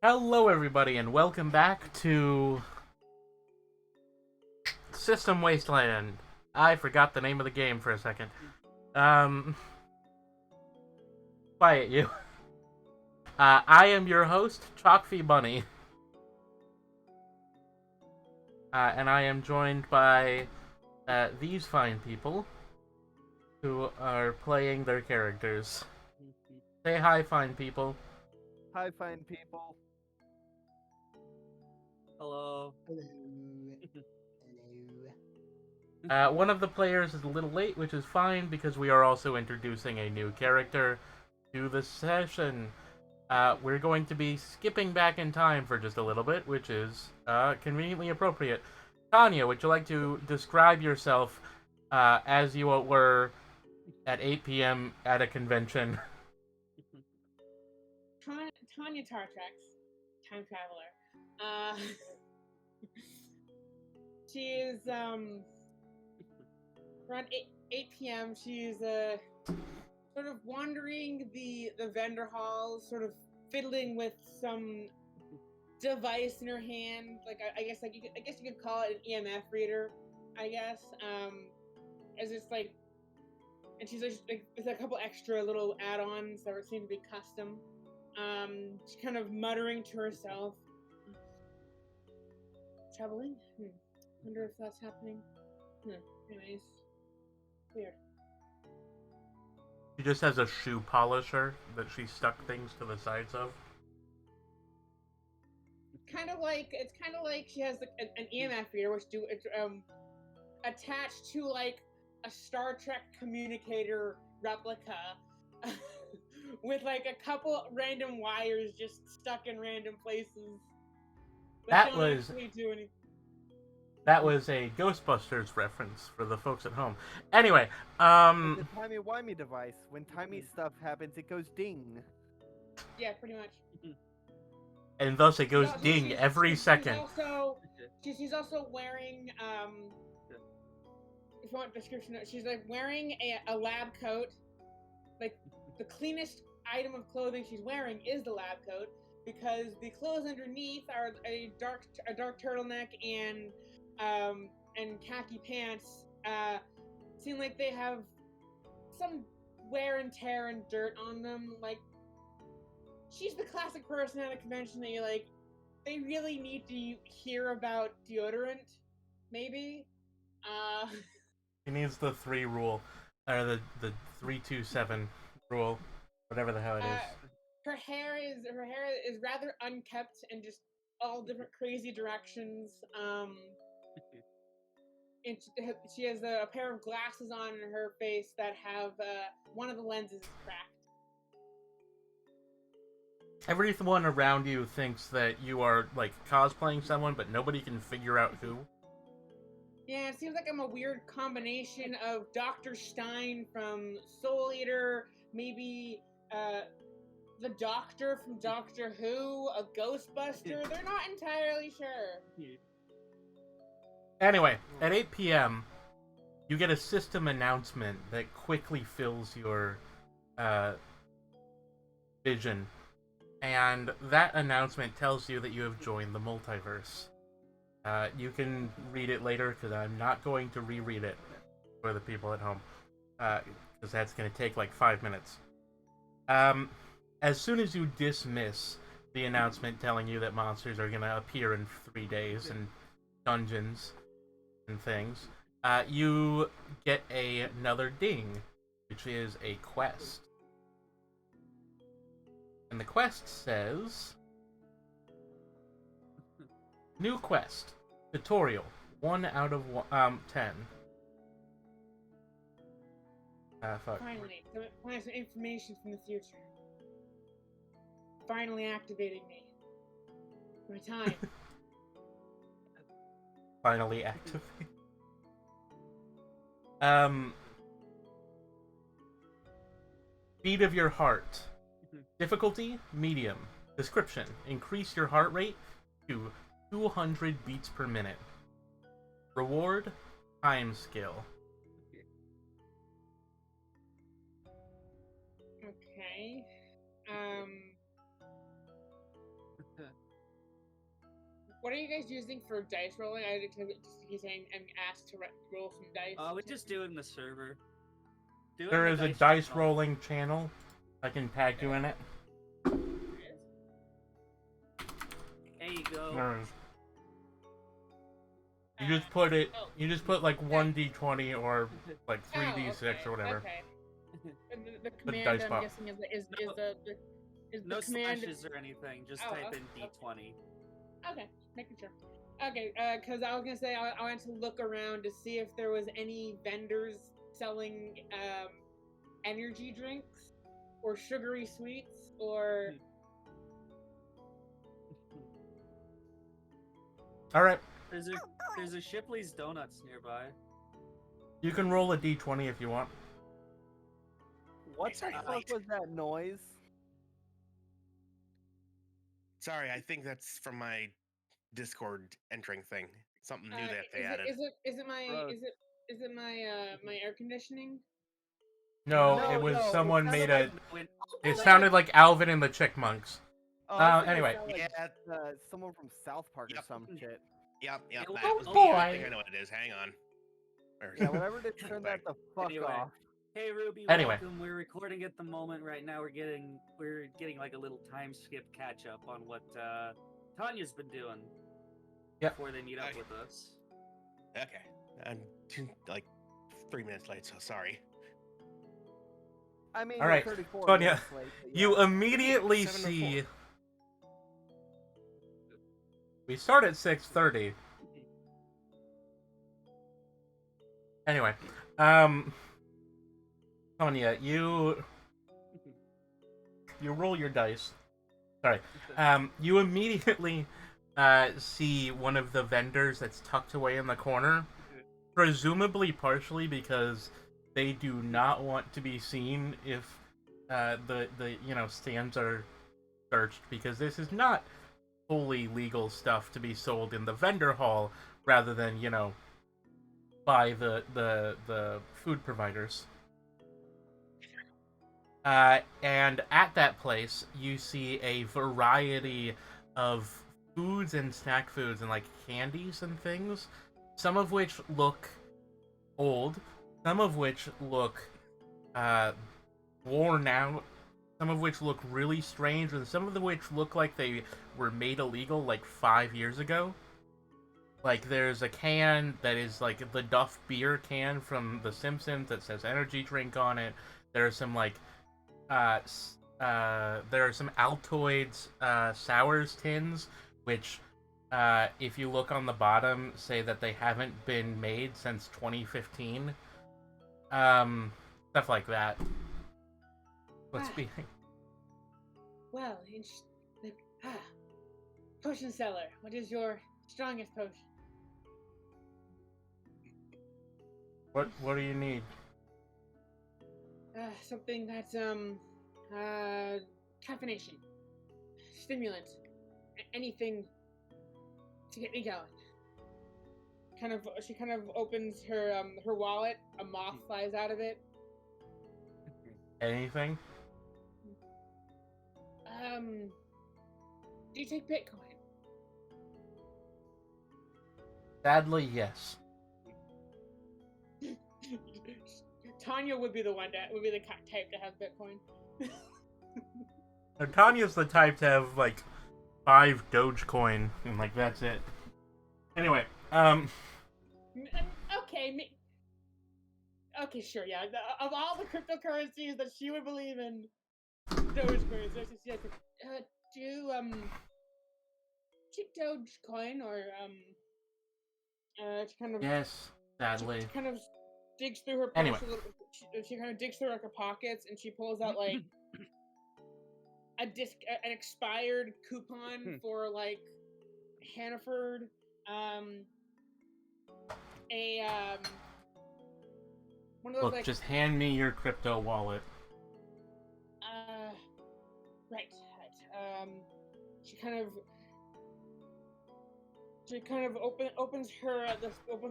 Hello, everybody, and welcome back to System Wasteland. I forgot the name of the game for a second. Um, quiet you. I am your host, Chalkfee Bunny, and I am joined by these fine people who are playing their characters. Say hi, fine people. Hi, fine people. Hello. Hello. Hello. One of the players is a little late, which is fine because we are also introducing a new character to the session. We're going to be skipping back in time for just a little bit, which is conveniently appropriate. Tanya, would you like to describe yourself as you were at 8 p.m. at a convention? Tanya Tartrax, time traveler. Uh, she is around 8 p.m. She's sort of wandering the vendor halls, sort of fiddling with some device in her hand. Like I guess you could call it an EMF reader. I guess as it's like, and she's like there's a couple extra little add-ons that seem to be custom. She's kind of muttering to herself. Troubling? Wonder if that's happening. Anyways. Weird. She just has a shoe polisher that she stuck things to the sides of. It's kind of like she has an EMF reader which attached to like a Star Trek communicator replica with like a couple random wires just stuck in random places. That was do anything. That was a Ghostbusters reference for the folks at home. Anyway, It's a timey-wimey device. When timey stuff happens, it goes ding. Yeah, pretty much. And thus it goes ding every second. She's also wearing if you want description, she's like wearing a lab coat. Like the cleanest item of clothing she's wearing is the lab coat because the clothes underneath are a dark turtleneck and khaki pants. Seem like they have some wear and tear and dirt on them. Like she's the classic person at a convention that you like. They really need to hear about deodorant, maybe. He needs the 3 rule, or the 327 rule, whatever the hell it is. Her hair is rather unkept and just all different crazy directions. And she has a pair of glasses on in her face that have one of the lenses cracked. Everyone around you thinks that you are like cosplaying someone, but nobody can figure out who. Yeah, it seems like I'm a weird combination of Dr. Stein from Soul Eater, maybe the Doctor from Doctor Who, a Ghostbuster. They're not entirely sure. Anyway, at 8 p.m., you get a system announcement that quickly fills your vision. And that announcement tells you that you have joined the multiverse. You can read it later because I'm not going to reread it for the people at home because that's going to take like 5 minutes. As soon as you dismiss the announcement telling you that monsters are going to appear in 3 days and dungeons and things, you get another ding, which is a quest. And the quest says... New quest. Tutorial. 1 out of 10. Fuck. Finally, some information from the future. Finally activating me. My time. Finally activate. Beat of your heart. Difficulty, medium. Description, increase your heart rate to 200 beats per minute. Reward, time skill. Okay. What are you guys using for dice rolling? I just he's saying I'm asked to roll some dice. We just do it in the server. There is a dice rolling channel. I can tag you in it. There you go. There is. You just put it. You just put like 1d20 or like 3d6 or whatever. Okay. The The command dice I'm box. guessing is No the command. slashes or anything. Just type in D20. Okay, making sure. Okay, because I was gonna say I wanted to look around to see if there was any vendors selling energy drinks or sugary sweets or. All right. There's a Shipley's Donuts nearby. You can roll a d20 if you want. What the fuck was that noise? Sorry, I think that's from my Discord entering thing. Something new that they added. Is it my air conditioning? No, No, it was no, someone it made sounded a. It sounded like Alvin and the Chickmunks. Anyway. Someone from South Park or some shit. Yep, It that was was- me. boy. I think I know what it is. Hang on. Yeah, whatever did turn that the fuck Anyway. off. Hey Ruby, Anyway. welcome. We're recording at the moment right now. We're getting like a little time skip catch up on what Tanya's been doing. Yep. Before they meet up Okay. with us. Okay. I'm like 3 minutes late, so sorry. I mean, All right, 34 Sonia, minutes late, but yeah. You immediately 7 or see. 4. We start at 6:30. Anyway, Sonia, you roll your dice. Sorry. You immediately see one of the vendors that's tucked away in the corner, presumably partially because they do not want to be seen if the stands are searched, because this is not fully legal stuff to be sold in the vendor hall rather than by the food providers. And at that place, you see a variety of foods and snack foods and like candies and things, some of which look old, some of which look worn out, some of which look really strange, and some of which look like they were made illegal like 5 years ago. Like, there's a can that is like the Duff beer can from The Simpsons that says energy drink on it. There's some like there are some Altoids Sours tins, which if you look on the bottom, say that they haven't been made since 2015. Stuff like that. What's being? Well, potion seller. What is your strongest potion? What do you need? Something that's caffeination, stimulant, anything to get me going. She kind of opens her wallet. A moth flies out of it. Anything? Do you take Bitcoin? Sadly, yes. Tanya would be the type to have Bitcoin. Now, Tanya's the type to have like 5 Dogecoin and like that's it. Anyway, Okay, sure, yeah. Of all the cryptocurrencies that she would believe in, Dogecoin. So she said, do Dogecoin or she kind of yes, sadly. She kind of digs through her. Anyway, she kind of digs through her pockets and she pulls out like an expired coupon for like Hannaford, one of those. Look, like, just hand me your crypto wallet. Right. She kind of opens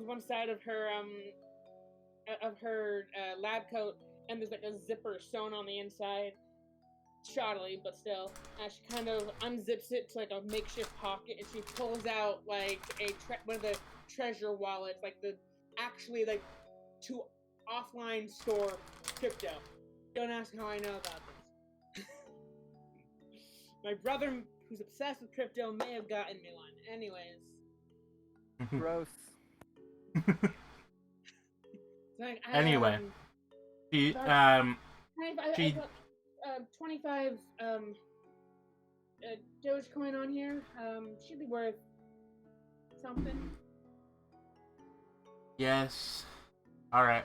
one side of her lab coat, and there's like a zipper sewn on the inside. shoddily, but still. She kind of unzips it to like a makeshift pocket, and she pulls out like one of the treasure wallets, like actually to offline store crypto. Don't ask how I know about this. My brother, who's obsessed with crypto, may have gotten me one. Anyways. Gross. Like, Anyway, she 25 Dogecoin on here. Should be worth something. Yes. All right.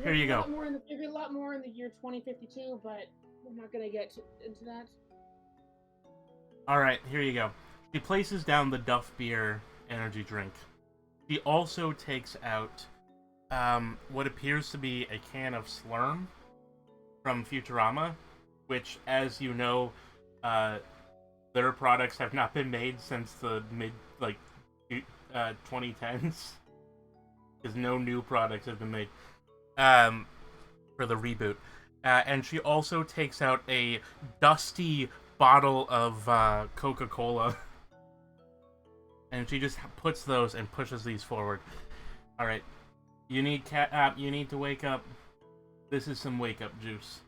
Here you go. There'd be a lot more in the year 2052, but we're not gonna get into that. All right. Here you go. She places down the Duff Beer energy drink. She also takes out what appears to be a can of Slurm from Futurama, which, as you know, their products have not been made since the mid 2010s, because no new products have been made for the reboot. And she also takes out a dusty bottle of Coca-Cola, and she just puts those and pushes these forward. All right, you need you need to wake up. This is some wake up juice.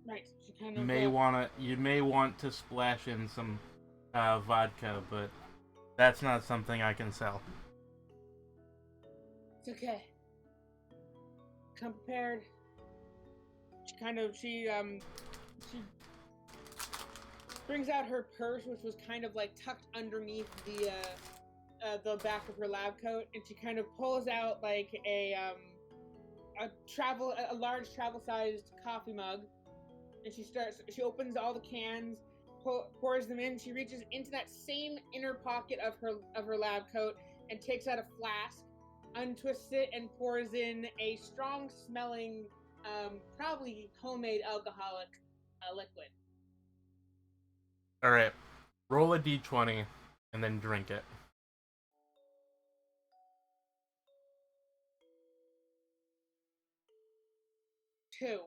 Right. She kind of You may want to splash in some vodka, but that's not something I can sell. It's okay. Come prepared. She brings out her purse, which was kind of like tucked underneath the back of her lab coat, and she kind of pulls out like a large travel-sized coffee mug, and she opens all the cans, pours them in. She reaches into that same inner pocket of her lab coat and takes out a flask, untwists it, and pours in a strong-smelling, probably homemade alcoholic liquid. All right, roll a d20 and then drink it. Two.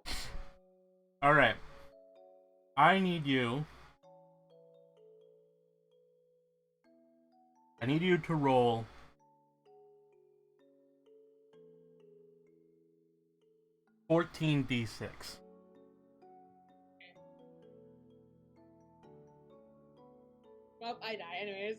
All right, I need you to roll 14d6. Well, I die anyways.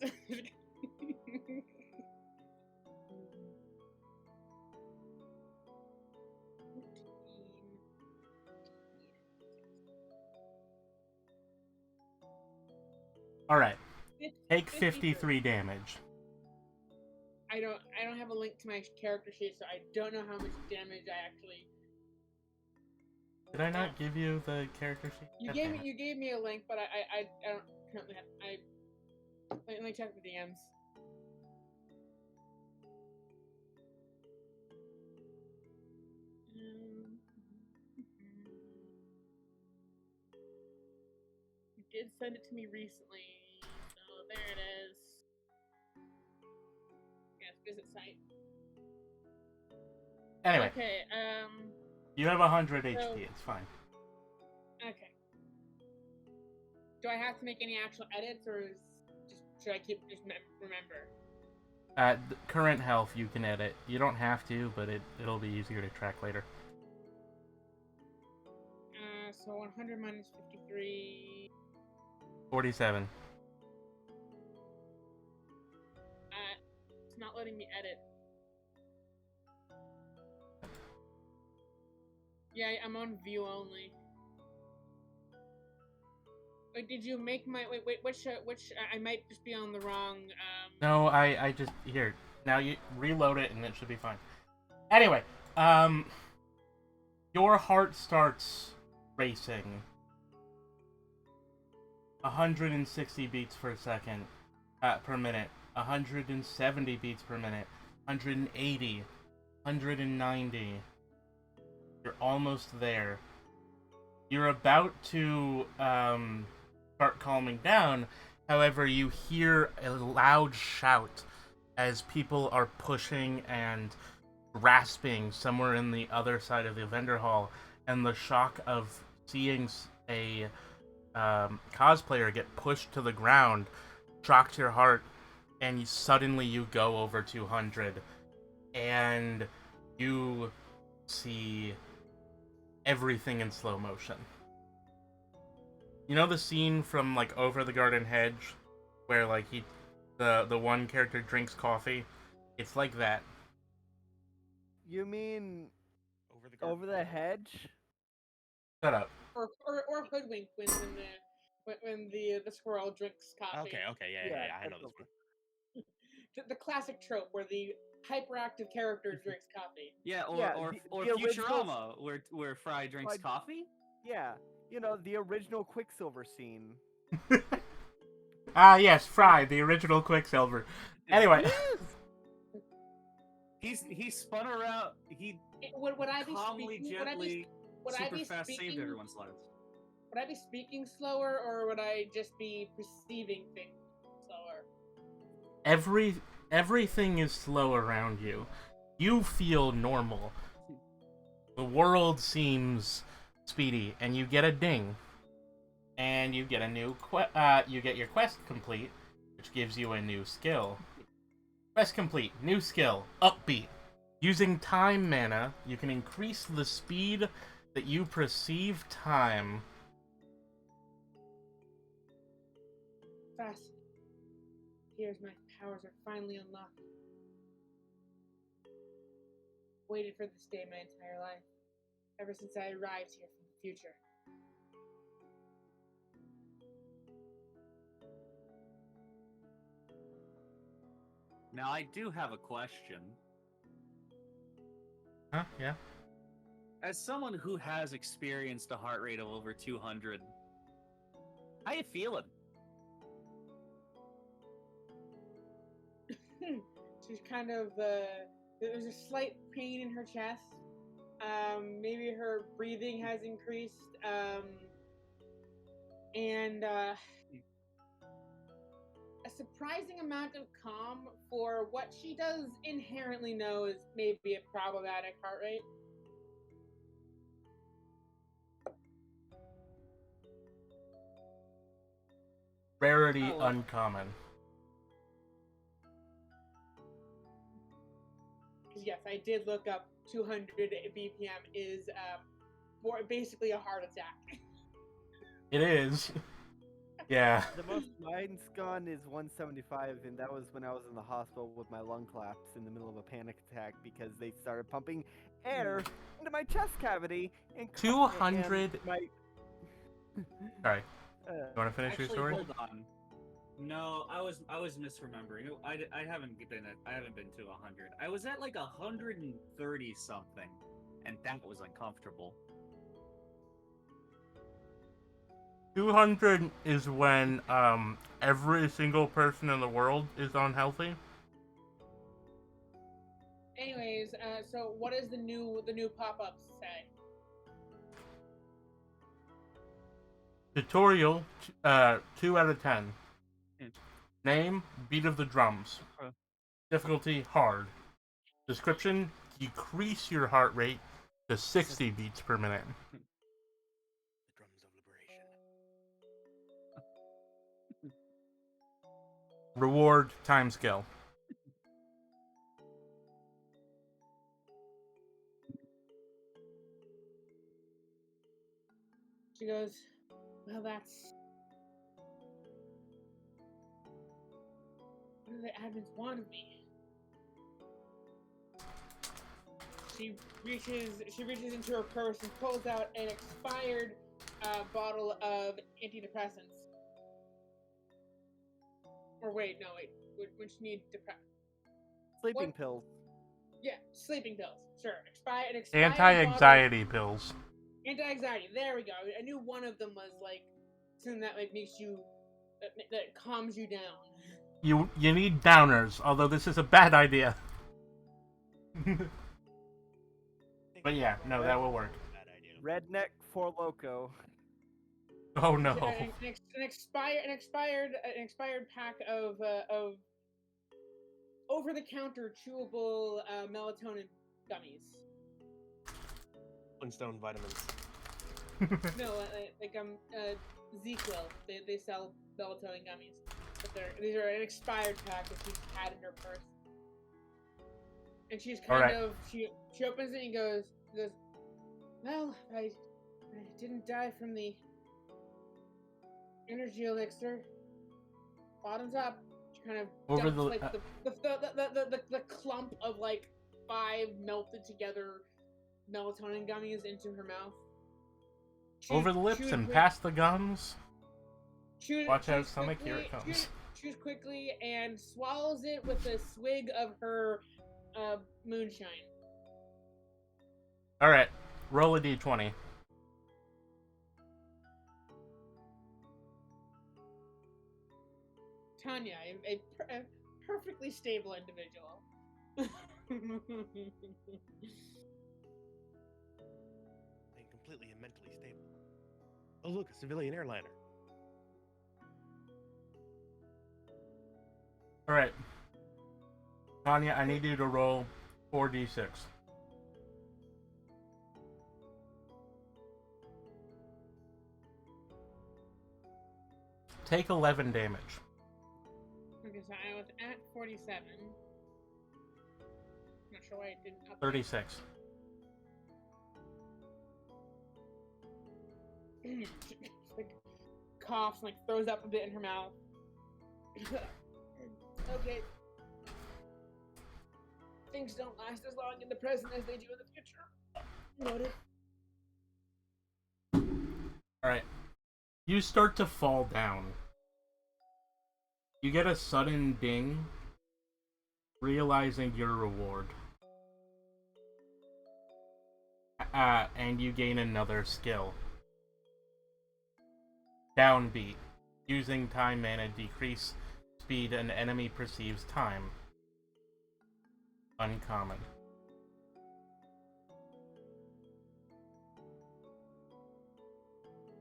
All right, take 53 damage. I don't have a link to my character sheet, so I don't know how much damage I actually. Did I not give you the character sheet? You gave me a link, but I don't currently have. Let me check the DMs. You did send it to me recently, so there it is. Yes, visit site. Anyway. Okay. You have 100 HP. It's fine. Okay. Do I have to make any actual edits, or should I remember? At current health, you can edit. You don't have to, but it'll be easier to track later. So 100 minus 53. 47. It's not letting me edit. Yeah, I'm on view only. Wait, did you make my which I might just be on the wrong No, I just here. Now you reload it and it should be fine. Anyway, your heart starts racing. 160 beats per second per minute. 170 beats per minute. 180. 190. You're almost there. You're about to start calming down. However, you hear a loud shout as people are pushing and rasping somewhere in the other side of the vendor hall, and the shock of seeing a cosplayer get pushed to the ground shocks your heart, and suddenly you go over 200, and you see everything in slow motion. You know the scene from like Over the Garden Hedge, where like the one character drinks coffee? It's like that. You mean Over the garden. over the hedge? Shut up. Or hoodwink when the squirrel drinks coffee. Okay, yeah. I know that's this one. The classic trope where the hyperactive character drinks coffee. Yeah, Yeah, or the original- Futurama, where Fry drinks Fry- coffee. Yeah, the original Quicksilver scene. Ah, yes, Fry, the original Quicksilver. Anyway. He spun around. He Would I be calmly, speaking? gently, Would I super be fast speaking? saved everyone's lives. Would I be speaking slower, or would I just be perceiving things slower? Everything is slow around you. You feel normal. The world seems speedy, and you get a ding. And you get a new you get your quest complete, which gives you a new skill. Quest complete, new skill, upbeat. Using time mana, you can increase the speed that you perceive time. Fascinating. Here's my powers are finally unlocked. Waited for this day my entire life, ever since I arrived here from the future. Now I do have a question. Huh? Yeah. As someone who has experienced a heart rate of over 200, how you feeling? She's kind of there's a slight pain in her chest. Maybe her breathing has increased. And a surprising amount of calm for what she does inherently know is maybe a problematic heart rate. Rarity Oh, well. uncommon. Because yes, I did look up 200 BPM is basically a heart attack. It is. Yeah. The most mine's gone is 175, and that was when I was in the hospital with my lung collapse in the middle of a panic attack because they started pumping air into my chest cavity and 200. my Sorry. You want to finish Actually, your story? hold on. No, I was misremembering. I haven't been to 100. I was at like 130 something, and that was uncomfortable. 200 is when every single person in the world is unhealthy. Anyways, so what does the new pop-ups say? Tutorial 2 out of 10. Hmm. Name, beat of the drums. Difficulty, hard. Description, decrease your heart rate to 60 beats per minute. The drums of liberation. Reward, time scale. She goes, well, that's... What do the admins want of me? She reaches into her purse and pulls out an expired bottle of antidepressants. Or wait. When she needs sleeping What? pills. Yeah, sleeping pills. Sure. An expired Anti-anxiety pills. Anti-anxiety. There we go. I knew one of them was like something that like makes you that calms you down. You need downers, although this is a bad idea. But yeah, no, that will work. Bad idea. Redneck for Loco. Oh no. An expired pack of over-the-counter chewable melatonin gummies. Flintstone vitamins. No, ZQL. They sell melatonin gummies, but these are an expired pack that she's had in her purse. And she's kind of she opens it and goes, well, I didn't die from the energy elixir. Bottoms up. She kind of Over dumps the clump of like 5 melted together melatonin gummies into her mouth. Over the lips and past the gums. Watch out, stomach, here it comes. Chews quickly and swallows it with a swig of her moonshine. Alright, roll a d20. Tanya, a perfectly stable individual. And completely and mentally stable. Oh look, a civilian airliner. Alright. Tanya, I need you to roll 4d6. Take 11 damage. Okay, so I was at 47. Not sure why it didn't up. 36. Like coughs, like throws up a bit in her mouth. Okay. Things don't last as long in the present as they do in the future. Noted. Alright. You start to fall down. You get a sudden ding, realizing your reward. And you gain another skill. Downbeat. Using time mana, decrease speed an enemy perceives time. Uncommon.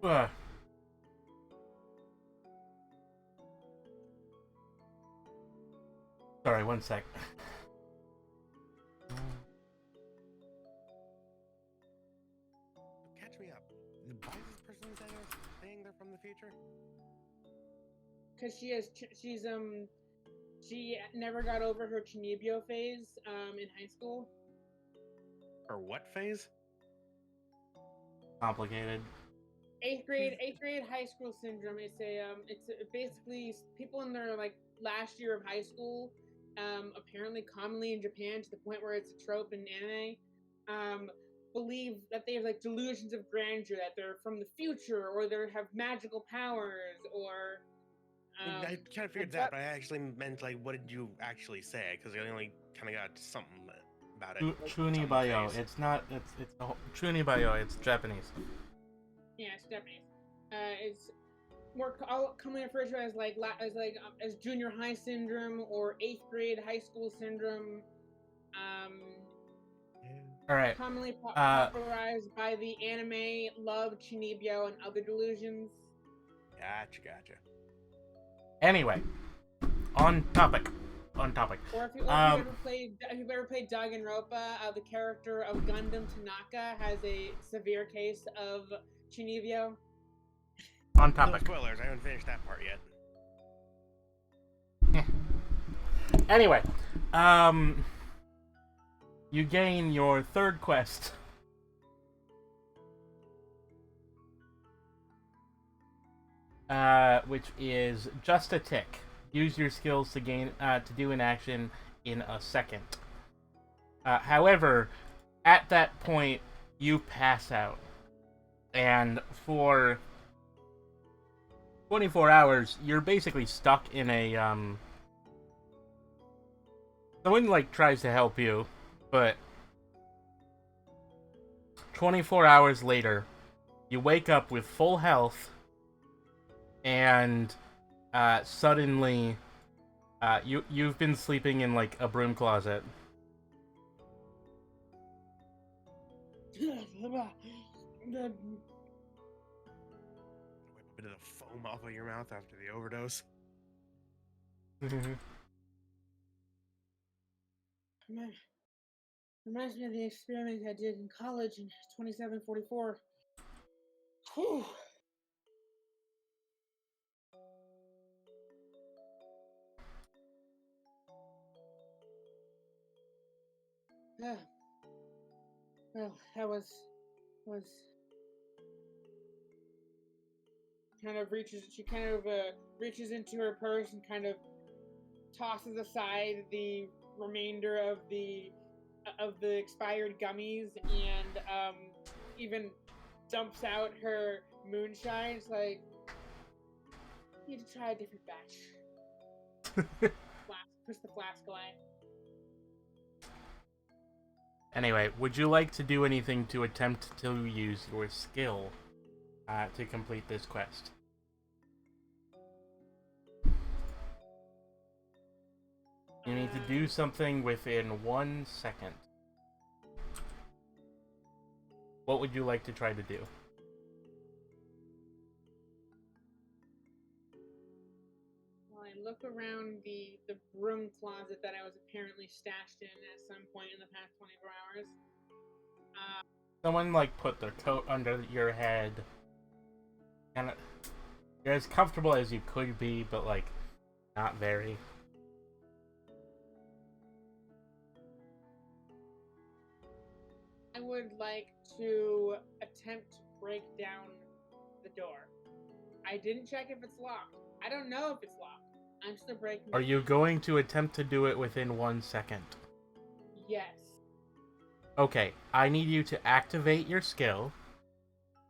Ugh. Sorry, one sec. Catch me up. Why is this person saying they're from the future? Because she never got over her Chinibyo phase in high school. Or what phase? Complicated. Eighth grade high school syndrome. It's basically people in their like last year of high school, apparently commonly in Japan to the point where it's a trope in anime, believe that they have like delusions of grandeur, that they're from the future or they have magical powers or. I kind of figured that, but I actually meant like, what did you actually say? Because I only kind of got something about it. Chunibayo. It's not. It's Chunibayo. It's Japanese. Yeah, it's Japanese. It's more commonly referred to as junior high syndrome or 8th grade high school syndrome. All right. Commonly popularized by the anime Love, Chinibyo, and other delusions. Gotcha. Anyway, on topic. Or if you've ever played Danganronpa, the character of Gundam Tanaka has a severe case of Chinibyo. On topic. No spoilers. I haven't finished that part yet. Anyway, you gain your third quest. Which is just a tick. Use your skills to do an action in a second. However, at that point, you pass out, and for 24 hours, you're basically stuck in a Someone like tries to help you, but 24 hours later, you wake up with full health. And suddenly, you've been sleeping in like a broom closet. Wipe a bit of the foam off of your mouth after the overdose. Reminds me of the experiment I did in college in 2744. Whew. Ah, well, that was kind of reaches. She kind of reaches into her purse and kind of tosses aside the remainder of the expired gummies and even dumps out her moonshine. It's like, need to try a different batch. Flask, push the flask away. Anyway, would you like to do anything to attempt to use your skill to complete this quest? You need to do something within 1 second. What would you like to try to do? Well, I look around the broom closet that I was apparently stashed in at some point in the past 24 hours. Someone like put their coat under your head. And you're as comfortable as you could be, but like not very. I would like to attempt to break down the door. I didn't check if it's locked. I don't know if it's locked. I'm still breaking. Are you going to attempt to do it within 1 second? Yes. Okay, I need you to activate your skill,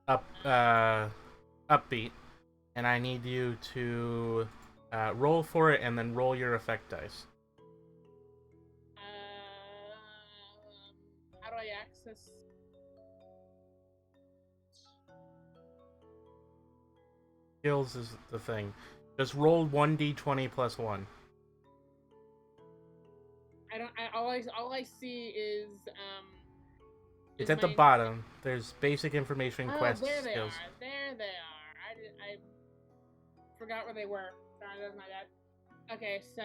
upbeat, and I need you to roll for it and then roll your effect dice. How do I access? Skills is the thing. Just roll 1d20 plus 1. I don't. All I see is It's is at the my- bottom. There's basic information, Oh, quests, there they skills. are. There they are. I forgot where they were. Sorry, that's my bad. Okay, so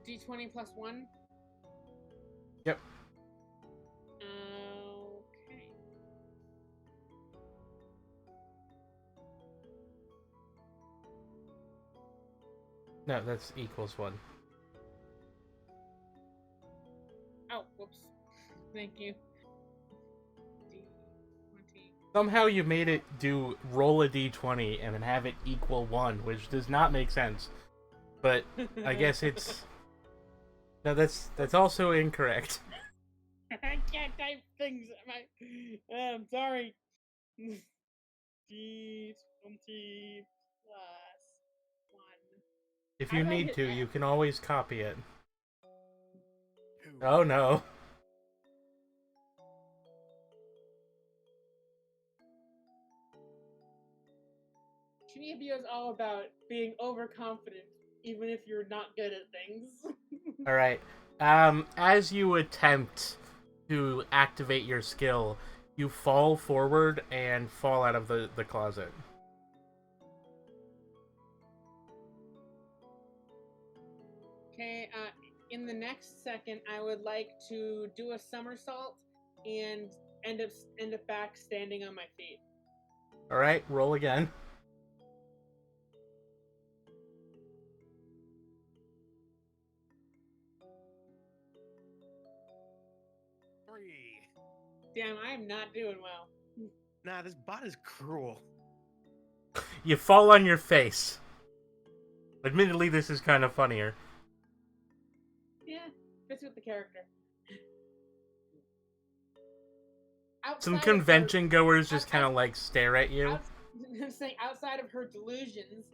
D20 plus 1. Yep. Okay. No, that's equals 1. Oh, whoops. Thank you. D20. Somehow you made it do roll a d20 and then have it equal 1, which does not make sense. But I guess it's... No, that's also incorrect. I can't type things. I'm sorry. D20 plus 1. If How you do I need hit to, that? you can always copy it. Who? Oh no. Shinibio is all about being overconfident, even if you're not good at things. Alright. As you attempt to activate your skill, you fall forward and fall out of the closet. Okay, in the next second, I would like to do a somersault and end up back standing on my feet. Alright, roll again. Three. Damn, I am not doing well. Nah, this bot is cruel. You fall on your face. Admittedly, this is kind of funnier. Yeah, fits with the character. Some Outside of convention goers just kind of like stare at you. I'm saying outside of her delusions,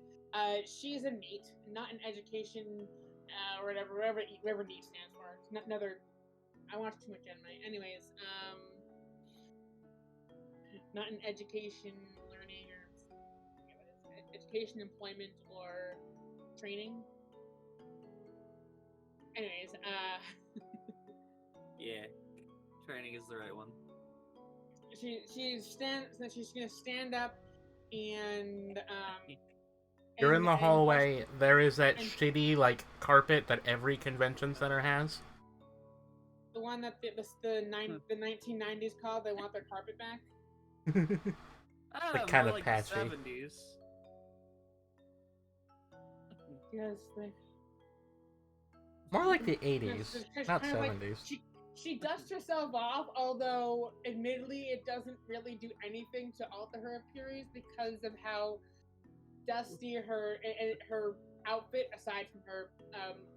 she's a NEET, not an education, or whatever NEET stands for. It's not another. I watched too much anime. Anyways, not an education, learning, or what is it? Education, employment, or training. Anyways, Yeah, training is the right one. she's gonna stand up and You're in the and hallway. There is that and- shitty, like, carpet that every convention center has. the one that the 1990s called. They want their carpet back. Like, kinda more like patchy. the 70s. Yes, More like the 80s, There's not kind of like- 70s. she dusts herself off, although admittedly it doesn't really do anything to alter her appearance because of how dusty her outfit, aside from her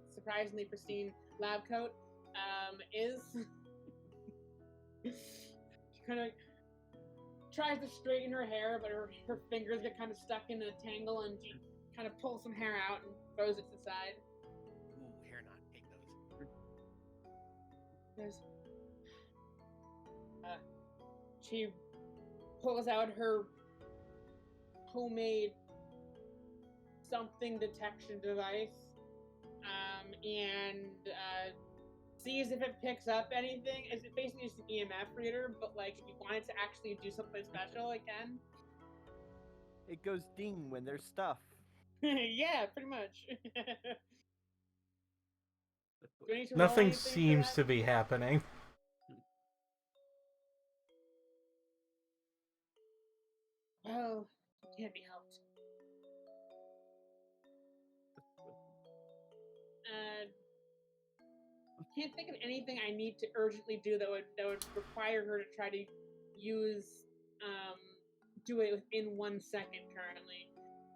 surprisingly pristine lab coat, is. She kind of tries to straighten her hair, but her fingers get kind of stuck in a tangle, and she kind of pulls some hair out and throws it to the side. Ooh, hair knot. Hate those. There's, she pulls out her homemade something detection device, and sees if it picks up anything. It's basically just an EMF reader, but like if you want it to actually do something special, it can. It goes ding when there's stuff. Yeah, pretty much. Do I need to roll Nothing anything for seems that? to be happening. Well, it can't be helped. Can't think of anything I need to urgently do that would require her to try to use do it within 1 second currently.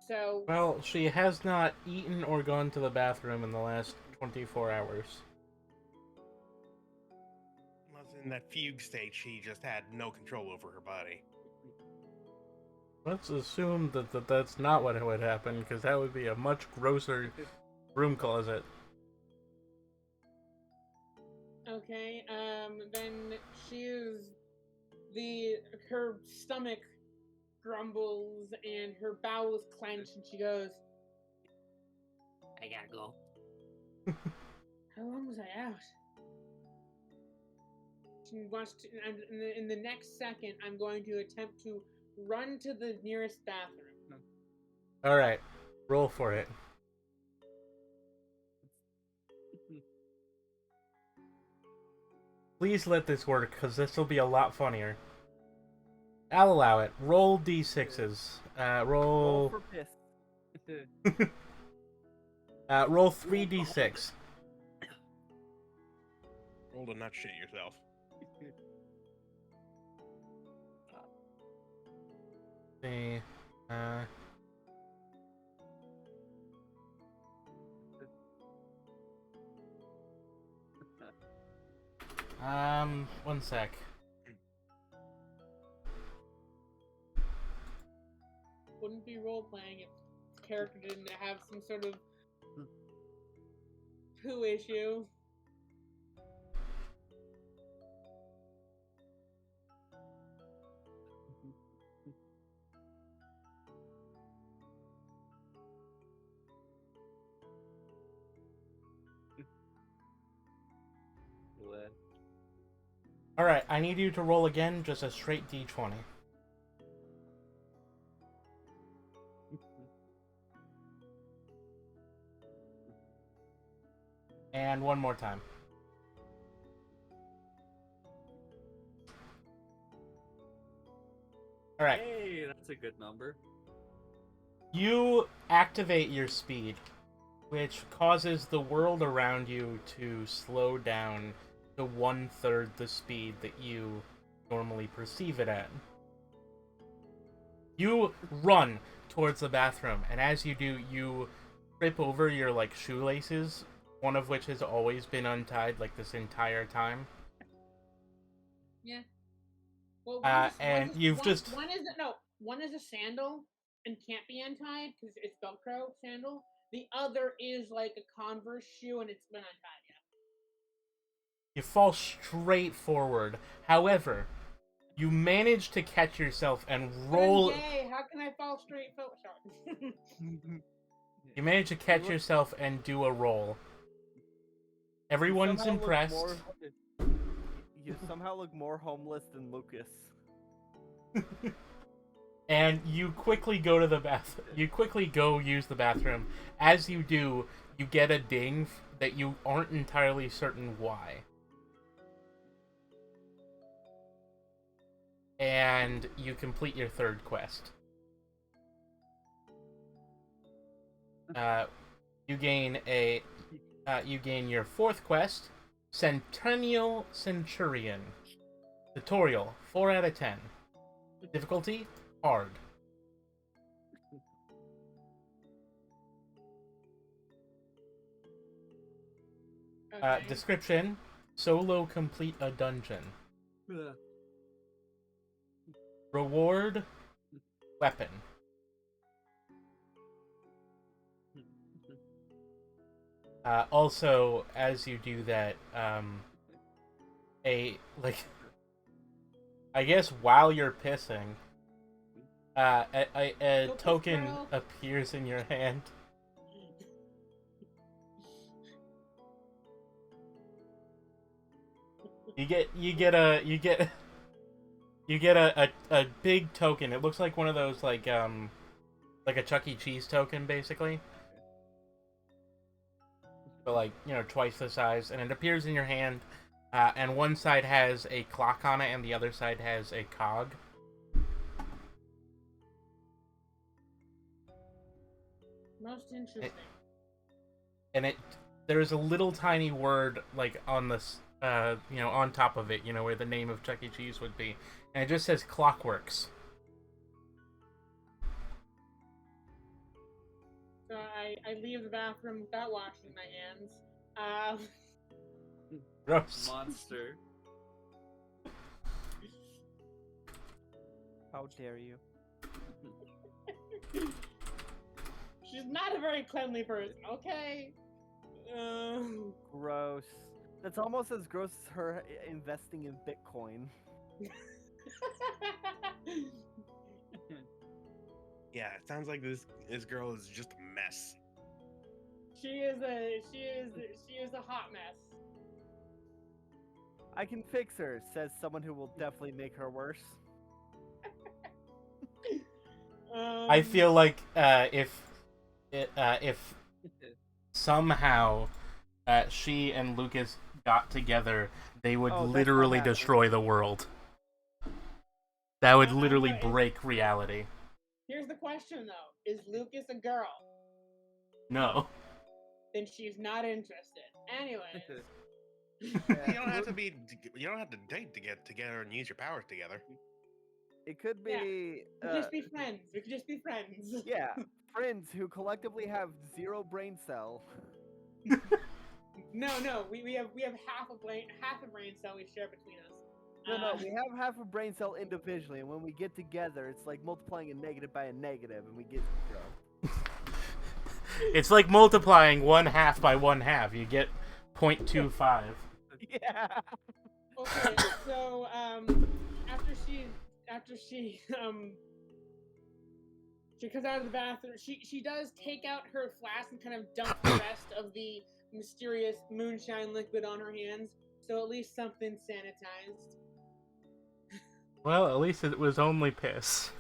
So Well, she has not eaten or gone to the bathroom in the last 24 hours. Unless in that fugue state, she just had no control over her body. Let's assume that that's not what would happen, because that would be a much grosser broom closet. okay, then her stomach grumbles and her bowels clench, and she goes, I gotta go. "How long was I out?" She wants to, and in the next second, I'm going to attempt to run to the nearest bathroom. Alright, roll for it. Please let this work, because this will be a lot funnier. I'll allow it. Roll d6s. Roll for piss. Roll 3d6. Roll to not shit yourself. See. 1 sec. Wouldn't be role playing if the character didn't have some sort of poo issue. Alright, I need you to roll again, just a straight d20. And one more time. Alright. Hey, that's a good number. You activate your speed, which causes the world around you to slow down to 1/3 the speed that you normally perceive it at. You run towards the bathroom, and as you do, you trip over your, like, shoelaces, one of which has always been untied, like, this entire time. Yeah. Well, and you've just... one is a sandal and can't be untied because it's Velcro sandal. The other is like a Converse shoe and it's been untied. Yeah. You fall straight forward. However, you manage to catch yourself and roll... Yay! How can I fall straight forward? Sorry. You manage to catch yourself and do a roll. Everyone's Somehow look impressed. You somehow look more homeless than Lucas. And you quickly go to the bath. You quickly go use the bathroom. As you do, you get a ding that you aren't entirely certain why. And you complete your third quest. You gain your fourth quest, Centennial Centurion. Tutorial, 4 out of 10. Difficulty, hard. Okay. Description, solo complete a dungeon. Reward, weapon. Also, as you do that, I guess while you're pissing, a Go piss, token girl. appears in your hand. You get a big token. It looks like one of those like a Chuck E. Cheese token, basically. But like, twice the size, and it appears in your hand. And one side has a clock on it, and the other side has a cog. Most interesting. And there's a little tiny word like on this, on top of it, where the name of Chuck E. Cheese would be, and it just says Clockworks. So I leave the bathroom without washing my hands. Gross. Monster. How dare you? She's not a very cleanly person, okay? Gross. That's almost as gross as her investing in Bitcoin. Yeah, it sounds like this girl is just a mess. She is a hot mess. I can fix her, says someone who will definitely make her worse. I feel like if somehow she and Lucas got together, they would Oh, that's not literally happening. destroy the world. That would I'm literally not- break reality. Here's the question though: is Lucas a girl? No. Then she's not interested. Anyways, You don't have to date to get together and use your powers together. It could Yeah. be, we could just be friends. We could just be friends. yeah, friends who collectively have 0 brain cell. No, we have half a brain cell we share between us. No, we have half a brain cell individually, and when we get together, it's like multiplying a negative by a negative, and we get 0. It's like multiplying 1/2 by 1/2. You get 0.25. Yeah. Okay, so after she comes out of the bathroom, she does take out her flask and kind of dump the rest of the mysterious moonshine liquid on her hands, so at least something's sanitized. Well, at least it was only piss.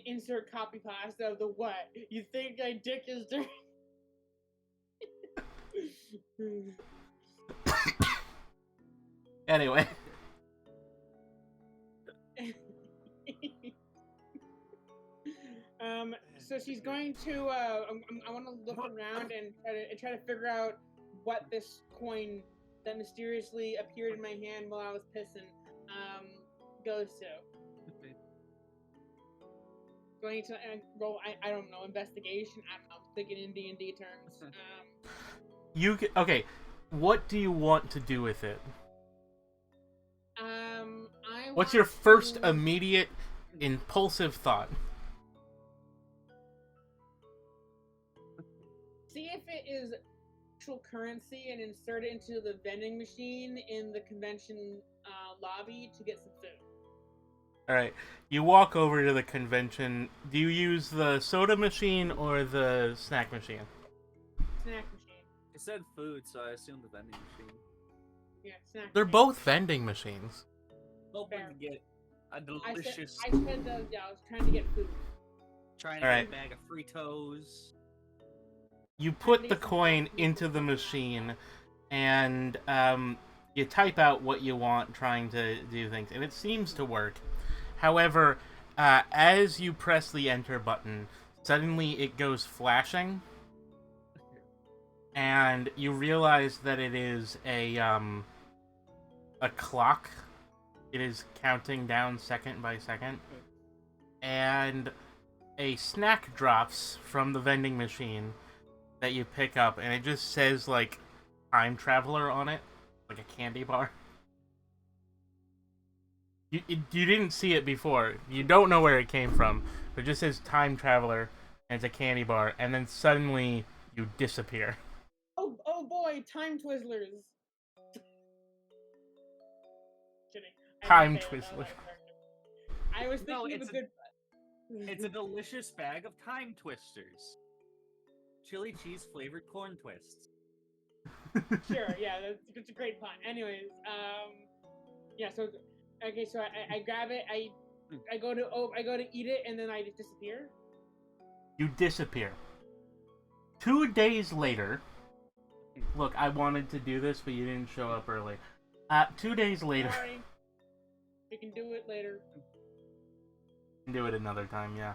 Insert copy paste of the what? You think my dick is dirty? Anyway. So she's going to. I want to look around and try to figure out what this coin that mysteriously appeared in my hand while I was pissing goes to. Do I need to roll? I don't know. Investigation. I don't know. Thinking in D&D terms. Okay. What do you want to do with it? What's your first immediate impulsive thought? See if it is actual currency and insert it into the vending machine in the convention lobby to get some food. Alright, you walk over to the convention. Do you use the soda machine or the snack machine? Snack machine. It said food, so I assumed the vending machine. Yeah, snack They're machine. both vending machines. hoping Fair. to get a I delicious. said yeah, I was trying to get food. Trying to Alright. get a bag of Fritos. You Trying to put the get some coin fast food into for the food. machine, and you type out what you want, trying to do things, and it seems to work. However, as you press the enter button, suddenly it goes flashing, and you realize that it is a clock. It is counting down second by second, and a snack drops from the vending machine that you pick up, and it just says like time traveler on it, like a candy bar. You didn't see it before. You don't know where it came from. But it just says time traveler, and it's a candy bar, and then suddenly you disappear. Oh boy, time twizzlers. Kidding. Time didn't say it, that Twizzler. was out of character. I was No, thinking of a good. It's a delicious bag of time twisters. Chili cheese flavored corn twists. Sure, yeah, that's a great pun. Anyways, yeah. So, okay, so I grab it. I go to eat it, and then I just disappear. You disappear. 2 days later. Look, I wanted to do this, but you didn't show up early. 2 days later. Sorry. We can do it later. Do it another time, yeah.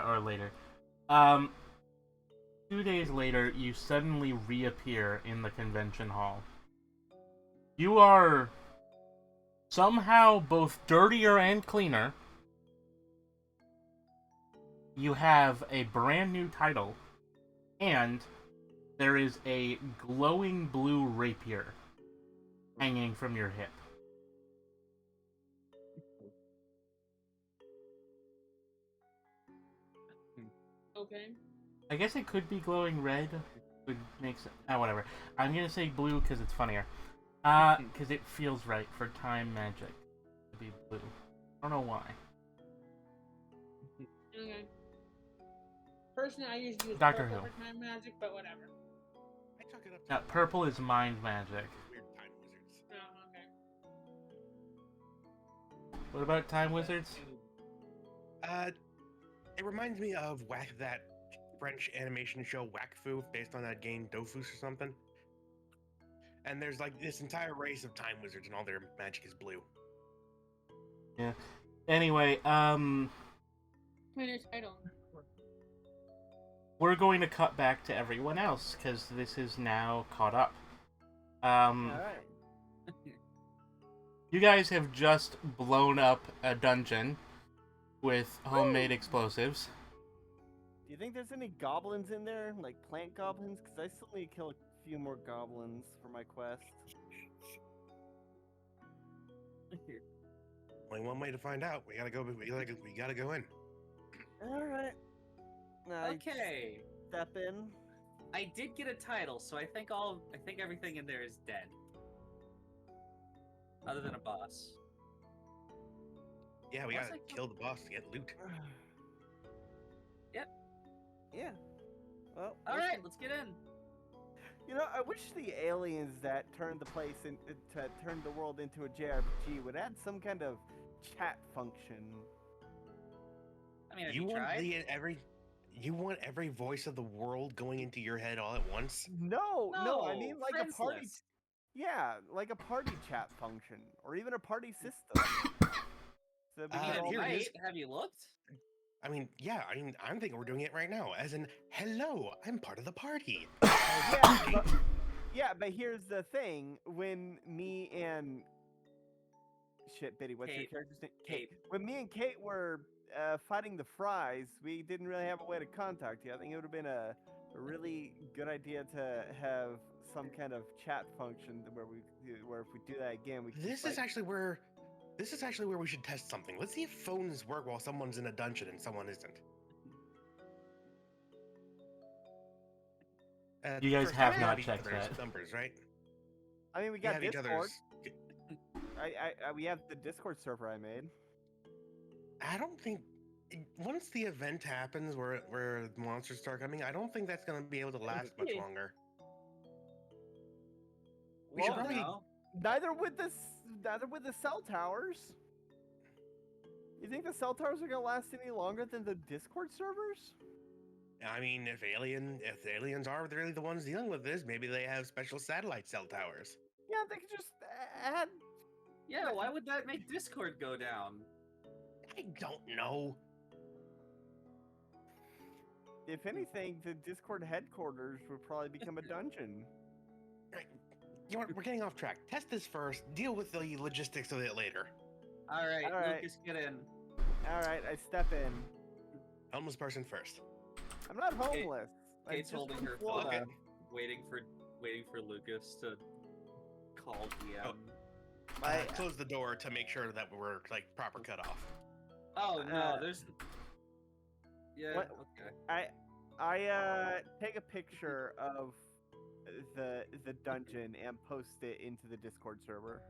Or later. 2 days later, you suddenly reappear in the convention hall. You are somehow both dirtier and cleaner. You have a brand new title, and there is a glowing blue rapier hanging from your hip. Okay. I guess it could be glowing red. Would make sense. Whatever. I'm gonna say blue because it's funnier. Because it feels right for time magic to be blue. I don't know why. Okay. Personally, I usually use Doctor purple Who. for time magic, but whatever. I took it up to Now, purple is mind magic. weird time wizards. Oh, okay. What about time wizards? It reminds me of that French animation show Wakfu, based on that game Dofus or something. And there's like this entire race of time wizards, and all their magic is blue. Yeah. Anyway, Winner's title. we're going to cut back to everyone else because this is now caught up. Alright. You guys have just blown up a dungeon with homemade explosives. Do you think there's any goblins in there? Like plant goblins? Because I still need to kill a few more goblins for my quest. Only one way to find out. We gotta go. We gotta go in. Alright. Okay. Step in. I did get a title, so I think everything in there is dead. Other than a boss. Yeah, we Was gotta I- kill the boss to get loot. Yep. Yeah. Well, Alright, let's get in. You know, I wish the aliens that turned the place turned the world into a JRPG would add some kind of chat function. I mean, have You you want tried? you want every voice of the world going into your head all at once? No, I mean like a party. friendsless. Yeah, like a party chat function, or even a party system. So we I could all here it might. is. Have you looked? I mean, yeah. I'm thinking we're doing it right now. As in, hello, I'm part of the party. yeah, but here's the thing: when me and Biddy, what's your Kate. character's name? Kate. When me and Kate were fighting the fries, we didn't really have a way to contact you. I think it would have been a really good idea to have some kind of chat function where if we do that again, we. Can This is actually where we should test something. Let's see if phones work while someone's in a dungeon and someone isn't. You guys first have we not each checked other's that. numbers, right? I mean, we We got have each Discord. other's. We have the Discord server I made. I don't think once the event happens where monsters start coming, I don't think that's going to be able to last much Yeah. longer. We should Well, probably No. Neither would the cell towers. You think the cell towers are gonna last any longer than the Discord servers? I mean, if the aliens are really the ones dealing with this, maybe they have special satellite cell towers. Yeah, they could just add. Yeah, why would that make Discord go down? I don't know. If anything, the Discord headquarters would probably become a dungeon. You know what? We're getting off track. Test this first. Deal with the logistics of it later. All right, All right. Lucas, get in. All right, I step in. Homeless person first. I'm not homeless. I'm Kate's just holding from her Florida. phone, waiting for Lucas to call DM. I close the door to make sure that we're like proper cutoff. Oh no, Uh, there's. Yeah. what- Okay. I take a picture of the dungeon and post it into the Discord server.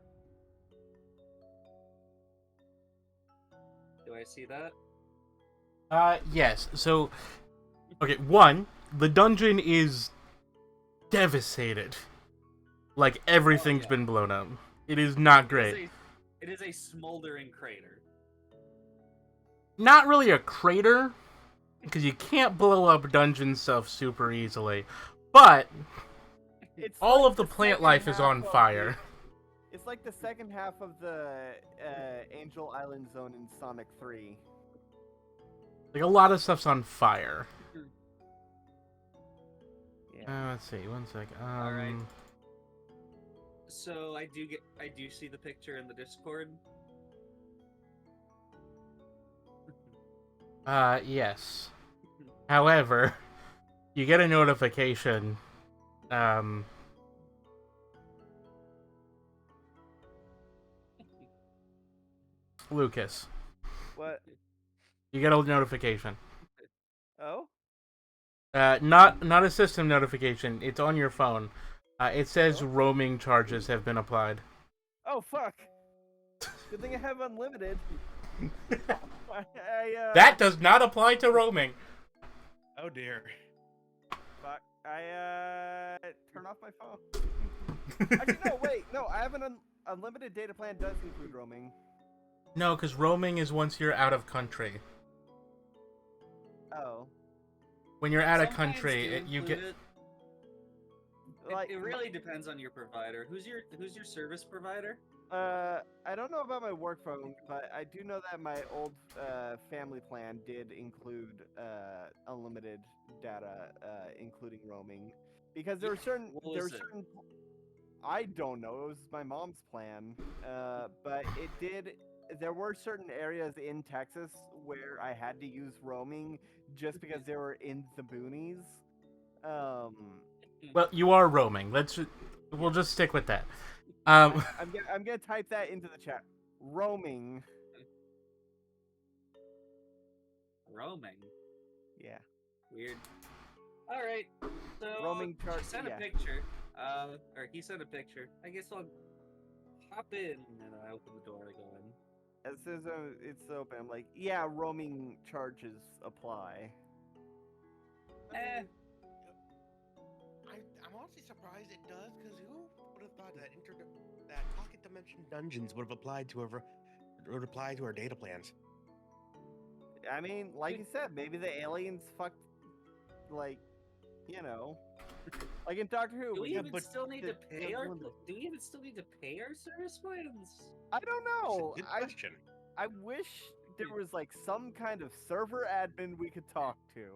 Do I see that? Yes. So, okay, one, the dungeon is devastated. Like, everything's yeah. been blown up. It is not great. It is a smoldering crater. Not really a crater, because you can't blow up dungeon stuff super easily. But, It's all like of the plant second life is half on of fire. It's like the second half of the Angel Island zone in Sonic 3. Like, a lot of stuff's on fire. Yeah. Let's see, one sec. Alright. So I do see the picture in the Discord. Yes. However, you get a notification, Lucas, What? you get a notification. Oh? Not a system notification. It's on your phone. It says Oh? roaming charges have been applied. Oh, fuck. Good thing I have unlimited. That does not apply to roaming. Oh dear. Fuck. I turn off my phone. Actually, no, wait. No, I have an unlimited data plan does include roaming. No, because roaming is once you're out of country. Oh. When you're out of Sometimes country, do you get. include it. Like, It really depends on your provider. Who's your service provider? I don't know about my work phone, but I do know that my old family plan did include unlimited data, including roaming, because there were certain What was it? I don't know. It was my mom's plan, but it did. There were certain areas in Texas where I had to use roaming just because they were in the boonies. Well, you are roaming. We'll just stick with that. I'm gonna type that into the chat. Roaming. Roaming. Yeah. Weird. All right. So Roaming chart- she sent yeah. a picture. Or he sent a picture. I guess I'll hop in and I open the door to go in. As soon as it's open, I'm like, yeah, roaming charges apply. Eh. I'm honestly surprised it does, because who would have thought that pocket dimension dungeons would apply to our data plans? I mean, like you said, maybe the aliens fucked, like, you know, like in Doctor Who. Do we yeah, even but still need the- to pay our? the- Do we even still need to pay our service plans? I don't know. Good question. I wish there was like some kind of server admin we could talk to.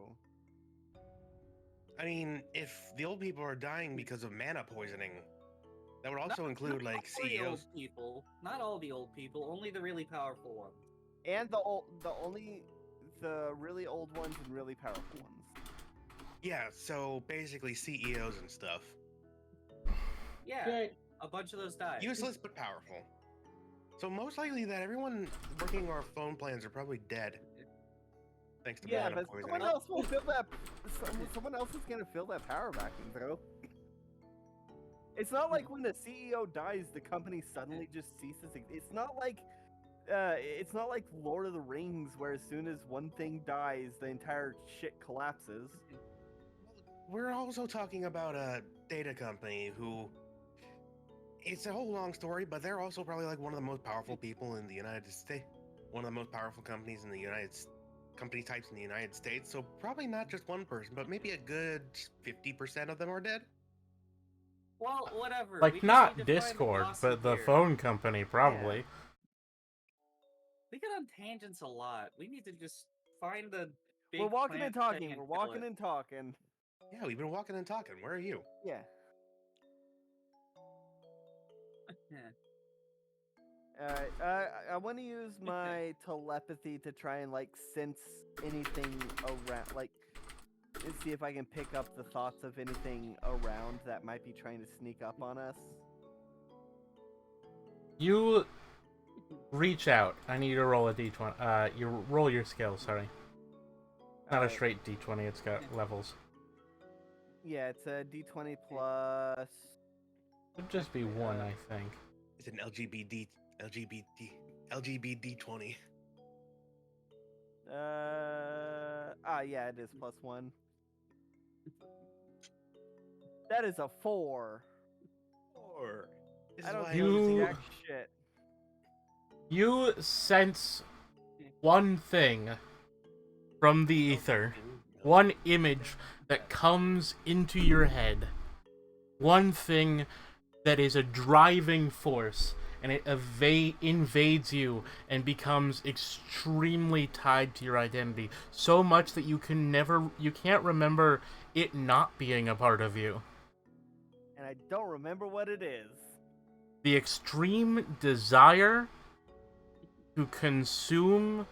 I mean, if the old people are dying because of mana poisoning, that would also include like all the old CEOs. people. Not all the old people. Only the really powerful ones. And the really old ones and really powerful ones. Yeah, so basically CEOs and stuff. Yeah. Good. A bunch of those died. Useless but powerful. So most likely that everyone working our phone plans are probably dead. Thanks to Yeah, mana but poisoning. someone else will fill that. Someone else is gonna fill that power vacuum, though. It's not like when the CEO dies, the company suddenly just ceases. It's not like Lord of the Rings, where as soon as one thing dies, the entire shit collapses. We're also talking about a data company who It's a whole long story, but they're also probably like one of the most powerful people in the United States. One of the most powerful companies in the company types in the United States. So probably not just one person, but maybe a good 50% of them are dead. Well, whatever. we Like, just not need to find Discord, Awesome but the here. phone company, probably. We get on tangents a lot. We need to just find the big We're walking plant and talking. thing We're kill walking it. and talking. Yeah, we've been walking and talking. Where are you? Yeah. Alright, I want to use my telepathy to try and, like, sense anything around, like, and see if I can pick up the thoughts of anything around that might be trying to sneak up on us. You reach out. I need you to roll a d20. You roll your skill, sorry. Not a Alright. straight d20, it's got levels. Yeah, it's a d20 plus... It'd just be one, I think. It's an LGBT 20. Yeah, it is plus 1. That is a 4. Or this I is don't why see You- jack shit. You sense one thing from the ether. One image that comes into your head. One thing that is a driving force, and it invades you and becomes extremely tied to your identity. So much that you can't remember it not being a part of you. And I don't remember what it is. The extreme desire to consume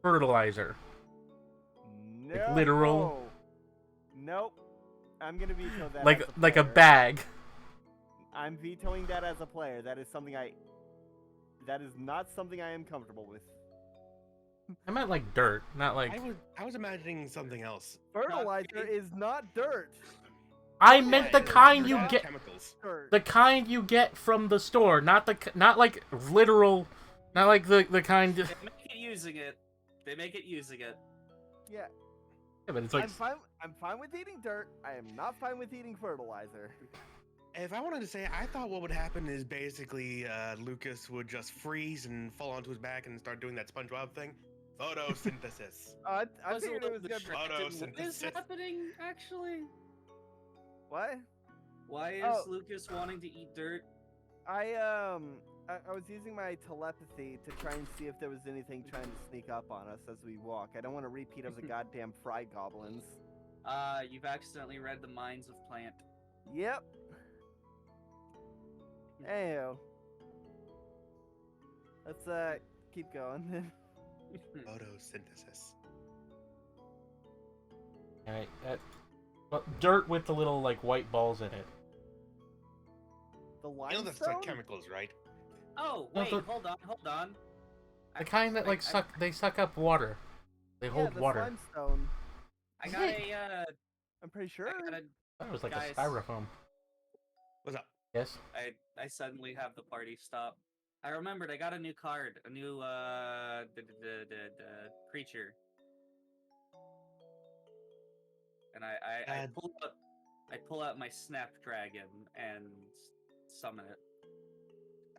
fertilizer. No. literal- Nope. I'm gonna veto that. Like as a player. bag. I'm vetoing that as a player. That is not something I am comfortable with. I meant like dirt, not like... I was imagining something else. Fertilizer is not dirt. I meant the Yeah, kind they're you not get... chemicals. Dirt. The kind you get from the store, not like literal... Not like the kind... They make it using it. They make it using it. Yeah. Yeah, but it's like... I'm fine with eating dirt. I am not fine with eating fertilizer. If I wanted to say, I thought what would happen is basically Lucas would just freeze and fall onto his back and start doing that SpongeBob thing. Photosynthesis. I Was a figured it little was gonna be... distracted. What is Photosynthesis. happening, actually? What? Why is Oh. Lucas wanting to eat dirt? I was using my telepathy to try and see if there was anything trying to sneak up on us as we walk. I don't want a repeat of the goddamn fry goblins. You've accidentally read the minds of Plant. Yep. Ayo. Let's keep going then. Photosynthesis. Alright, dirt with the little like white balls in it. The You know limestone. that's like chemicals, right? Oh, No, wait, the- hold on. The kind that like they suck up water. They Yeah, hold the water. limestone. I got a, I'm pretty sure. I got a, I thought it was like Guys. a styrofoam. What's up? Yes. I suddenly have the party stop. I remembered I got a new card, a new creature, and I pull out my Snapdragon and summon it.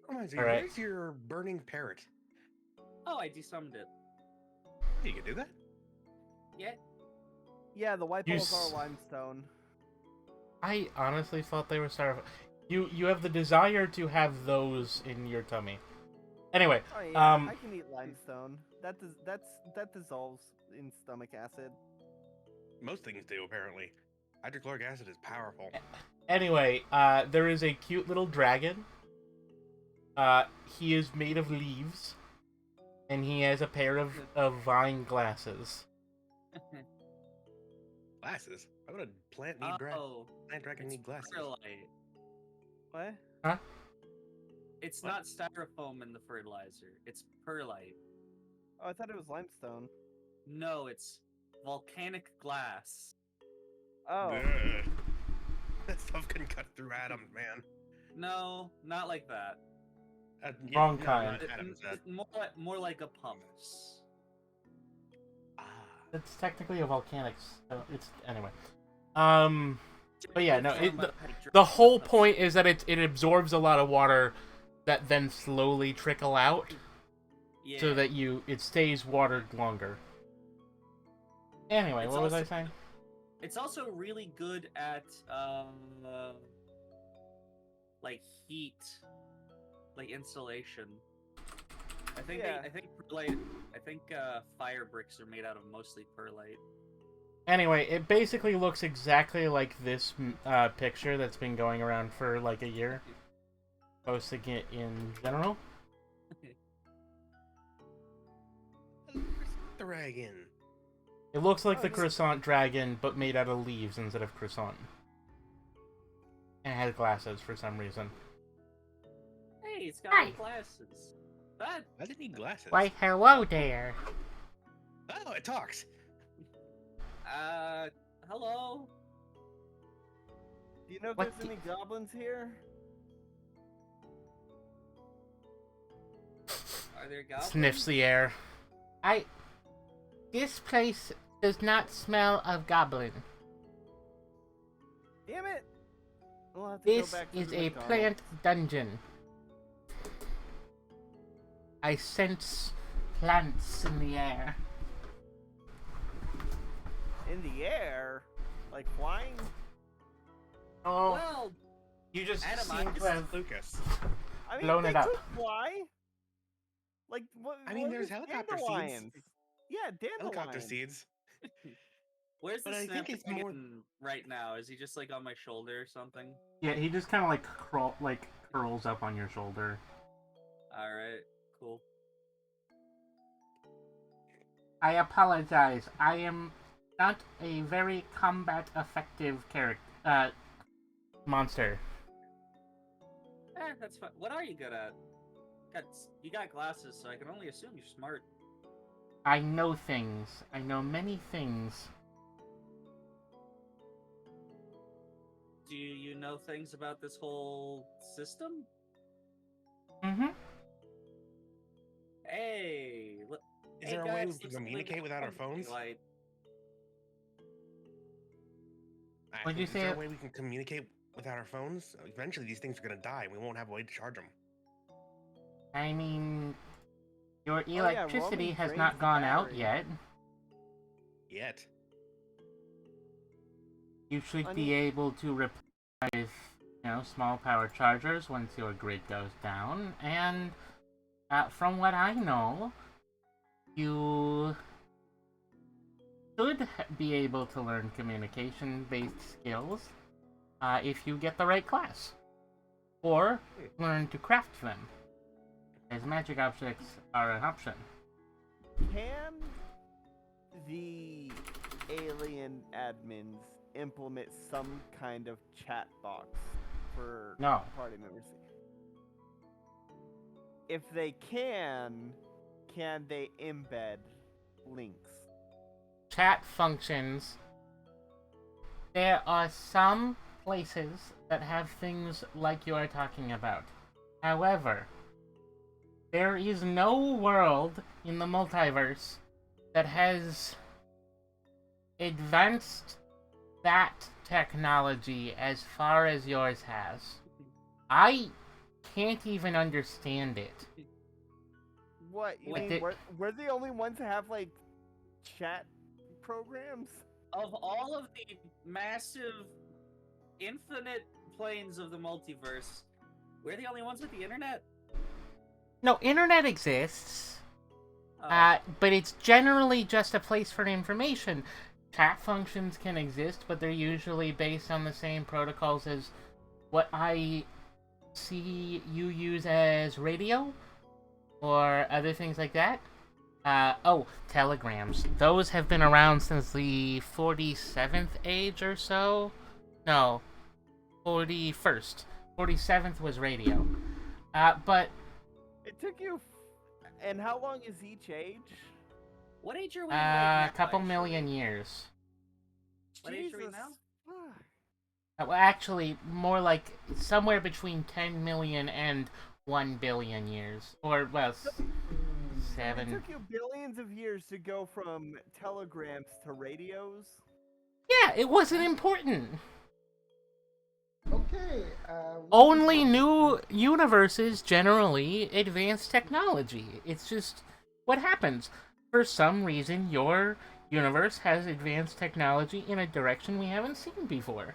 Reminds me, All right. where's your burning parrot? Oh, I desummoned it. You can do that? Yeah. Yeah, the white You balls s- are limestone. I honestly thought they were styrofoam. You have the desire to have those in your tummy. Anyway, Oh yeah, Um, I can eat limestone. That dissolves in stomach acid. Most things do, apparently. Hydrochloric acid is powerful. anyway, there is a cute little dragon. He is made of leaves, and he has a pair of vine glasses. Glasses? Why would a plant need Oh, plant dragon it's need glasses? perlite. What? It's What? not styrofoam in the fertilizer. It's perlite. Oh, I thought it was limestone. No, it's volcanic glass. Oh. Ugh. That stuff can cut through atoms, man. No, not like that. Wrong no, kind. not atoms, More like a pumice. ah. It's technically a volcanic. So it's anyway. But yeah, no, Form the of hydration whole stuff. point is that it absorbs a lot of water that then slowly trickle out, Yeah. so that it stays watered longer. Anyway, It's what was I also- saying? It's also really good at like heat, like insulation. Yeah. I think perlite. I think fire bricks are made out of mostly perlite. Anyway, it basically looks exactly like this picture that's been going around for like a year. Posting it in general. Dragon. It looks like Oh, the yeah. croissant dragon, but made out of leaves instead of croissant. And it has glasses for some reason. Hey, it's got Hi. glasses. That I didn't need glasses. Why, hello there. Oh, it talks. hello. Do you know if What there's any goblins here? Are there goblins? Sniffs the air. This place does not smell of goblin. Damn it! We'll have to This go back to is the a McDonald's. plant dungeon. I sense plants in the air. In the air? Like flying? Oh, Well, you just Adam, seem I to just- have Lucas. I mean, blown they it up. could fly. Like what? I mean, what there's is helicopter seeds. dandelions? Yeah, dandelions. Helicopter seeds. where's the But I think it's more- Snapdragon right now? Is he just like on my shoulder or something? Yeah, he just kind of like curls up on your shoulder. All right, cool. I apologize. I am not a very combat effective monster. That's fine. What are you good at? You got glasses, so I can only assume you're smart. I know things. I know many things. Do you know things about this whole system? Mm-hmm. Hey, look. Is hey there a way we guys, can looks like communicate the without our pumpkin phones? light. What'd you Is there say? a way we can communicate without our phones? Eventually, these things are gonna die. We won't have a way to charge them. I mean, your yeah, electricity roaming has drains not the gone out battery. yet. Yet. You should I be mean- able to replace with, small power chargers once your grid goes down. And from what I know, you should be able to learn communication-based skills if you get the right class, or learn to craft them, as magic objects are an option. Can the alien admins implement some kind of chat box for No. party members? If they can they embed links? Chat functions. There are some places that have things like you are talking about. However, there is no world in the multiverse that has advanced that technology as far as yours has. I can't even understand it. What you What mean? the- We're the only ones that have like chat programs? Of all of the massive, infinite planes of the multiverse, we're the only ones with the internet. No, internet exists, Oh, but it's generally just a place for information. Chat functions can exist, but they're usually based on the same protocols as what I see you use as radio or other things like that. Telegrams. Those have been around since the 47th age or so. No, 41st. 47th was radio. But It took you. And how long is each age? what age are we? right a now, couple actually? million years. What age are we Jesus. now? Fuck. Well, actually, more like somewhere between 10 million and 1 billion years. Or, well, It 7. took you billions of years to go from telegrams to radios. Yeah, it wasn't important. Okay. Only new universes generally advance technology. It's just what happens. For some reason, your universe has advanced technology in a direction we haven't seen before.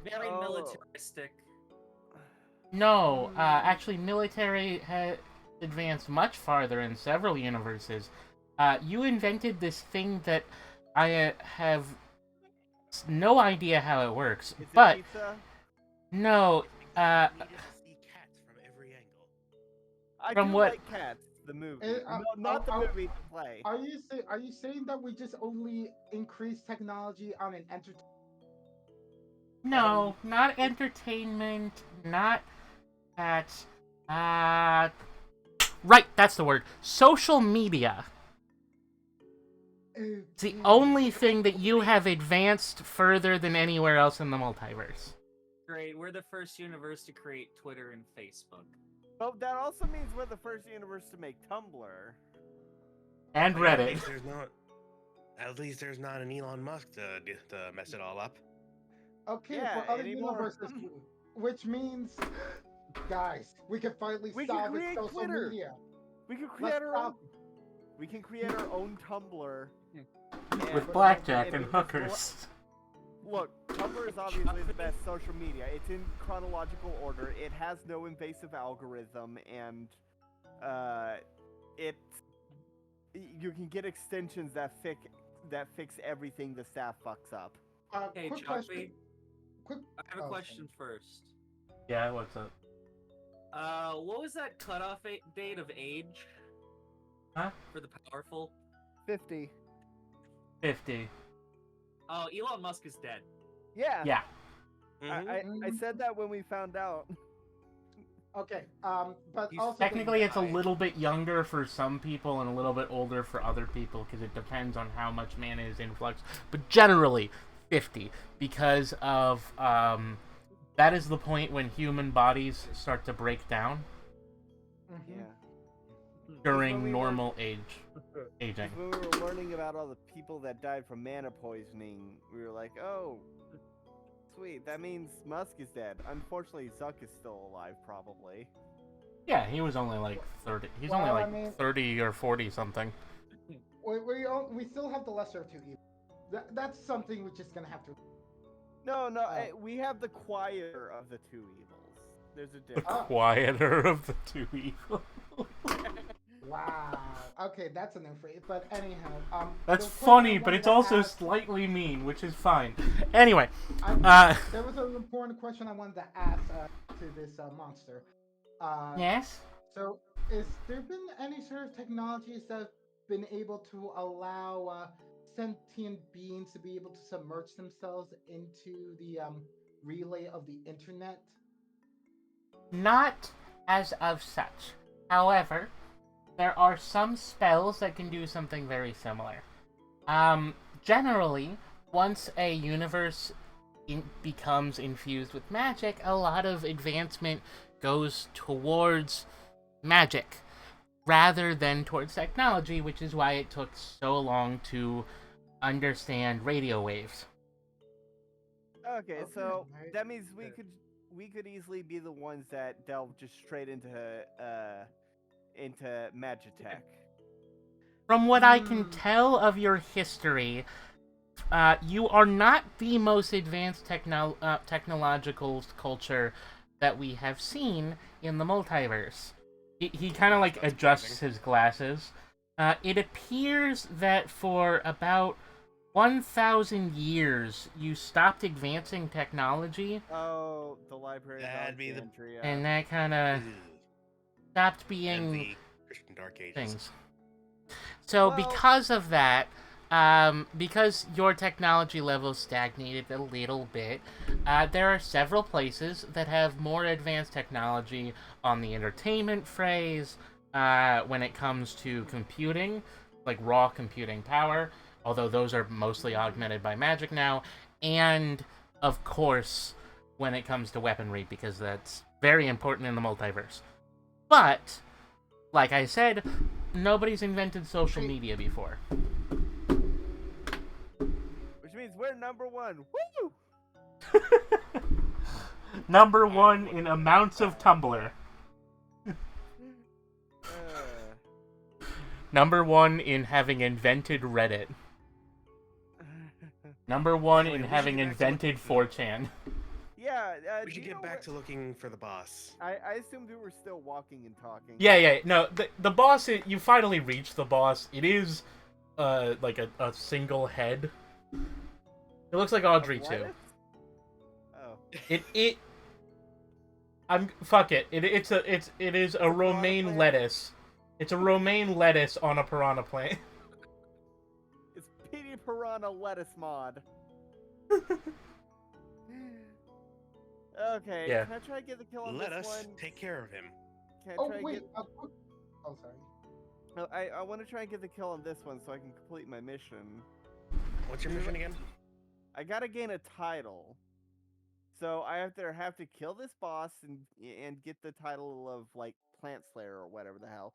Very Oh. militaristic. No, actually, military has advanced much farther in several universes. You invented this thing that I have no idea how it works, Is it but pizza? no, I needed to see cats from every angle. I From do what- like Cats, the movie. Uh, No, not the are- movie, the play. Are you saying that we just only increase technology on an entertainment? no, not entertainment, not that. Right, that's the word. Social media. It's the only thing that you have advanced further than anywhere else in the multiverse. Great, we're the first universe to create Twitter and Facebook. Oh, that also means we're the first universe to make Tumblr. And But At Reddit. least there's not an Elon Musk to mess it all up. Okay, Yeah, for other anymore. universes, which means, guys, we can finally We can salvage create social Twitter. media. We can create Let's our stop. own. We can create our own Tumblr. With and- blackjack and it just hookers. Look, Tumblr is obviously the best social media. It's in chronological order. It has no invasive algorithm, and you can get extensions that fix everything the staff fucks up. Hey, Quick Choppy, question. Quick. I have a Oh, question first. Yeah, what's up? What was that cutoff date of age? Huh? For the powerful? 50. 50. Oh, Elon Musk is dead. Yeah. Yeah. Mhm. I said that when we found out. Okay. But He's also Technically, it's a died. little bit younger for some people and a little bit older for other people because it depends on how much mana is in flux. But generally, 50 because of that is the point when human bodies start to break down Mhm. Yeah. when during we were- normal aging. When we were learning about all the people that died from mana poisoning, we were like, oh, sweet. That means Musk is dead. Unfortunately, Zuck is still alive, probably. Yeah, he was only like 30. He's Well, only I like mean- 30 or 40 something. We still have the lesser of two evils. That's something we're just gonna have to. No, Oh. we have the quieter of the two evils. There's a The difference. quieter of the two evils. Wow. Okay, that's a new phrase. But anyhow, That's the question funny, I but wanted it's to also ask- slightly mean, which is fine. Anyway, There was an important question I wanted to ask to this monster. yes? So, is there been any sort of technologies that have been able to allow sentient beings to be able to submerge themselves into the relay of the internet? Not as of such. However, there are some spells that can do something very similar. Generally, once a universe becomes infused with magic, a lot of advancement goes towards magic rather than towards technology, which is why it took so long to understand radio waves. Okay, Okay, so right. that means we could easily be the ones that delve just straight into Magitech. From what I can tell of your history, you are not the most advanced technological culture that we have seen in the multiverse. He kind of like adjusts his glasses. It appears that for about 1,000 years, you stopped advancing technology, Oh, the library of That'd be the- Alexandria. and that kind of Ugh. stopped And being the Christian Dark Ages. things. So Well- because of that, because your technology level stagnated a little bit, there are several places that have more advanced technology on the entertainment phrase when it comes to computing, like raw computing power, although those are mostly augmented by magic now, and of course when it comes to weaponry, because that's very important in the multiverse. But like I said, nobody's invented social media before. Which means we're number one. Woo! Number 1 in amounts of Tumblr. Number 1 in having invented Reddit. Number 1 Anyway, in we should having get back to invented looking 4chan. Yeah, We should get back to looking for the boss. I assumed we were still walking and talking. Yeah. No, the boss, you finally reached the boss. It is, like a single head. It looks like Audrey, Of too. lettuce? Oh. Fuck it. It is a romaine plant? lettuce. It's a romaine lettuce on a piranha plant. It's Petey Piranha lettuce mod. Okay, Yeah. can I try to get the kill on Let this us one? take care of him. Can I Oh try to wait. get... Oh sorry. No, I want to try and get the kill on this one so I can complete my mission. What's your mission again? I gotta gain a title. So I have to kill this boss and get the title of like Plant Slayer or whatever the hell.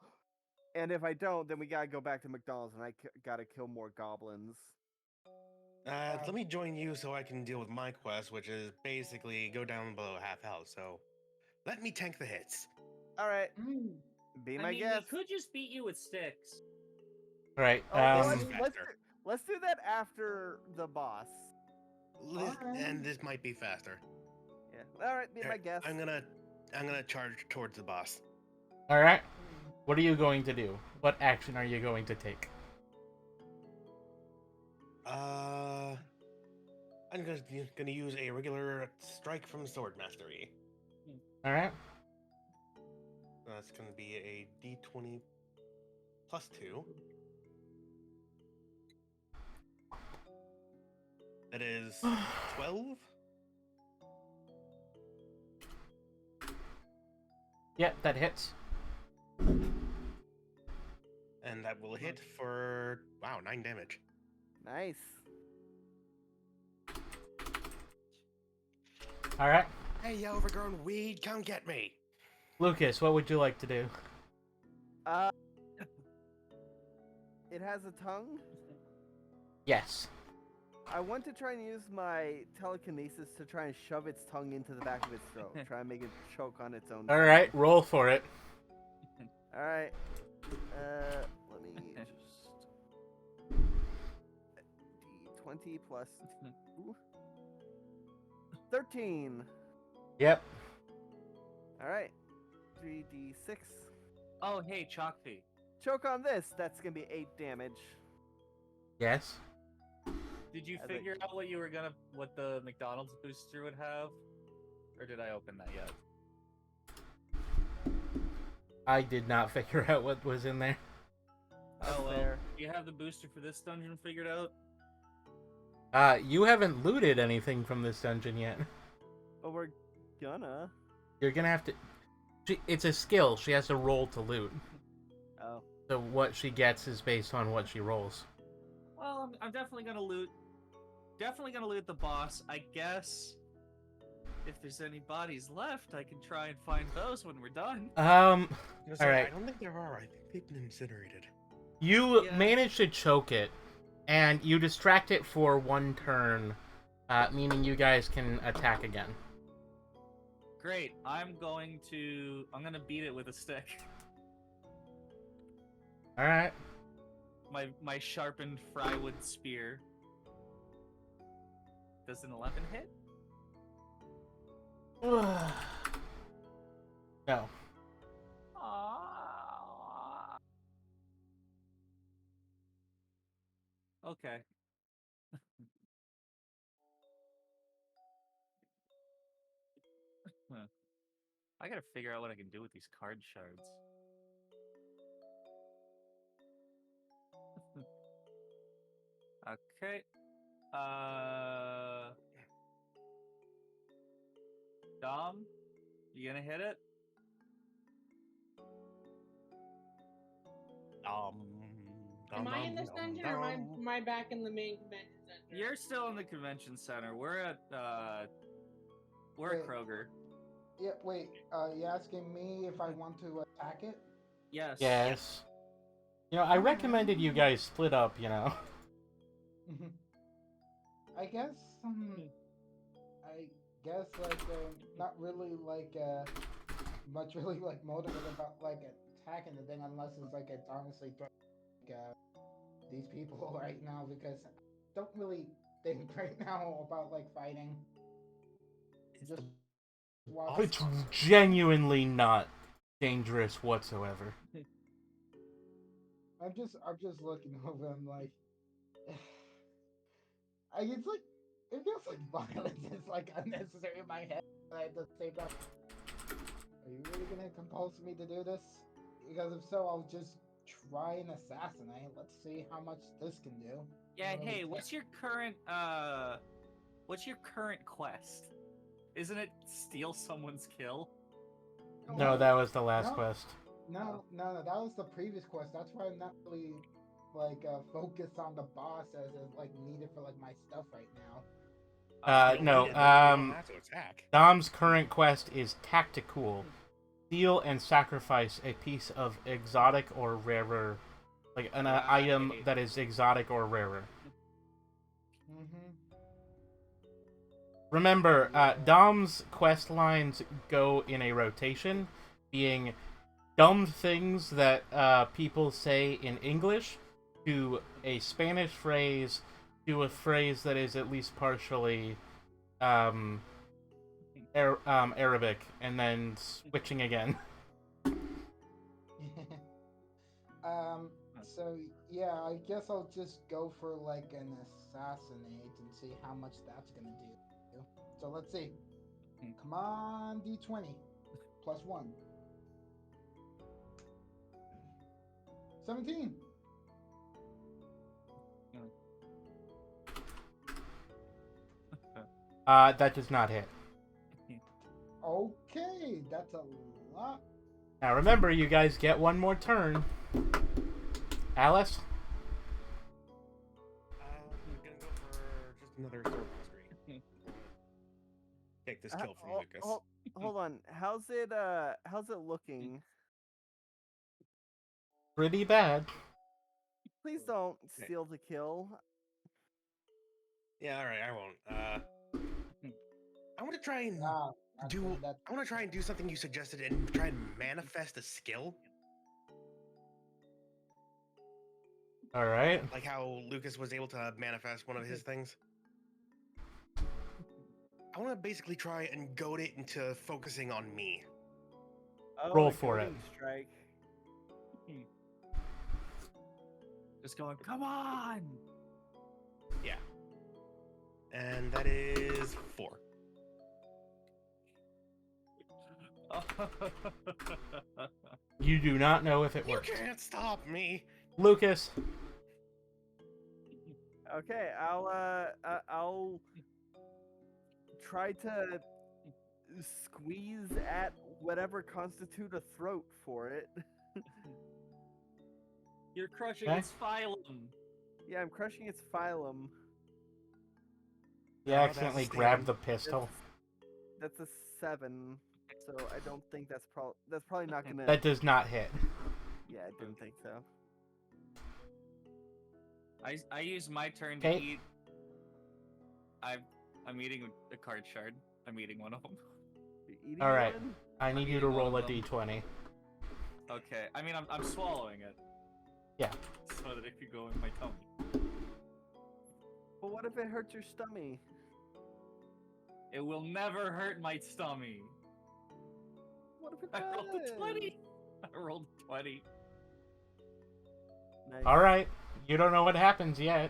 And if I don't, then we gotta go back to McDonald's and I gotta kill more goblins. Let me join you so I can deal with my quest, which is basically go down below half health. So, let me tank the hits. All right, Mm. be I my mean, guest. we could just beat you with sticks. Right. Oh, well, This is let's do that after the boss. Alright. And this might be faster. Yeah. All right, be my Alright, guest. I'm gonna charge towards the boss. All right. What are you going to do? What action are you going to take? I'm gonna use a regular strike from Sword Mastery. All right. That's gonna be a D20 plus 2. That is 12. Yep, that hits. And that will hit for, wow, 9 damage. Nice. All right. Hey, you overgrown weed, come get me! Lucas, what would you like to do? It has a tongue. Yes. I want to try and use my telekinesis to try and shove its tongue into the back of its throat. Try and make it choke on its own. All right, roll for it. All right. Let me just D20 plus 2. 13. Yep. All right. 3d6. Oh, hey, Chalkfee. Choke on this. That's gonna be 8 damage. Yes. Did you I think- figure out what the McDonald's booster would have? Or did I open that yet? I did not figure out what was in there. Oh, well, fair. do you have the booster for this dungeon figured out? You haven't looted anything from this dungeon yet. But we're gonna. You're gonna have to. It's a skill. She has to roll to loot. Oh. So what she gets is based on what she rolls. Well, I'm definitely gonna loot. Definitely gonna loot the boss. I guess if there's any bodies left, I can try and find those when we're done. All right. I don't think there are. I think they've been incinerated. You Yeah. manage to choke it, and you distract it for 1 turn, meaning you guys can attack again. Great. I'm gonna beat it with a stick. All right. My sharpened frywood spear. Does an 11 hit? No. Okay. Huh. I gotta figure out what I can do with these card shards. Okay. Dom, you gonna hit it? Am I in this dungeon or am I back in the main convention center? You're still in the convention center. We're at Wait. Kroger. Yeah. Wait. You asking me if I want to attack it? Yes. Yes. You know, I recommended you guys split up, you know. I guess. I guess like not really like much really like motivated about like attacking the thing unless it's like it's honestly like these people right now because I don't really think right now about like fighting. Just watch. It's genuinely not dangerous whatsoever. I'm just looking over. I'm like, it's like it feels like violence is like unnecessary in my head. But at the same time, are you really gonna compulse me to do this? Because if so, I'll just try and assassinate. Let's see how much this can do. Yeah, Really hey, can't- what's your current quest? Isn't it steal someone's kill? No, that was the last No. quest. No, that was the previous quest. That's why I'm not really like focused on the boss as is like needed for like my stuff right now. No, You don't have to attack. Dom's current quest is tactical. Steal and sacrifice a piece of exotic or rarer, like an item Right. that is exotic or rarer. Mm-hmm. Remember, Dom's quest lines go in a rotation, being dumb things that people say in English, to a Spanish phrase, to a phrase that is at least partially Arabic, and then switching again. So yeah, I guess I'll just go for like an assassinate and see how much that's gonna do. So let's see. Come on, D20 plus 1. 17. That does not hit. Okay, that's a lot. Now remember, you guys get one more turn. Alice? I'm gonna go for just another sword mastery. Take this kill from Lucas. Hold on. How's it looking? Pretty bad. Please don't steal the kill. Yeah, all right, I won't. I want to try and Ah, I want to try and do something you suggested and try and manifest a skill, Alright. like how Lucas was able to manifest one of his things. I want to basically try and goad it into focusing on me. Oh, Roll a for it. goading Strike. Just going, come on! Yeah. And that is 4. You do not know if it You works. can't stop me. Lucas, Okay, I'll try to squeeze at whatever constitute a throat for it. You're crushing Okay. its phylum. Yeah, I'm crushing its phylum. you Oh, accidentally that's grabbed the Steven. pistol. That's a 7, so I don't think that's probably not gonna. That does not hit. Yeah, I didn't think so. I use my turn to Okay. eat. I'm eating a card shard. I'm eating one of them. You're eating Alright. one? I need you eating to one roll a of them. d20. Okay. I mean, I'm swallowing it. Yeah. So that it could go in my tummy. But what if it hurts your stomach? It will never hurt my stomach. What if it I does? rolled a 20. I rolled a 20. Nice. Alright. You don't know what happens yet.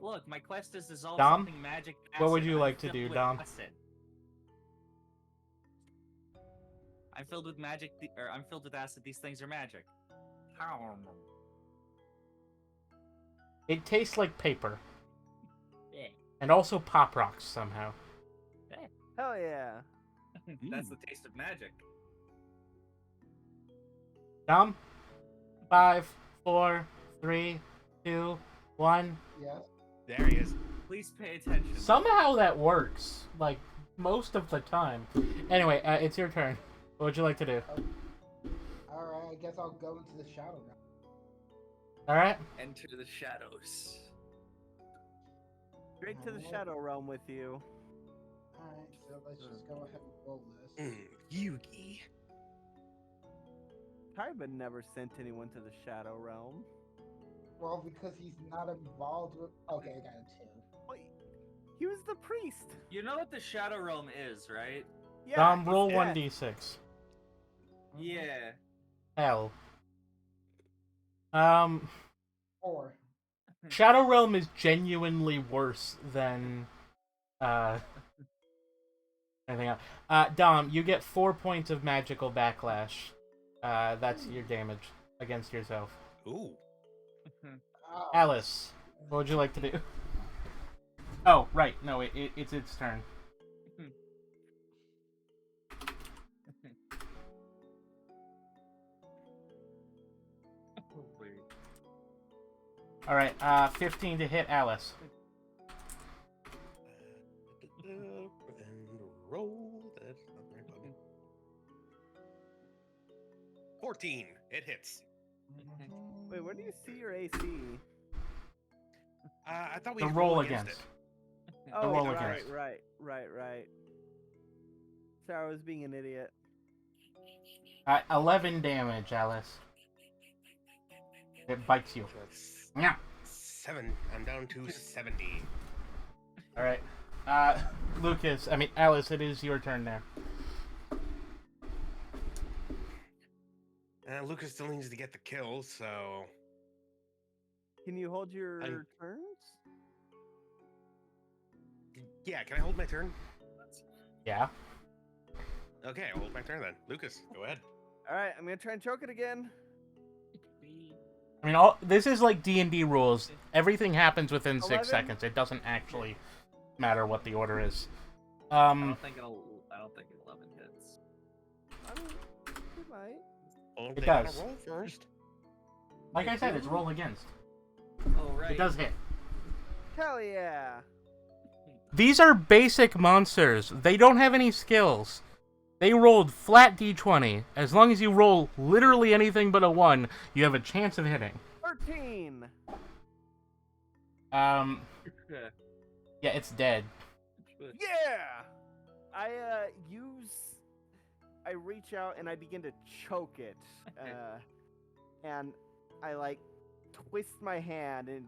Look, my quest is dissolve Dom? something magic acid. What would you I'm like to filled do, with Dom? acid. I'm filled with magic, or I'm filled with acid. These things are magic. It tastes like paper. Yeah. And also pop rocks somehow. Hell yeah. That's the taste of magic. Dom? 5, 4, 3, 2, 1. Yes. There he is. Please pay attention. Somehow that works. Like, most of the time. Anyway, it's your turn. What would you like to do? Alright, I guess I'll go into the shadow realm. Alright? Enter the shadows. Straight to the Alright. Shadow Realm with you. Alright, so let's just go ahead and roll this. Yugi. Tybin never sent anyone to the Shadow Realm. Well, because he's not involved with. Okay, I got a 2. Wait, he was the priest. You know what the Shadow Realm is, right? Yeah. Dom, he's roll dead. 1d6. Yeah. Hell. 4. Shadow Realm is genuinely worse than anything else. Dom, you get 4 points of magical backlash. That's your damage against yourself. Ooh. Oh, Alice, what would you like to do? Oh, right. No, it's its turn. All right. 15 to hit Alice. And roll. That's not the right button. 14. It hits. Wait, where do you see your AC? I thought we The had roll against against. it. Oh, roll right, against. right. Sorry, I was being an idiot. 11 damage, Alice. It bites you. So that's Yeah. 7. I'm down to 70. All right. Alice, it is your turn now. Lucas still needs to get the kill, so Can you hold your I'm- turns? yeah. Can I hold my turn? Yeah. Okay, I'll hold my turn then. Lucas, go ahead. All right, I'm gonna try and choke it again. This is like D&D rules. Everything happens within 6 11? seconds. It doesn't actually matter what the order is. I don't think 11 hits. I mean, it might. Well, It they gotta does. roll first. Like I said, it's roll against. Oh right. It does hit. Hell yeah! These are basic monsters. They don't have any skills. They rolled flat d20. As long as you roll literally anything but a 1, you have a chance of hitting. 13. Yeah, it's dead. Yeah. I reach out and I begin to choke it, and I like twist my hand and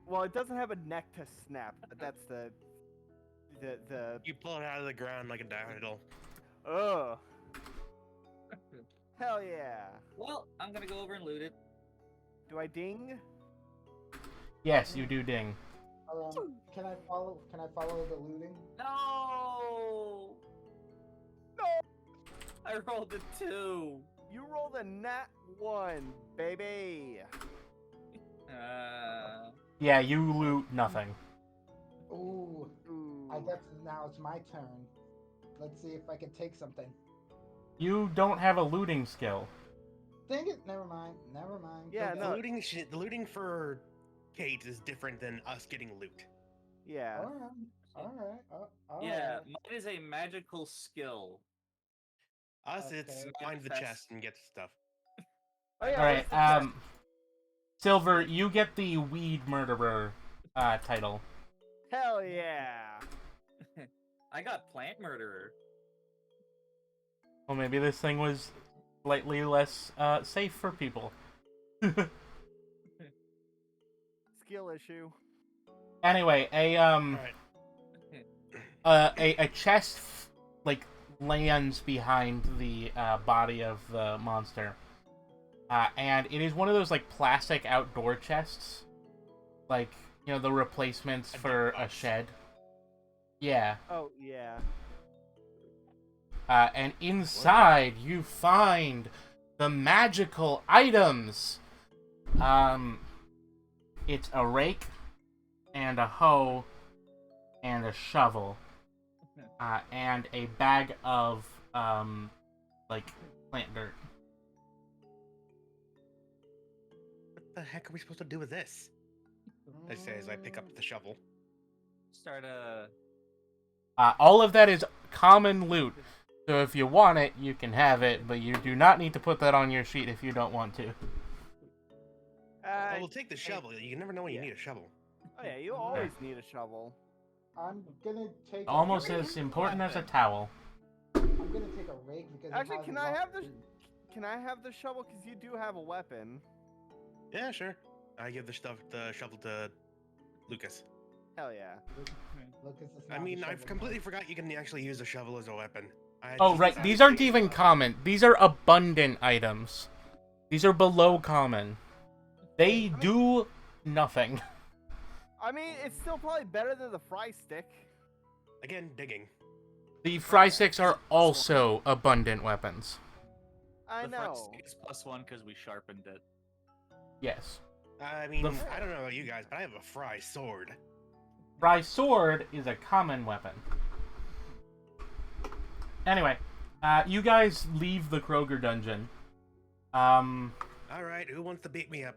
well, it doesn't have a neck to snap, but that's the You pull it out of the ground like a daffodil. oh hell yeah! Well, I'm gonna go over and loot it. Do I ding? Yes, you do ding. Can I follow the looting? No. No, I rolled a 2. you rolled a nat 1, baby. Yeah, you loot nothing. Ooh, Ooh. I guess now it's my turn. Let's see if I can take something. You don't have a looting skill. Dang it! Never mind. Yeah, Go no. The looting for Kate is different than us getting loot. Yeah. All right. Yeah, mine is a magical skill. Us, it's Okay. find the Manifest. chest and get stuff. Oh yeah. All right, what's the chest? Silver, you get the weed murderer title. Hell yeah! I got plant murderer. Well, maybe this thing was slightly less safe for people. Skill issue. Anyway, Alright. a chest like lands behind the body of the monster, and it is one of those like plastic outdoor chests, like the replacements for a shed. Yeah. Oh yeah. And inside you find the magical items. It's a rake and a hoe and a shovel, and a bag of like plant dirt. What the heck are we supposed to do with this? I say as I pick up the shovel. Start a. All of that is common loot. So if you want it, you can have it, but you do not need to put that on your sheet if you don't want to. Well, we'll take the shovel. You never know when you yeah. need a shovel. Oh yeah, you always need a shovel. I'm gonna take Almost a, as important as a weapon. towel. I'm gonna take a rake because Actually, it has can a I lot have the can I have the shovel? Because you do have a weapon. Yeah, sure. I give the shovel to Lucas. Hell yeah. Lucas is I not mean, the I've shovel completely guy. forgot you can actually use a shovel as a weapon. I Oh, just right. decided These to aren't take it even off. common. These are abundant items. These are below common. They I mean- do nothing. I mean, it's still probably better than the fry stick. Again, digging. The fry Okay. sticks are also abundant weapons. I The fry know. stick is +1 because we sharpened it. Yes. I mean, The- I don't know about you guys, but I have a fry sword. Fry sword is a common weapon. Anyway, you guys leave the Kroger dungeon. All right, who wants to beat me up?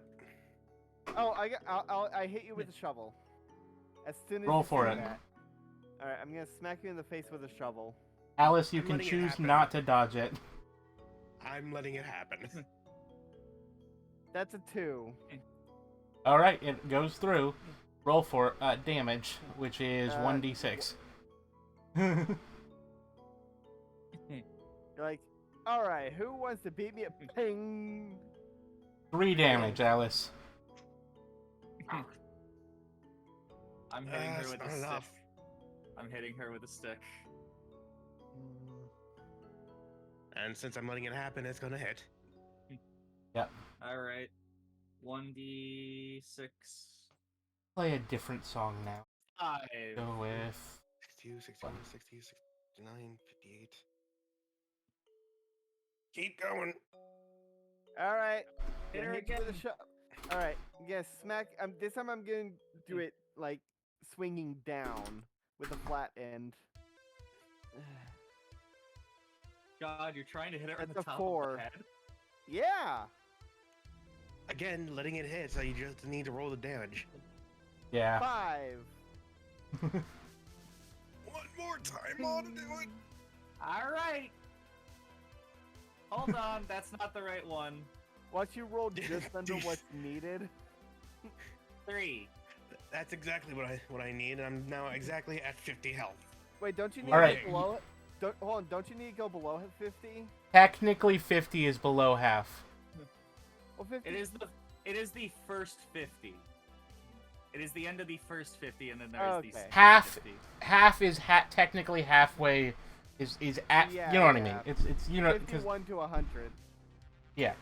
Oh, I hit you with a shovel. As soon as Roll you for say it. that. All right, I'm gonna smack you in the face with a shovel. Alice, you I'm can letting it choose happen. not to dodge it. I'm letting it happen. That's a 2. All right, it goes through. Roll for damage, which is 1d6. You're like, all right, who wants to beat me up? Ping. 3 damage, Alice. I'm hitting her That's with a not stick. enough. I'm hitting her with a stick. And since I'm letting it happen, it's gonna hit. All right. 1d6. Play a different song now. 5. Go with 62, 61, 60, 69, 58. Keep going. All right. Hit her hit you with a again. shovel. All right. Yes, smack. This time I'm gonna do it like swinging down with a flat end. God, you're trying to hit her on That's the a top 4. of the head. Yeah. Again, letting it hit, so you just need to roll the damage. yeah. 5. One more time, on to do it. All right. Hold on, that's not the right one. Once you roll just under what's needed. 3. That's exactly what I need. I'm now exactly at 50 health. Wait, don't you need All to right. go below it? Hold on, don't you need to go below 50? Technically, 50 is below half. Well, 50. It is the first 50. It is the end of the first 50, and then there's the Okay. second Half 50. half is technically halfway. Is at Yeah, you know what I yeah. mean? It's you know because 51 to 100. yeah.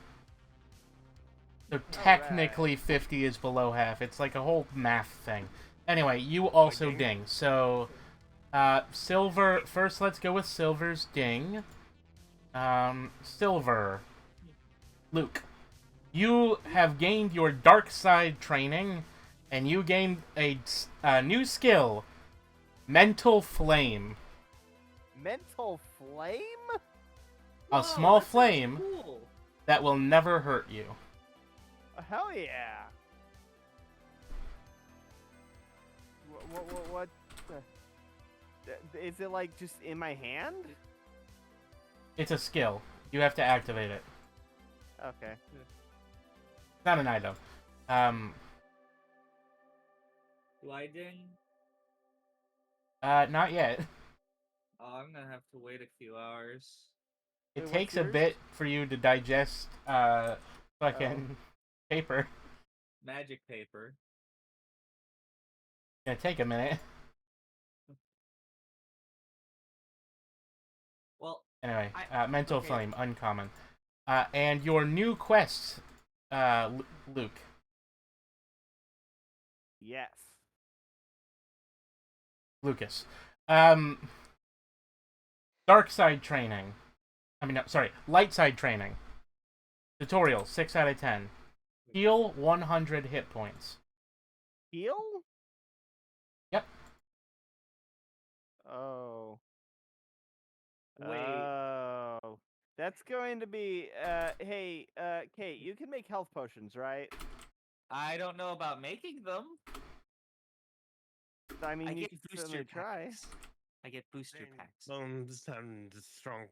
So technically 50 is below half. It's like a whole math thing. Anyway, you also ding. ding. So Silver first. Let's go with Silver's ding. Silver. Luke, you have gained your dark side training, and you gained a new skill, Mental Flame. Mental flame? A Whoa, small that sounds flame cool. that will never hurt you. Hell yeah. What? Is it like just in my hand? It's a skill. You have to activate it. Okay. Not an item. Do I ding? Not yet. Oh, I'm gonna have to wait a few hours. It Wait, takes what's a yours? bit for you to digest fucking paper. Magic paper. Gonna take a minute. Well, Anyway, I- Mental okay. Flame, uncommon. And your new quest, Luke. Yes. Lucas. Dark side training. I mean, no, sorry, light side training. Tutorial, 6 out of 10. Heal 100 hit points. Heal? Yep. Oh. Wait. Oh. That's going to be, hey, Kate, you can make health potions, right? I don't know about making them. I mean, I you get can booster certainly try. packs. I get booster packs. The strong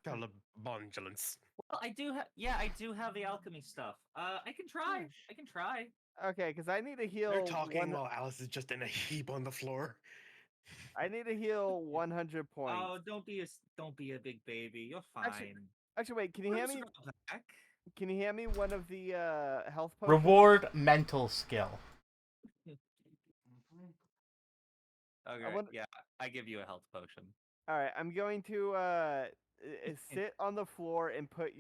color-bondulance. Well, I do have. Yeah, I do have the alchemy stuff. I can try. I can try. Okay, because I need to heal. They're talking while Alice is just in a heap on the floor. I need to heal 100 points. Oh, don't be a big baby. You're Actually- fine. Actually, wait. Can you hand me? Back. Can you hand me one of the health potions? Reward mental skill. Okay, yeah, I give you a health potion. All right, I'm going to sit on the floor and put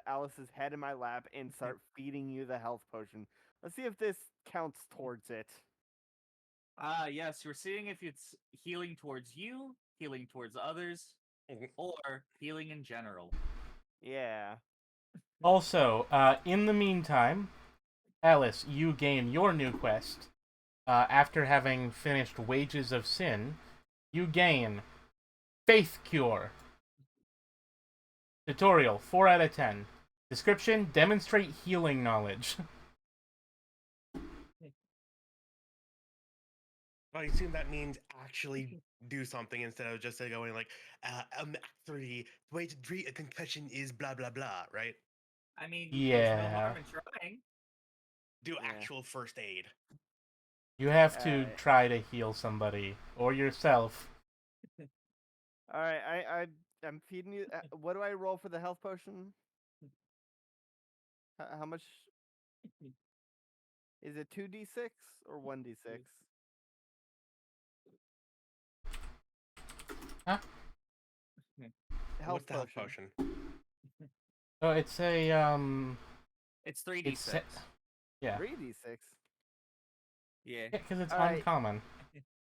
Alice's head in my lap and start feeding you the health potion. Let's see if this counts towards it. Yes, we're seeing if it's healing towards you, healing towards others, or healing in general. Yeah. Also, in the meantime, Alice, you gain your new quest. After having finished Wages of Sin, you gain Faith Cure. Tutorial, 4 out of 10. Description, demonstrate healing knowledge. I assume that means actually do something instead of just going like, actually, the way to treat a concussion is blah blah blah, right? I mean, there's no Yeah. harm in trying. Do Yeah. actual first aid. You have to try to heal somebody, or yourself. All right, I'm feeding you. What do I roll for the health potion? How much? Is it 2d6 or 1d6? Huh? Health What's the health potion? Oh, it's a, It's 3d6. Yeah. 3d6. Yeah. Because it's All right. uncommon.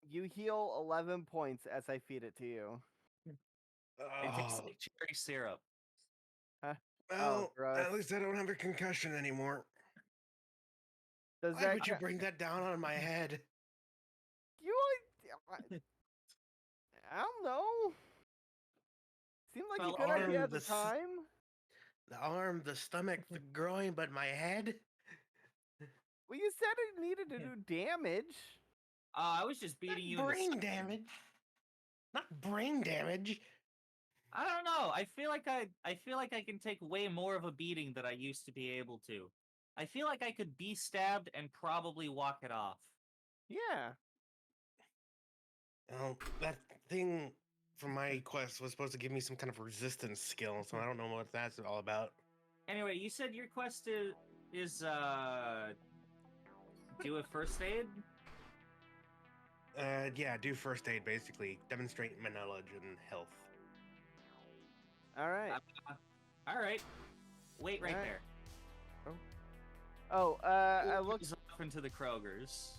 You heal 11 points as I feed it to you. It tastes like cherry syrup. Huh? Well, gross. at least I don't have a concussion anymore. Does Why that would you bring that down on my head? I don't know. Seemed like Well, a good idea at the the time. The arm, the stomach, the groin, but my head? Well, you said it needed to do damage. I was just beating you in the Brain damage. Not brain damage. I don't know. I feel like I can take way more of a beating than I used to be able to. I feel like I could be stabbed and probably walk it off. Yeah. Oh, that thing from my quest was supposed to give me some kind of resistance skill, so I don't know what that's all about. Anyway, you said your quest is do a first aid? Yeah, do first aid basically. Demonstrate my knowledge and health. All right. All right. Wait right there. I looked off into the Krogers.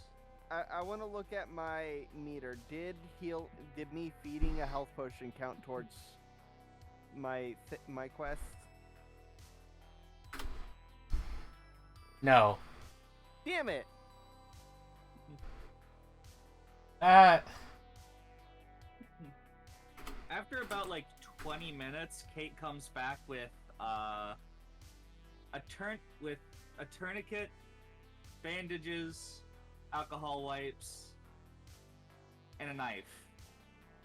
I want to look at my meter. Did me feeding a health potion count towards my quest? No. Damn it. After about like 20 minutes, Kate comes back with a tourniquet, bandages, alcohol wipes, and a knife.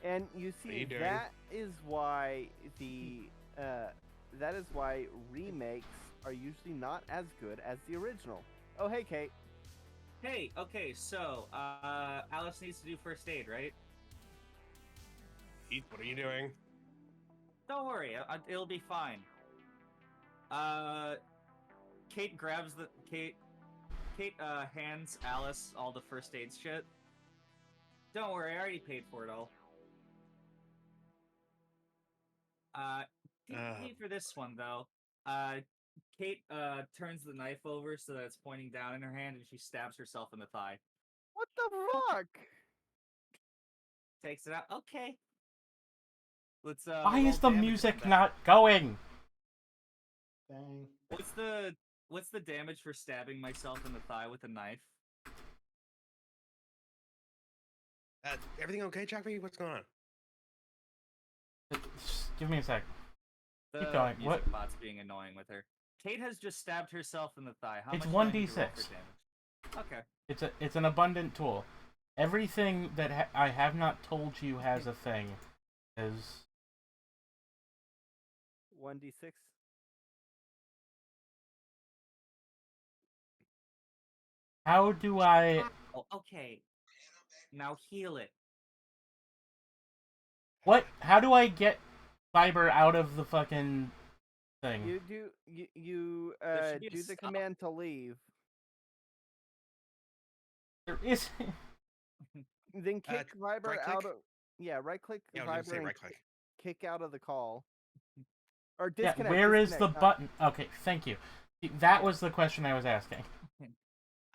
And you see, that is why remakes are usually not as good as the original. Oh, hey, Kate. Hey, okay, so Alice needs to do first aid, right? Heath, what are you doing? Don't worry, it'll be fine. Kate grabs Kate hands Alice all the first aid shit. Don't worry, I already paid for it all. Didn't pay for this one though. Kate turns the knife over so that it's pointing down in her hand, and she stabs herself in the thigh. What the fuck? Takes it out. Okay. Let's. Why is the music not going? Dang. What's the damage for stabbing myself in the thigh with a knife? Everything okay, Chappie? What's going on? Just give me a sec. The Keep going. music What? bot's being annoying with her. Kate has just stabbed herself in the thigh. How It's much do I need 1d6. to roll for damage? Okay. It's an abundant tool. Everything that I have not told you has a thing is 1d6. How do I... Oh, okay. Now heal it. What? How do I get fiber out of the fucking thing? You do There should be a do the stop. command to leave. There is... Then kick Viber right out click? of right click Yeah, I was gonna Viber say and right click. kick out of the call. Or Yeah, disconnect. where is the disconnect, not- button? Okay, thank you. That was the question I was asking.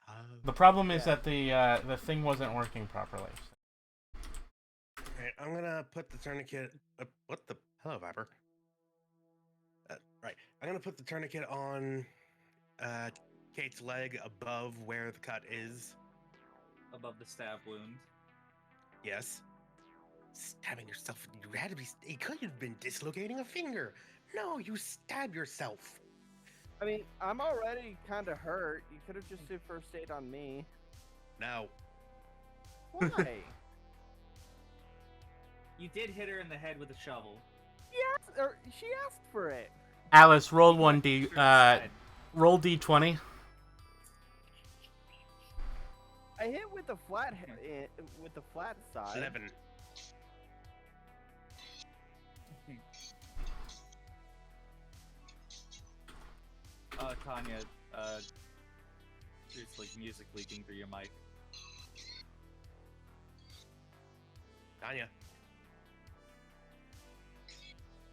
Oh. The problem is Yeah. that the thing wasn't working properly. Alright, I'm gonna put the tourniquet. What the? Hello, Viper. Right, I'm gonna put the tourniquet on Kate's leg above where the cut is. Above the stab wound. Yes. Stabbing yourself. You had to be. It could have been dislocating a finger. No, you stab yourself. I mean, I'm already kind of hurt. You could have just did first aid on me. No. Why? You did hit her in the head with a shovel. She asked for it. Alice, roll 1d. Sure said. Roll d20. I hit with the flat with the flat side. 11. Tanya, there's like music leaking through your mic. Tanya.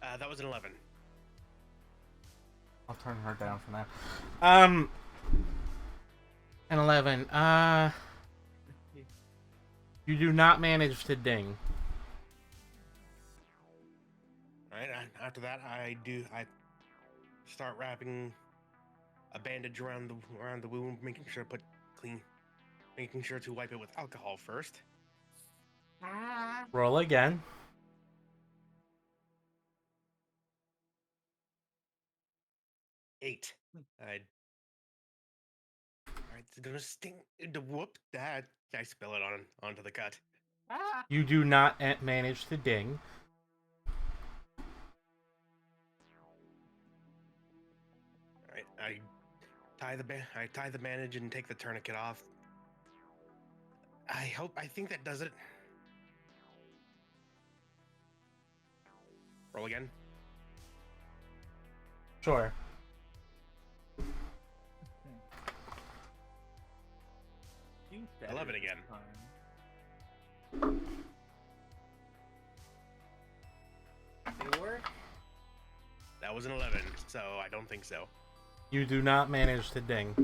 That was an 11. I'll turn her down for now. An 11. You do not manage to ding. Alright, after that, I start wrapping a bandage around the wound, making sure to wipe it with alcohol first. Roll again. Eight. Alright, it's gonna sting. Whoop! That I spill it onto the cut. You do not manage to ding. Alright, I tie the bandage and take the tourniquet off. I think that does it. Roll again. Sure. Do better 11 this again. time. They work. That was an 11, so I don't think so. You do not manage to ding.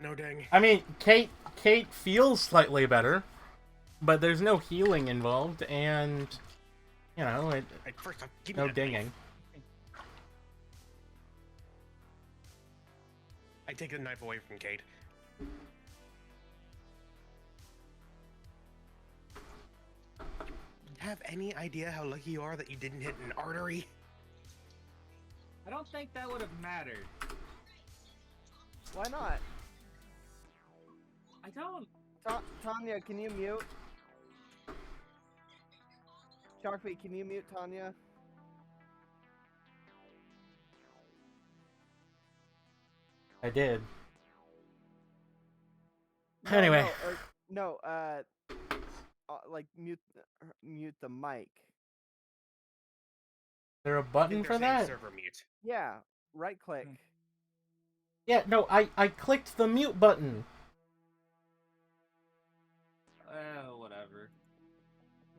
No dang. I mean, Kate feels slightly better, but there's no healing involved, and you know, Right, first off, give me no that knife. dinging. I take the knife away from Kate. Have any idea how lucky you are that you didn't hit an artery? I don't think that would have mattered. Why not? I don't. Tanya, can you mute? Sharpie, can you mute Tanya? I did. No, Anyway. like mute the mic. Is there a I button think for they're saying that? server mute. Yeah, right click. Yeah, no, I clicked the mute button. Whatever.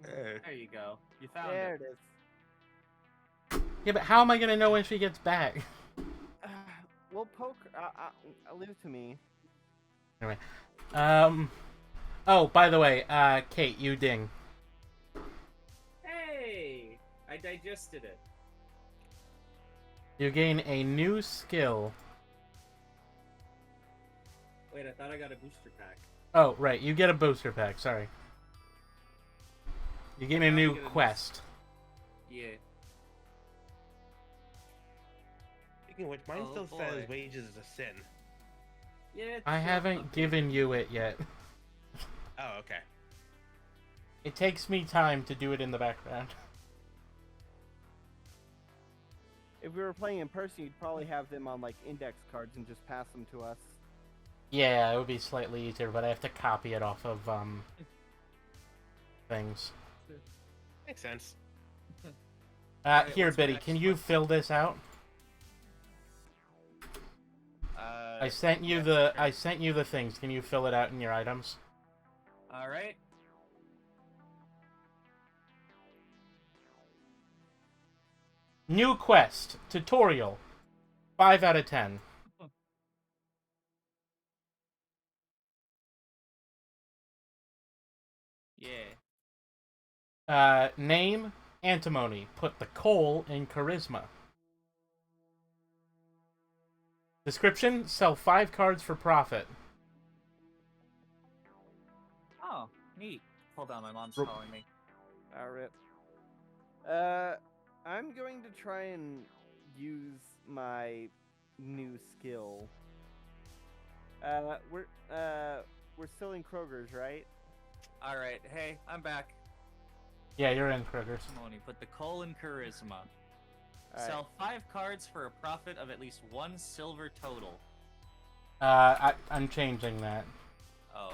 Eh. There you go. You found There it. it is. Yeah, but how am I gonna know when she gets back? We'll poke. Leave it to me. Anyway, oh, by the way, Kate, you ding. Hey! I digested it. You gain a new skill. Wait, I thought I got a booster pack. Oh, right, you get a booster pack, sorry. You gain a Now I new get a new quest. Yeah. Speaking of which, mine Oh, still boy. says wages is a sin. Yeah. I haven't given you it yet. Oh, okay. It takes me time to do it in the background. if we were playing in person, you'd probably have them on like index cards and just pass them to us. Yeah, it would be slightly easier, but I have to copy it off of things. Makes sense. Alright, Here, what's the Biddy, next can you one? fill this out? I sent you the things. Can you fill it out in your items? All right. New quest tutorial. 5 out of 10. Yeah. Name antimony. Put the coal in charisma. Description: sell 5 cards for profit. Oh, neat. Hold on, my mom's Ro- calling me. Rip. I'm going to try and use my new skill. We're still in Kroger's, right? All right. Hey, I'm back. Yeah, you're in Kroger's. Simone, put the coal in charisma. Alright. Sell 5 cards for a profit of at least 1 silver total. I'm changing that. Oh.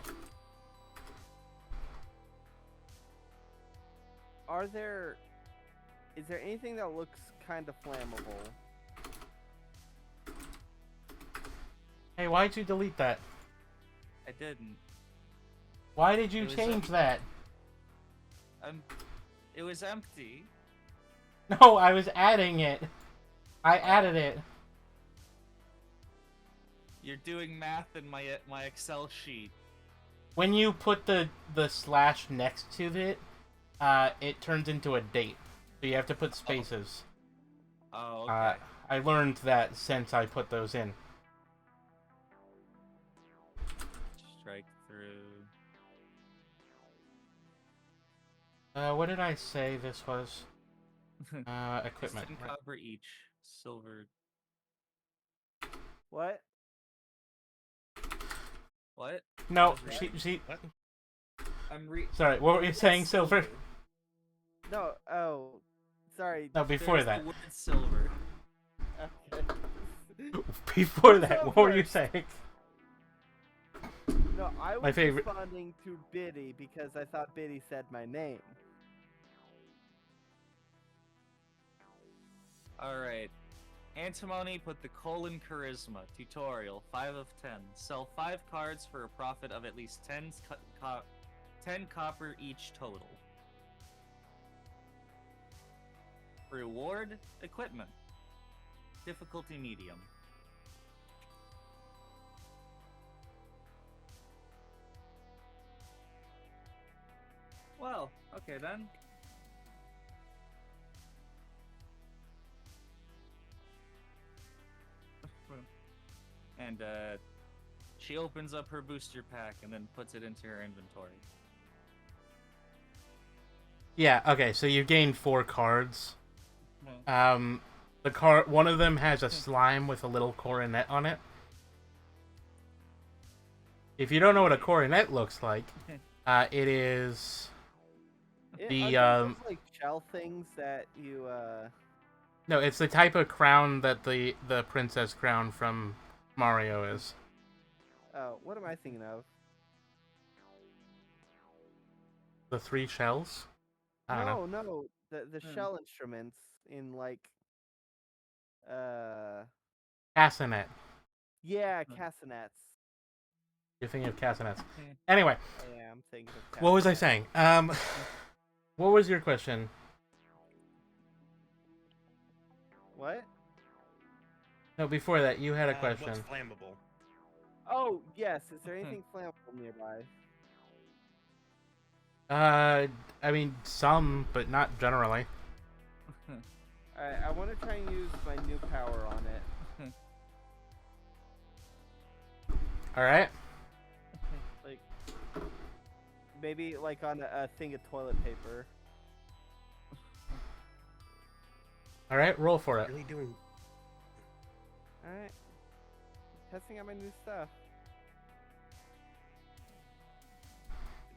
Is there anything that looks kind of flammable? Hey, why'd you delete that? I didn't. Why did you It was, change that? It was empty. No, I was adding it. I added it. You're doing math in my Excel sheet. When you put the slash next to it, it turns into a date. So you have to put spaces. Oh, okay. I learned that since I put those in. Strike through. What did I say this was? Equipment. 10 copper each. Silver. What? What? No, That's she. What? Sorry, what were you saying, Silver? No. Oh, sorry. No, before There's that. the word silver. Okay. Before Who's that, up what were you first? saying? No, I was My favorite- responding to Biddy because I thought Biddy said my name. Alright. Antimony, put the coal in charisma. Tutorial, 5 of 10. Sell 5 cards for a profit of at least 10 copper each total. Reward, equipment. Difficulty medium. Well, okay then. And she opens up her booster pack and then puts it into her inventory. Yeah. Okay. So you gained 4 cards. Hmm. One of them has a slime with a little coronet on it. If you don't know what a coronet looks like, it is the Aren't those, like shell things that you no, it's the type of crown that the princess crown from Mario is. Oh, what am I thinking of? The 3 shells. I don't know. No, the shell instruments in like Castanet. yeah, castanets. You're thinking of castanets. Anyway, Yeah, I'm thinking of what was I castanets. saying? What was your question? What? No, before that, you had a What's question. flammable? Oh, yes. Is there anything flammable nearby? I mean, some, but not generally. Alright, I want to try and use my new power on it. Alright. Like, maybe like on a thing of toilet paper. Alright, roll for it. Really doing? Alright. Testing out my new stuff.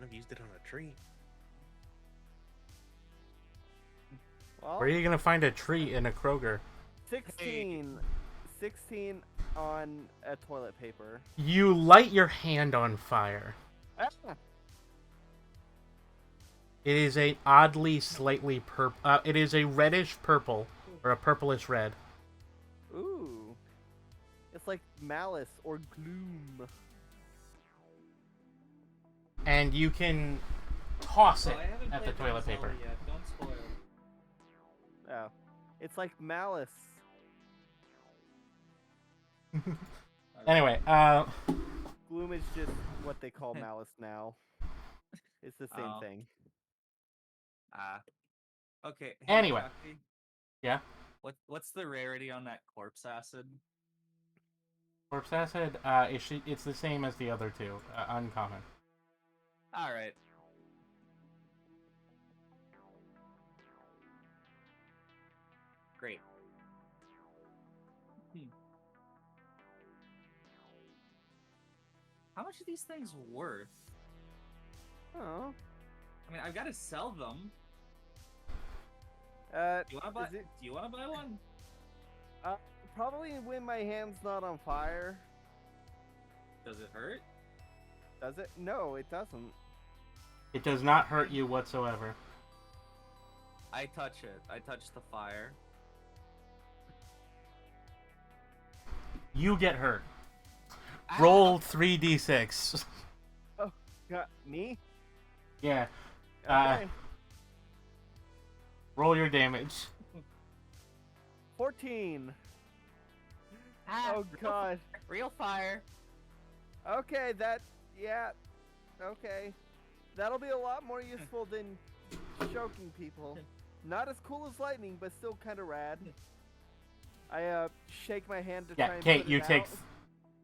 I've used it on a tree. Well, Where are you gonna find a tree in a Kroger? 16. 16 on a toilet paper. You light your hand on fire. Ah! It is a oddly slightly it is a reddish purple or a purplish red. Ooh. It's like malice or gloom. And you can toss Oh, it I haven't at the played toilet Zelda paper. yet. Don't spoil. Oh. It's like malice. Anyway, Gloom is just what they call malice now. It's the same Oh. thing. Okay. Hey, Anyway. Chucky, yeah. what's the rarity on that corpse acid? Corpse acid, it's the same as the other two, uncommon. All right. Great. How much are these things worth? Oh. I mean, I've got to sell them. Uh, Do you want to buy? is it Do you want to buy one? probably when my hand's not on fire? Does it hurt? Does it? No, it doesn't. It does not hurt you whatsoever. I touch it. I touch the fire. You get hurt. Ow! Roll 3d6. Got me? Yeah. Okay. Roll your damage. 14. Ah, Oh god. Real fire. Okay, yeah. Okay. That'll be a lot more useful than choking people. Not as cool as lightning, but still kind of rad. I shake my hand to try Yeah, and Kate, put you it take.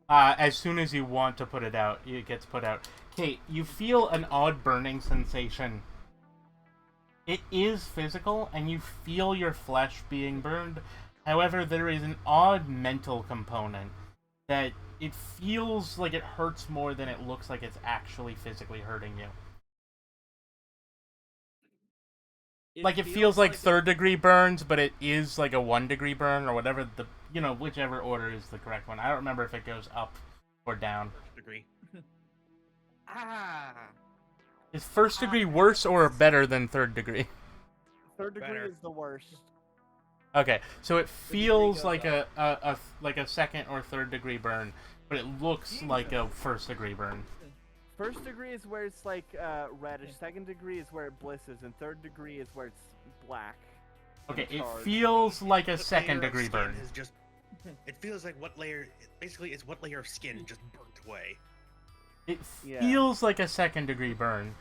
out. As soon as you want to put it out, it gets put out. Kate, you feel an odd burning sensation. It is physical, and you feel your flesh being burned. However, there is an odd mental component that it feels like it hurts more than it looks like it's actually physically hurting you. It feels like third-degree burns, but it is like a 1-degree burn, or whatever whichever order is the correct one. I don't remember if it goes up or down. Degree. Ah. Is first degree worse or better than third degree? Third degree Better. is the worst. Okay, so it feels goes like a second or third degree burn, but it looks like a first degree burn. First degree is where it's like reddish. Second degree is where it blisters, and third degree is where it's black. and Okay, it charred. feels like a What second layer of degree skin burn. Is just, it feels like what layer. Basically, it's what layer of skin just burnt away. It Yeah. feels like a second degree burn.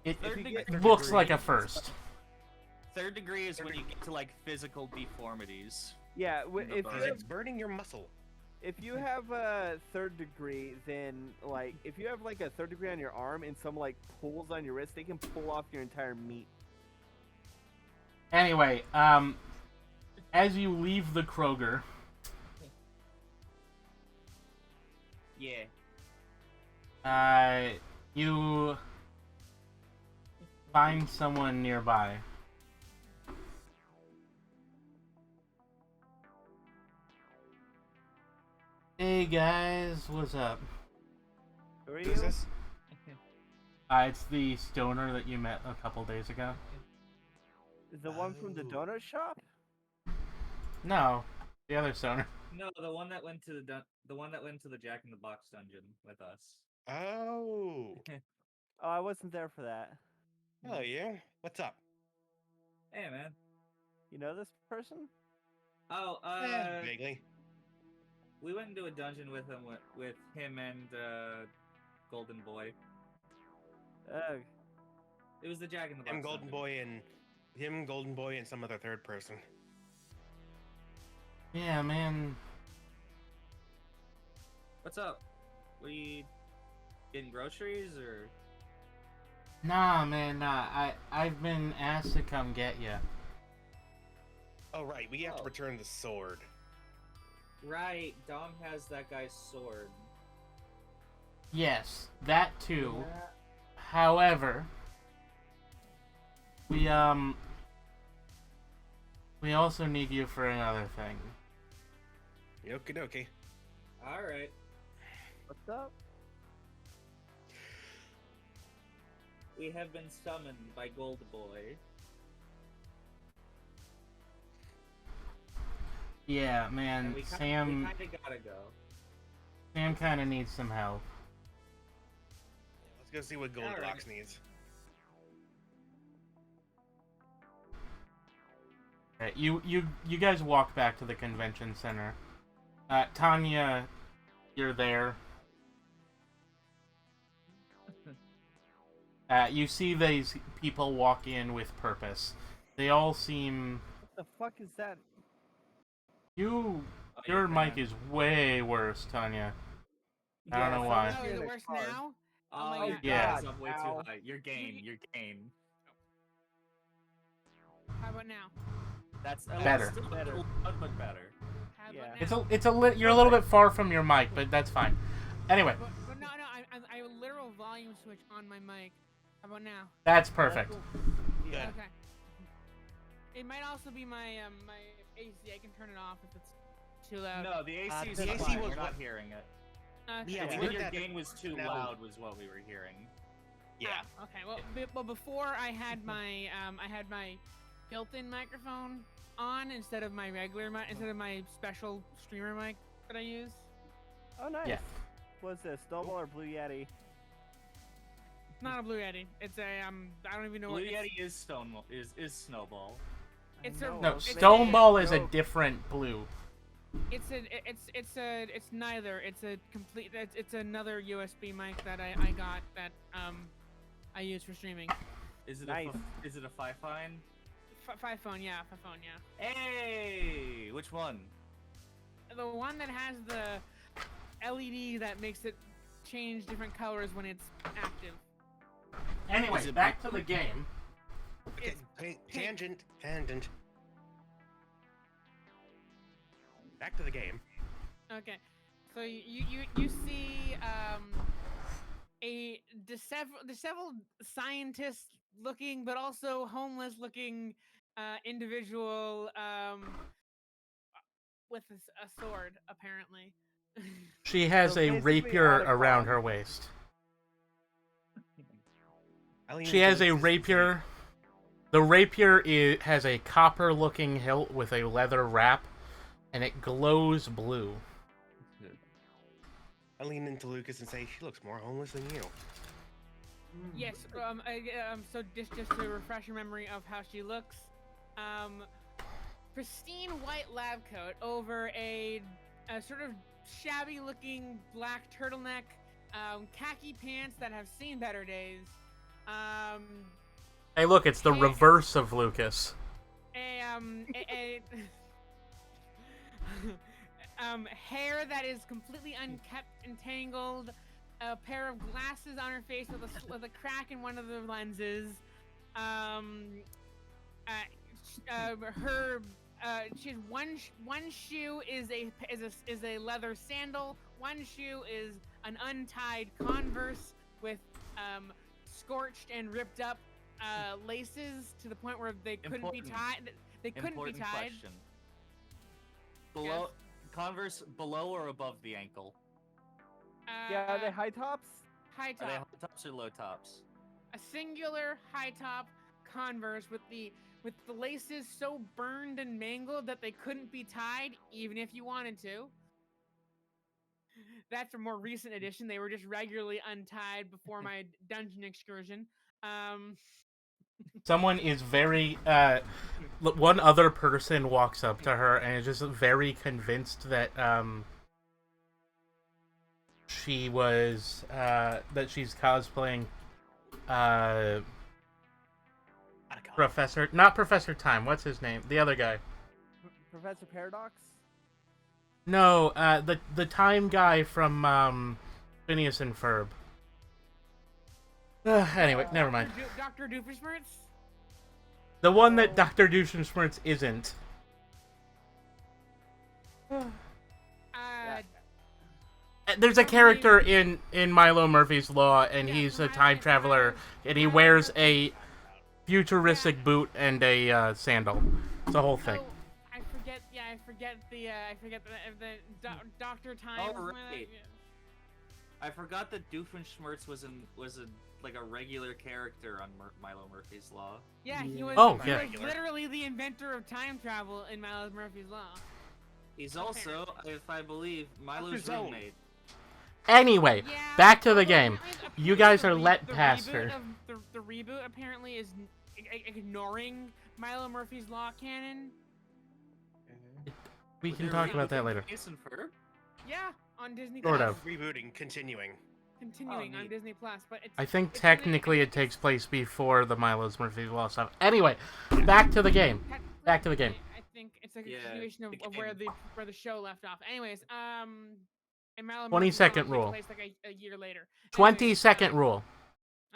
It Third you get degree- looks like a first. Third degree is when you get to like physical deformities. Yeah, if burn. you Because have, it's burning your muscle. if you have a third degree, then like if you have like a third degree on your arm and some like pulls on your wrist, they can pull off your entire meat. Anyway, as you leave the Kroger, Yeah. you find someone nearby. Hey guys, what's up? Who are Who's you? this? It's the stoner that you met a couple days ago. The one from the Oh. donut shop? No, the other stoner. No, the one that went to the one that went to the Jack in the Box dungeon with us. Oh. Oh, I wasn't there for that. Oh yeah. What's up? Hey man. You know this person? Oh, Vaguely. we went into a dungeon with him and Golden Boy. Ugh. It was the Jack in the Box. Him, Golden dungeon. Boy, and him, Golden Boy, and some other third person. Yeah, man. What's up? We getting groceries or? Nah, man, nah. I've been asked to come get you. Oh right, we have to Oh. return the sword. Right, Dom has that guy's sword. Yes, that too. However, we We also need you for another thing. Okie dokie. All right. What's up? We have been summoned by Gold Boy. Yeah, And man, we Sam kind of gotta go. kind of needs some help. Let's go see what Goldilocks needs. Okay, you guys walk back to the convention center. Tanya, you're there. You see these people walk in with purpose. They all seem... What the fuck is that? Your mic is way worse, Tanya. I don't know why. Oh, is it worse now? Oh, my your God. Yeah. gain is up way Ow. too high. Your gain. How about now? That's Better. Still Better. loud, but better. How Yeah. about now? You're a little bit far from your mic, but that's fine. Anyway, But no, I have a literal volume switch on my mic. How about now? that's perfect. Yeah. Okay. It might also be my my AC. I can turn it off if it's too loud. No, the AC is the AC fine. was We're not what- hearing it. Okay. Yeah, I we think heard your that- gain was too no. loud, was what we were hearing. Yeah. Ah, okay. Well, before I had my built-in microphone on instead of my regular mic, instead of my special streamer mic that I use. Oh, nice. Yeah. What's this? Snowball or Blue Yeti? It's not a Blue Yeti. It's a I don't even know Blue what it's, Yeti is Snowball. It's I a- know, No, It's Stoneball is a joke. different blue. it's neither. It's a complete. It's another USB mic that I got that I use for streaming. Is it Nice. is it a Fi-Fine? Five phone, yeah. Hey, which one? The one that has the LED that makes it change different colors when it's active. Anyway, Is it back to the game. It's Tangent. Back to the game. okay. So you see a disheveled scientist looking, but also homeless looking individual with a sword apparently. She has So a basically rapier out of around con. her waist. I lean She into has a Lucas and say, rapier. The rapier has a copper-looking hilt with a leather wrap, and it glows blue. I lean into Lucas and say, she looks more homeless than you. Yes. So just to refresh your memory of how she looks, pristine white lab coat over a sort of shabby-looking black turtleneck, khaki pants that have seen better days. Hey, look, it's the Hey. reverse of Lucas. Hair that is completely unkept and tangled, a pair of glasses on her face with a crack in one of the lenses. She has one shoe is a leather sandal. One shoe is an untied Converse with scorched and ripped up laces to the point where they couldn't be Important. tied. They couldn't Important be tied. question. Below Converse, below or above the ankle? Yeah, are they high tops? High Are they high top. tops or low tops? A singular high top Converse with the laces so burned and mangled that they couldn't be tied even if you wanted to. That's a more recent edition. They were just regularly untied before my dungeon excursion. Someone is very. One other person walks up to her and is just very convinced that she was that she's cosplaying not Professor Time. What's his name? The other guy. Professor Paradox? No, the Time guy from Phineas and Ferb. Anyway, never mind. Dr. Doofenshmirtz? The one that Dr. Doofenshmirtz isn't. There's a character in Milo Murphy's Law, and he's a time traveler, and he wears a futuristic boot and a sandal. It's a whole thing. Yeah, I forget the Doctor Time. Oh, right. I forgot that Doofenshmirtz was like a regular character on Milo Murphy's Law. Yeah, he was. Oh, he yeah. was literally the inventor of time travel in Milo Murphy's Law. He's also, if I believe, Milo's his own. roommate. Anyway, Yeah, back to the although game. apparently You guys the are re- let the past reboot her. of the reboot apparently is ignoring Milo Murphy's Law canon. We But can they're talk about that rebooting later. Phineas and Ferb? Yeah, on Disney Sort Plus. of. Rebooting, continuing. Continuing Oh, on neat. Disney Plus, but it's. I think it's technically it takes place before the Milo's Murphy's Law stuff. Anyway, back to the game. Back to the game. I think it's like a Yeah, continuation of, the of where game. the show left off. Anyways, and Milo 20 Murphy's Law second takes rule. place like a year later. 20-second rule.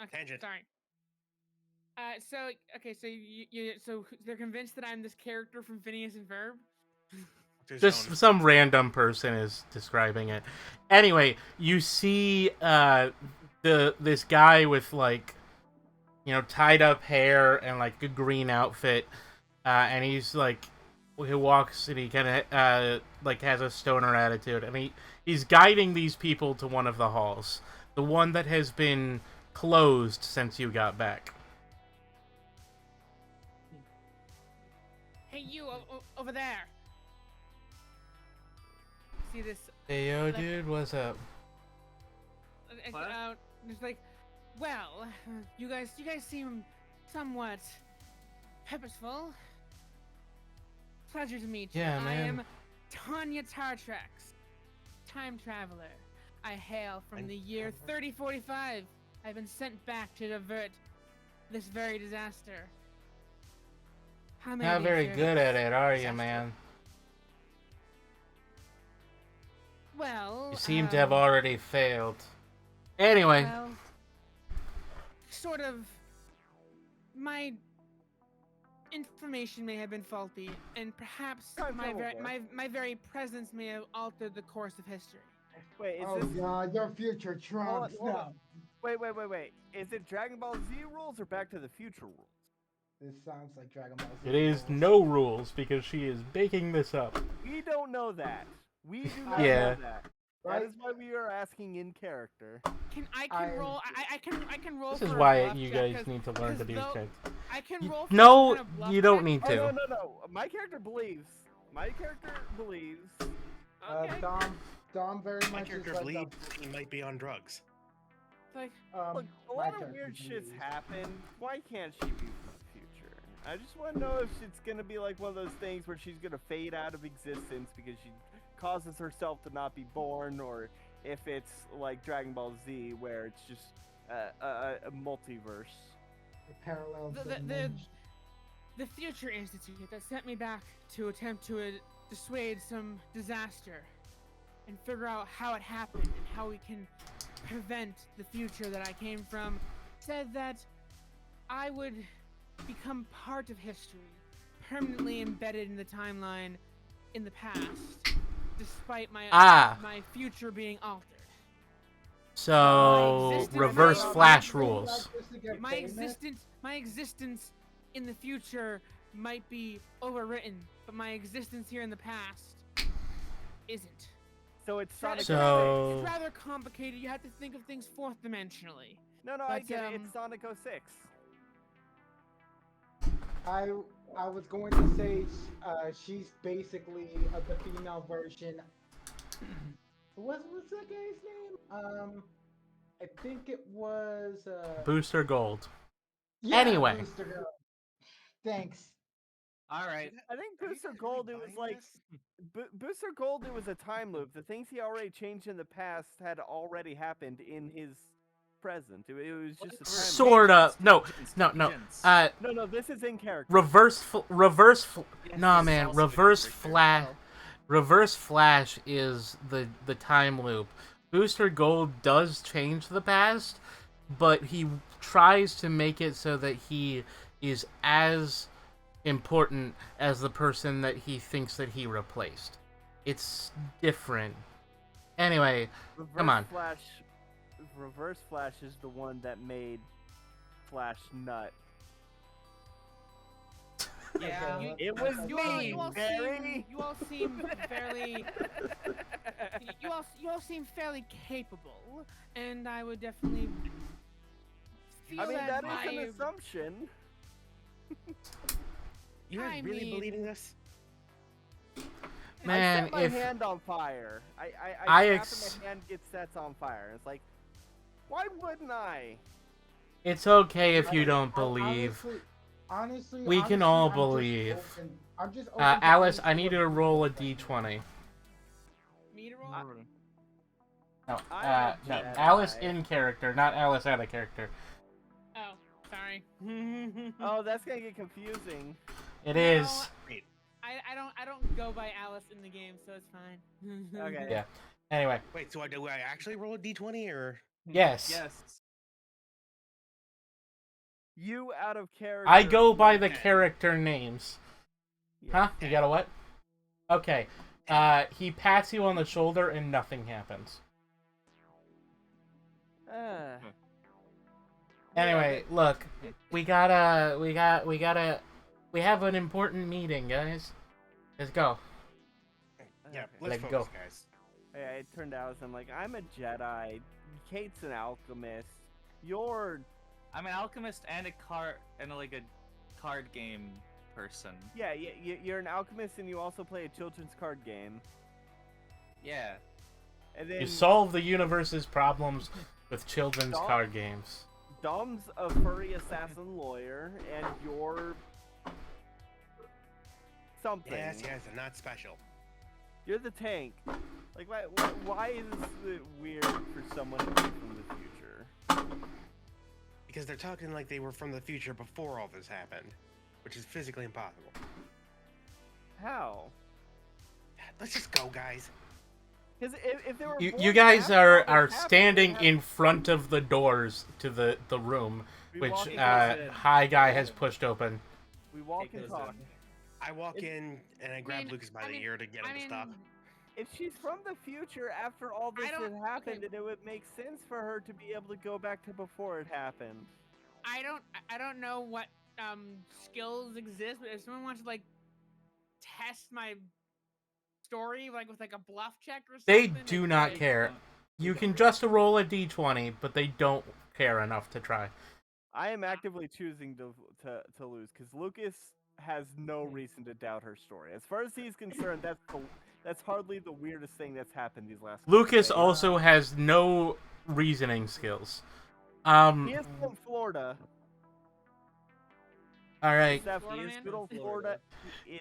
Okay, Tangent. sorry. So they're convinced that I'm this character from Phineas and Ferb. His Just own. some random person is describing it. Anyway, you see this guy with like, tied up hair and like a green outfit, and he's like, he walks and he kind of like has a stoner attitude, and he's guiding these people to one of the halls, the one that has been closed since you got back. Hey, you over there. See this? Hey yo, dude, what's up? What? It's like, well, you guys seem somewhat purposeful. Pleasure to meet you. Yeah, I man. am Tanya Tartrax, time traveler. I hail from the year 3045. I've been sent back to divert this very disaster. How may I Not be very of good service? at it, are you, man? Well, You seem to have already failed. Anyway, well, sort of. My information may have been faulty, and perhaps Time my travel very, war. my very presence may have altered the course of history. Wait, is Oh this? god, your future trumps hold on. now. Wait. Is it Dragon Ball Z rules or Back to the Future rules? This sounds like Dragon Ball Z. it is rules. no rules because she is baking this up. We don't know that. We do not Yeah. know that. That Right? is why we are asking in character. I roll? I can roll. This is for a why bluff you check, guys need to learn to do though- checks. I can You- roll. For No, some kind of bluff you don't check. need Oh, to. no. My character believes. Okay. Dom very My much is character like believes he might be on drugs. Like, Look, a my lot of character weird shit's believes. happen. Why can't she be from the future? I just want to know if it's gonna be like one of those things where she's gonna fade out of existence because she causes herself to not be born, or if it's like Dragon Ball Z where it's just a multiverse. Parallel the Future Institute that sent me back to attempt to dissuade some disaster and figure out how it happened and how we can prevent the future that I came from, said that I would become part of history, permanently embedded in the timeline in the past, despite my future being altered. So, existence- reverse my- Flash rules. My existence in the future might be overwritten, but my existence here in the past isn't. So it's Sonic. So- It's rather complicated. You have to think of things fourth dimensionally. No, I but, get it. It's Sonic 06. I was going to say she's basically the female version. What's that guy's name? I think it was Booster Gold. yeah, Anyway. Booster Girl. Thanks. All right. I think Are you Booster guys Gold, really it was buying like this? Booster Gold. It was a time loop. The things he already changed in the past had already happened in his present. It was just a time loop. Sort of. No. Tangents. No, this is in character. Nah, this is man. also Reverse in character. Flash. Reverse Flash is the time loop. Booster Gold does change the past, but he tries to make it so that he is as important as the person that he thinks that he replaced. It's different. Anyway, come on. Reverse Flash is the one that made Flash nut. Yeah. It was me, you all Barry. seem fairly. You all seem fairly capable, and I would definitely feel I mean, that is my. an assumption. You guys I really mean- believing this? Man, I set my if hand on fire. I I snap ex- and my hand gets sets on fire. It's like, why wouldn't I? it's okay if you I- don't I- believe. Honestly, We can all I'm just believe. I'm just open to Alice, any I need you sort to of roll a perspective. d20. Me to roll? No, I'm a no, Jedi. Alice in character, not Alice out of character. Oh, sorry. Oh, that's gonna get confusing. It No, is. I don't go by Alice in the game, so it's fine. Okay. Yeah. Anyway, Wait, so do I actually roll a d20 or? yes. Yes. You out of character. I go by the Okay. character names. Yeah. Huh? You got a what? Okay. He pats you on the shoulder and nothing happens. Anyway, look, we have an important meeting, guys. Let's go. Yeah, Okay. let's Let focus, go. guys. Yeah, it turned out I'm like, I'm a Jedi. Kate's an alchemist. You're I'm an alchemist and a card game person. yeah, you're an alchemist and you also play a children's card game. Yeah. And then You solve the universe's problems with children's Dom- card games. Dom's a furry assassin lawyer, and you're something. Yes, and not special. You're the tank. Like, why is this weird for someone to be from the future? Because they're talking like they were from the future before all this happened, which is physically impossible. How? Let's just go, guys. Because if they were You born guys after are all this happened, standing they have- in front of the doors to the room, we which walk in, High Guy has pushed open. we walk and Because, talk. I walk It's- in and I grab mean- Lucas by I the mean- ear to get him to stop. If she's from the future after all this don't- had happened, okay. then it would make sense for her to be able to go back to before it happened. I don't know what skills exist, but if someone wants to like test my story like with like a bluff check or They something, do it's not like- care. You can just roll a d20, but they don't care enough to try. I am actively choosing to lose because Lucas has no reason to doubt her story. As far as he's concerned, that's hardly the weirdest thing that's happened these last. couple Lucas days. also has no reasoning skills. He is from Florida. All right. Steph, Florida he is man? good old Florida.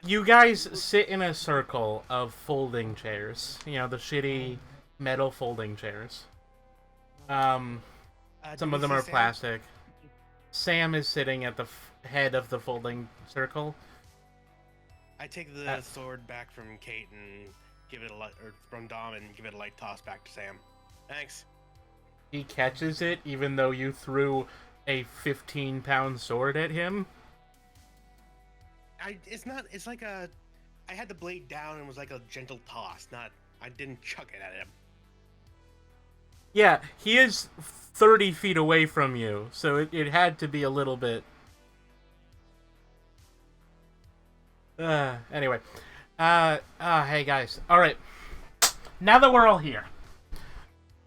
You guys sit in a circle of folding chairs. You know, the shitty metal folding chairs. Some Did of we them see are Sam? plastic. Sam is sitting at the head of the folding circle. I take the sword back from Kate and give it a light, or from Dom and give it a light toss back to Sam. Thanks. He catches it even though you threw a 15-pound sword at him. It's like a, I had the blade down and it was like a gentle toss, not, I didn't chuck it at him. Yeah, he is 30 feet away from you, so it had to be a little bit... Anyway. Hey guys. Alright. Now that we're all here,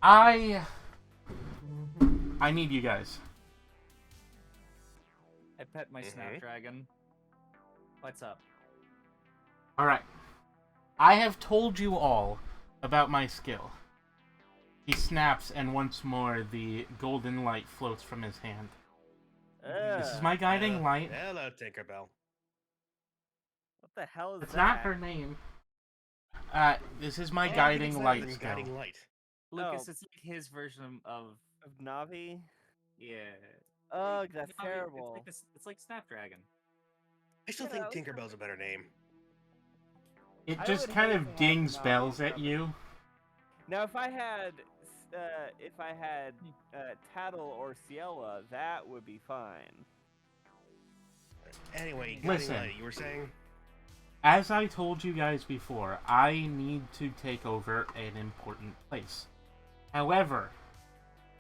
I need you guys. I pet my snapdragon. What's up? Alright. I have told you all about my skill. He snaps, and once more the golden light floats from his hand. This is my guiding light. Hello, Tinkerbell. What the hell is It's that? not her name. This is my Oh, guiding it's light than skill. Guiding light. Lucas, Oh. it's like his version of Of Navi? yeah. Ugh, that's Navi- terrible. It's like Snapdragon. I still Yeah, think that was Tinkerbell's a better name. It I just would kind hate of to have dings Navi bells at covered. you. Now, if I had Tattle or Ciela, that would be fine. Anyway, Guiding Listen. Light, you were saying? As I told you guys before, I need to take over an important place. However,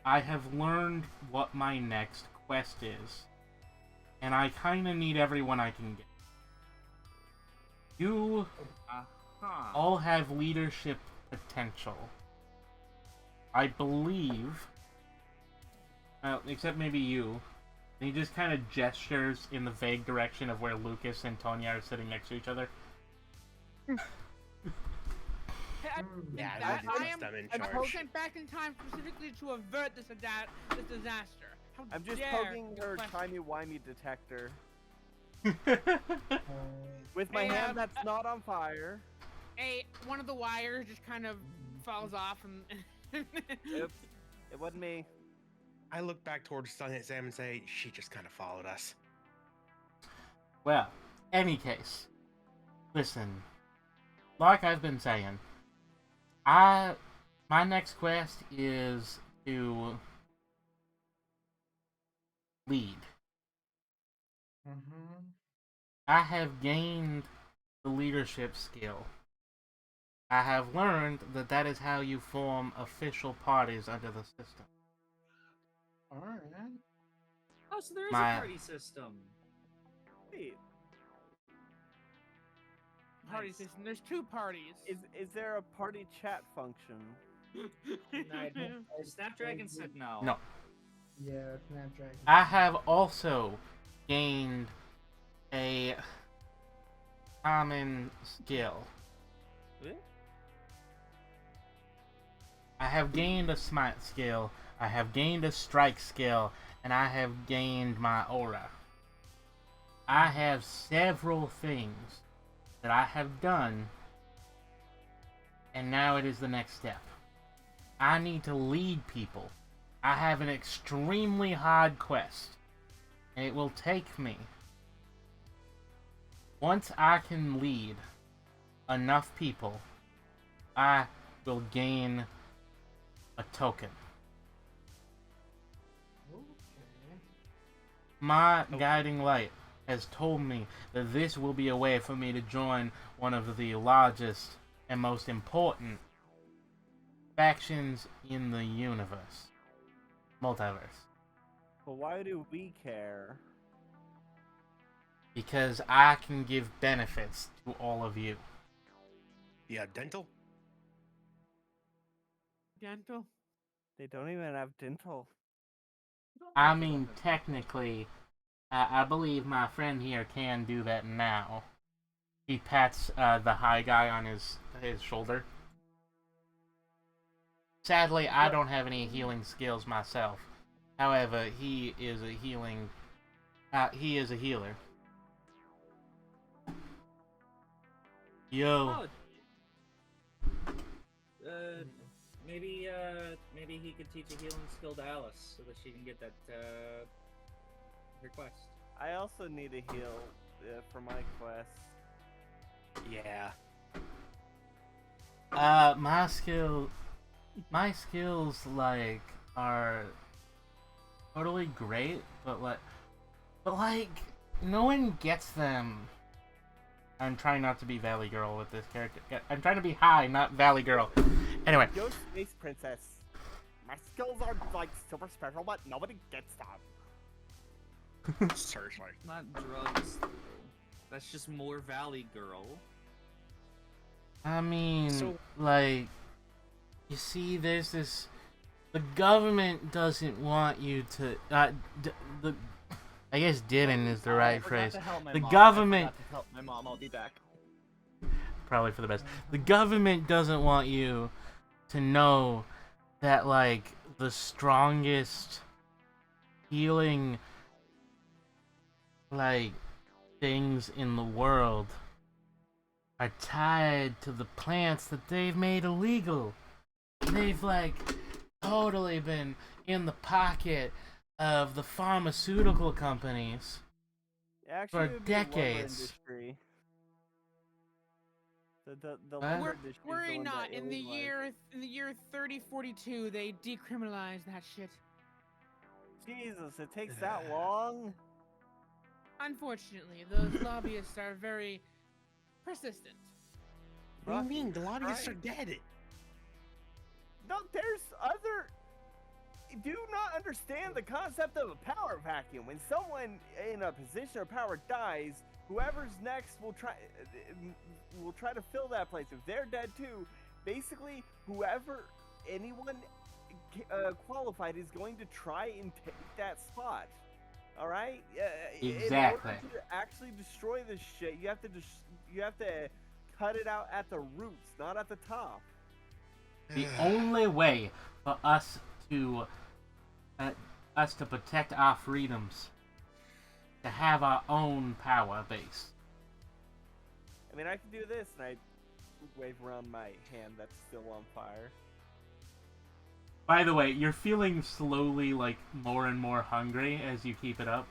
I have learned what my next quest is, and I kind of need everyone I can get. You Uh-huh. all have leadership potential. I believe, except maybe you. And he just kind of gestures in the vague direction of where Lucas and Tonya are sitting next to each other. Yeah, that I I would am them in I'm charge. sent back in time specifically to avert this disaster. How I'm just dare poking you her question- timey-wimey detector Alright. with my Hey, hand that's not on fire. One of the wires just kind of falls off and Oops, it wasn't me. I look back towards Sam and say, she just kind of followed us. Well, any case, listen. Like I've been saying, my next quest is to lead. Mm-hmm. I have gained the leadership skill. I have learned that that is how you form official parties under the system. Alright. Oh, so there is My- a party system. Wait, party Nice. system. There's 2 parties. is there a party chat function? Snapdragon said no. No. Yeah, Snapdragon. I have also gained a common skill. Eh? I have gained a smite skill, I have gained a strike skill, and I have gained my aura. I have several things that I have done, and now it is the next step. I need to lead people. I have an extremely hard quest, and it will take me. Once I can lead enough people, I will gain a token. Okay. My guiding light has told me that this will be a way for me to join one of the largest and most important factions in the universe. Multiverse. But why do we care? Because I can give benefits to all of you. Yeah, dental? Dental. They don't even have dental. I mean, technically, I believe my friend here can do that now. He pats the high guy on his shoulder. Sadly, I don't have any healing skills myself. However, he is a healing. He is a healer. Yo. Oh. Maybe he could teach a healing skill to Alice so that she can get that request. I also need a heal for my quest. Yeah. My skills like are totally great, but like no one gets them. I'm trying not to be Valley Girl with this character. I'm trying to be high, not Valley Girl. Anyway, Yo, Space Princess. My skills are like super special, but nobody gets them. Seriously. Not drugs. Though. That's just more Valley Girl. I mean, So- like, you see, there's this. The government doesn't want you to. I guess "didn't" is the right phrase. The government. My mom, I'll be back. Probably for the best. The government doesn't want you to know that, like, the strongest healing, like, things in the world are tied to the plants that they've made illegal. They've, like, totally been in the pocket of the pharmaceutical companies. Actually, For it would be lumber decades. industry. The What? lumber industry. is the Worry one not. that In the illegalized year 3042, they decriminalized that shit. Jesus, it takes that long? Unfortunately, those lobbyists are very persistent. What do you mean? The lobbyists are Right. dead. No, there's other. Do you not understand the concept of a power vacuum? When someone in a position of power dies, whoever's next will try to fill that place. If they're dead too, basically anyone qualified is going to try and take that spot. All right. Exactly. In order to actually destroy this shit, you have to cut it out at the roots, not at the top. The only way for us to protect our freedoms, to have our own power base. I mean, I can do this, and I wave around my hand that's still on fire. By the way, you're feeling slowly, like, more and more hungry as you keep it up.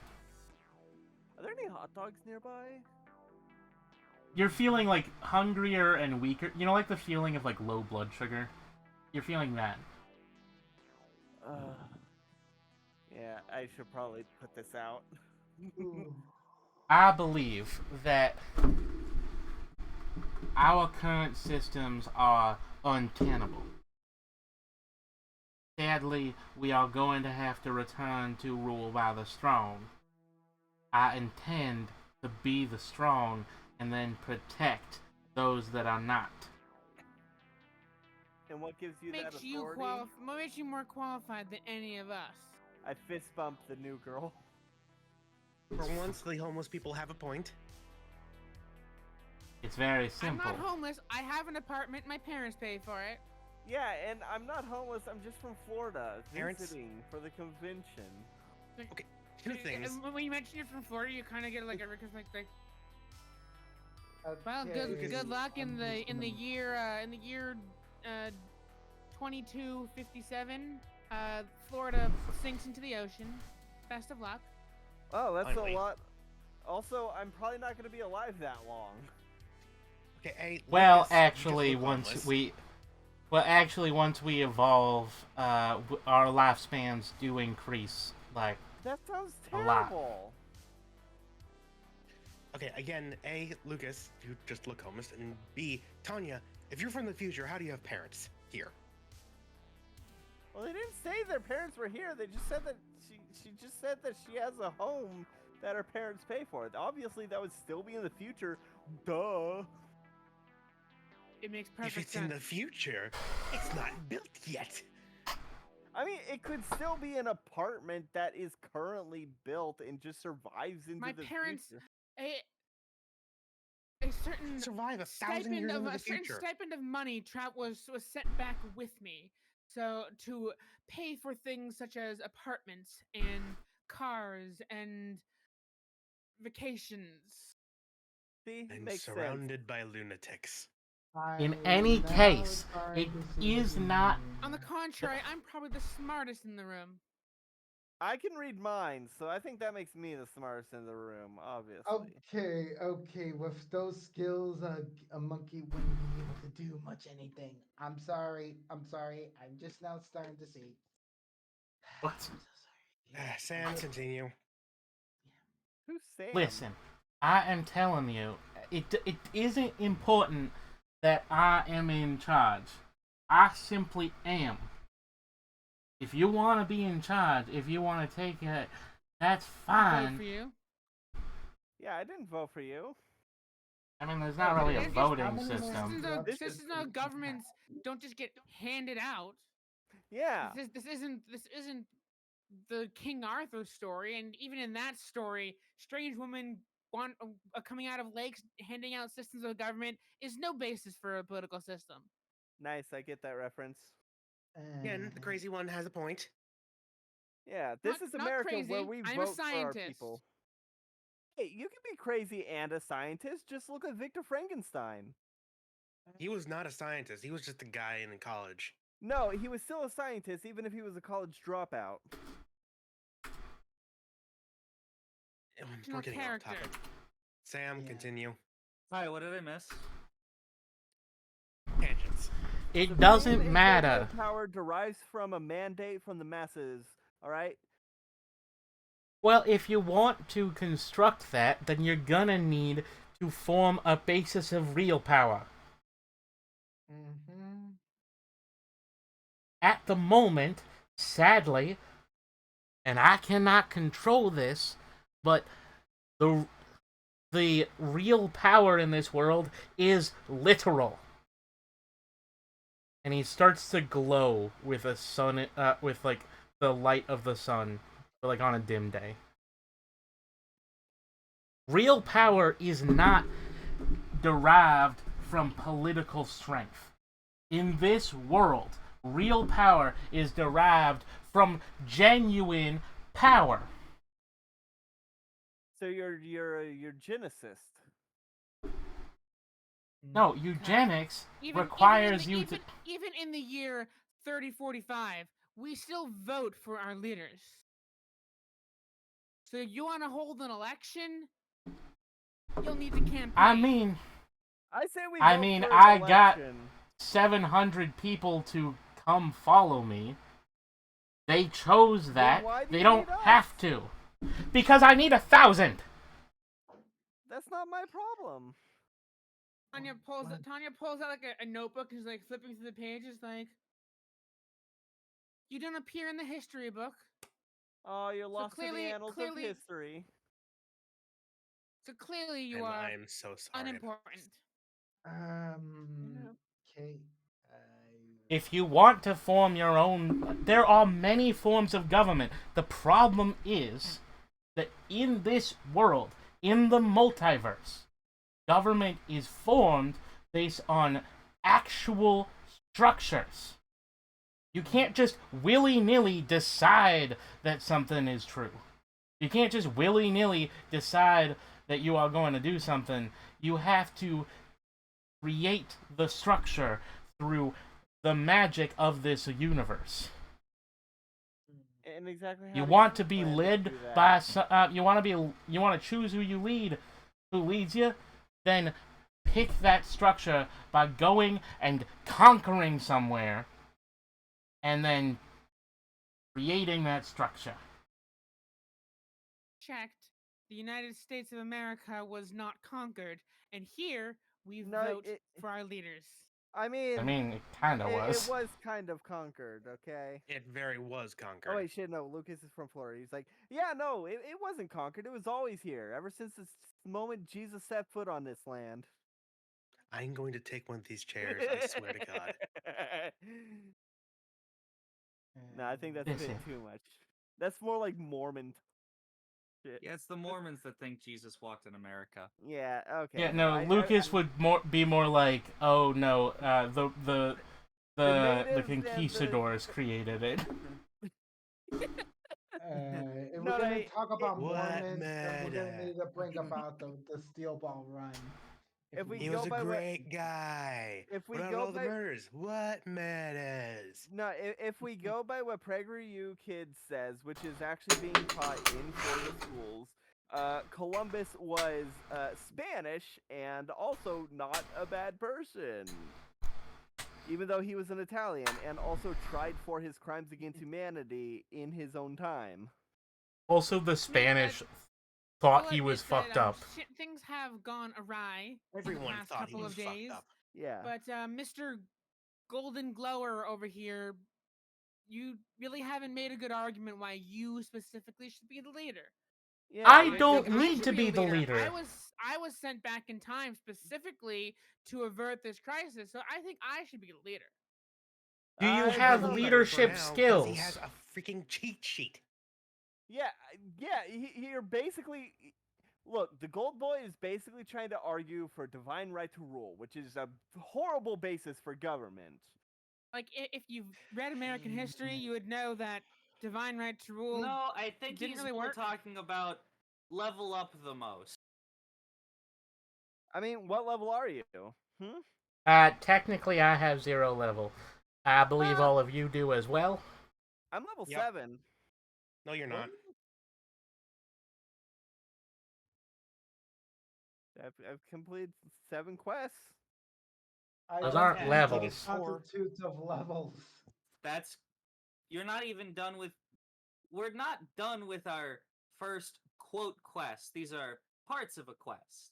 Are there any hot dogs nearby? You're feeling, like, hungrier and weaker. You know, like the feeling of, like, low blood sugar? You're feeling that. Yeah, I should probably put this out. I believe that our current systems are untenable. Sadly, we are going to have to return to rule by the strong. I intend to be the strong and then protect those that are not. And what gives you that Makes you authority? what makes you more qualified than any of us? I fist bumped the new girl. For once, the homeless people have a point. It's very simple. I'm not homeless. I have an apartment. My parents pay for it. Yeah, and I'm not homeless. I'm just from Florida, Parents? visiting for the convention. Okay, two things. When you mention you're from Florida, you kind of get like a because like well, good luck in the year 2257. Florida sinks into the ocean. Best of luck. Oh, that's Finally. a lot. Also, I'm probably not going to be alive that long. Okay, hey, Well, Lucas, you actually, just look homeless. once we evolve, our lifespans do increase. Like, That sounds A lot. terrible. Okay, again, A, Lucas, you just look homeless, and B, Tanya, if you're from the future, how do you have parents here? Well, they didn't say their parents were here. They just said that she just said that she has a home that her parents pay for. Obviously, that would still be in the future. Duh. It makes If perfect it's sense. in the future, it's not built yet. I mean, it could still be an apartment that is currently built and just survives into My the parents, future. a certain Survive 1,000 years into the future. stipend of money was sent back with me, so to pay for things such as apartments and cars and vacations. See, And makes sense. surrounded by lunatics. in any case, it is not. On the contrary, I'm probably the smartest in the room. I can read minds, so I think that makes me the smartest in the room, obviously. Okay. With those skills, a monkey wouldn't be able to do much anything. I'm sorry. I'm just now starting to see. What? I'm so sorry. Sam, continue. Who's Sam? Listen, I am telling you, it isn't important that I am in charge. I simply am. If you want to be in charge, if you want to take it, that's Vote fine. for you. Yeah, I didn't vote for you. I mean, there's not really a It's just- voting This system. Governments don't just get handed out. Yeah. This isn't the King Arthur story, and even in that story, strange women coming out of lakes handing out systems of government is no basis for a political system. Nice, I get that reference. Again, the crazy one has a point. Yeah, this Not- is not America where crazy, we I'm a vote for our scientist. people. Hey, you can be crazy and a scientist. Just look at Victor Frankenstein. He was not a scientist. He was just a guy in college. No, he was still a scientist, even if he was a college dropout. We're getting off character. topic. Sam, Yeah. continue. Hi, what did I miss? Tangents. The It doesn't freedom and matter. political power derives from a mandate from the masses. All right. Well, if you want to construct that, then you're gonna need to form a basis of real power. Mm-hmm. At the moment, sadly, and I cannot control this, but the real power in this world is literal. And he starts to glow with a sun, with like the light of the sun, like on a dim day. Real power is not derived from political strength. In this world, real power is derived from genuine power. So you're a eugenicist. No, eugenics Even requires you to. even in the year 3045, we still vote for our leaders. So you want to hold an election? You'll need to campaign. I mean, I say we. I vote mean, for I an got election. 700 people to come follow me. They chose that. why do They you don't need us? have to. Because I need 1,000. That's not my problem. Tanya pulls out like a notebook and is like flipping through the pages like, you don't appear in the history book. Oh, you're lost in the clearly- annals clearly- of history. So clearly you And are I'm so sorry. unimportant. Okay. If you want to form your own, there are many forms of government. The problem is that in this world, in the multiverse, government is formed based on actual structures. You can't just willy-nilly decide that something is true. You can't just willy-nilly decide that you are going to do something. You have to create the structure through the magic of this universe. And exactly how You do want to be plan led do that? by you want to choose who leads you, then pick that structure by going and conquering somewhere and then creating that structure. Checked. The United States of America was not conquered, and here we No, vote for our leaders. I mean, It kind of it was. was kind of conquered, okay? It very was conquered. Oh wait, shit, no. Lucas is from Florida. He's like, yeah, no, it wasn't conquered. It was always here, ever since the moment Jesus set foot on this land. I'm going to take one of these chairs. I swear to God. No, I think that's a bit Listen. too much. That's more like Mormon shit. Yeah, it's the Mormons that think Jesus walked in America. Yeah, okay. Yeah, no. Lucas would be more like, oh no, the natives and the- conquistadors created it. If No, we're gonna they- talk about What Mormons, then we're gonna matter? need to bring about the Steel Ball Run. If we He go was a by what- great guy. if we what about go all the by- murders? What matters? No, if we go by what PragerU Kids says, which is actually being taught in Florida schools, Columbus was Spanish and also not a bad person. Even though he was an Italian and also tried for his crimes against humanity in his own time. Also, the Spanish thought he was fucked up. Things have gone awry in Everyone the past thought he couple was of days. fucked up. Yeah. But Mr. Golden Glower over here, you really haven't made a good argument why you specifically should be the leader. Yeah, I like- don't think I need should to be a the leader. I was sent back in time specifically to avert this crisis, so I think I should be the leader. Do you I have don't know. leadership For now, 'cause skills? He has a freaking cheat sheet. Yeah, you're basically... Look, the Gold Boy is basically trying to argue for divine right to rule, which is a horrible basis for government. Like, if you've read American history, you would know that divine right to rule. No, I think didn't he's really more work. talking about level up the most. I mean, what level are you? Hmm? Technically, I have 0 level. I believe all of you do as well. I'm level Yep. 7. No, you're not. I've completed 7 quests. I Those don't aren't think levels. there's constitutes of levels. That's you're not even done with. We're not done with our first quote quest. These are parts of a quest.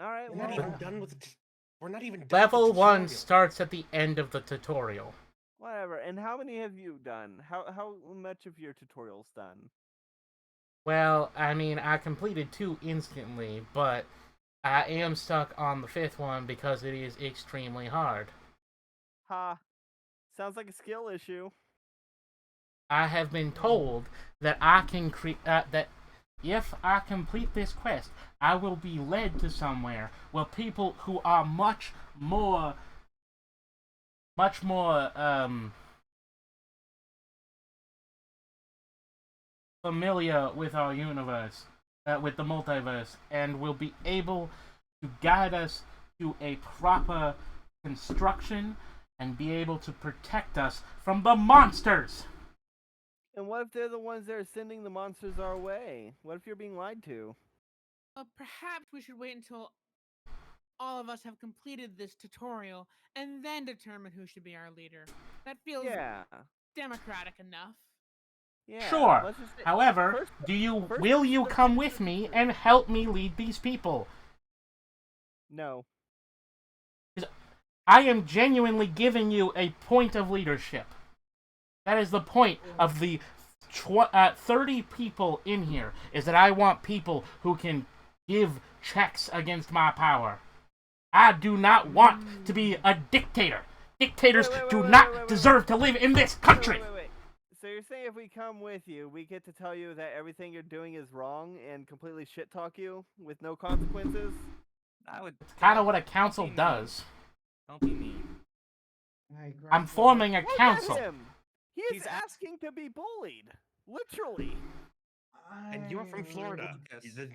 All right, We're not well, even done with it. We're not even done Level with the 1 tutorial. starts at the end of the tutorial. whatever. And how many have you done? How much of your tutorial's done? Well, I mean, I completed 2 instantly, but I am stuck on the 5th one because it is extremely hard. Ha. Sounds like a skill issue. I have been told that I can that if I complete this quest, I will be led to somewhere where people who are much more familiar with our universe, with the multiverse, and will be able to guide us to a proper construction and be able to protect us from the monsters. And what if they're the ones that are sending the monsters our way? What if you're being lied to? Well, perhaps we should wait until all of us have completed this tutorial and then determine who should be our leader. That feels Yeah. democratic enough. Yeah. Sure. Let's just say, However, first- will you come with me and help me lead these people? No. I am genuinely giving you a point of leadership. That is the point of the 30 people in here, is that I want people who can give checks against my power. I do not want to be a dictator. Dictators do not deserve to live in this country. Wait. So you're saying if we come with you, we get to tell you that everything you're doing is wrong and completely shit talk you with no consequences? I would. It's kind of what a council does. Don't be mean. I'm forming a Look council. at him. He's He's asking to be bullied. Literally. And you're from Florida. Lucas. The-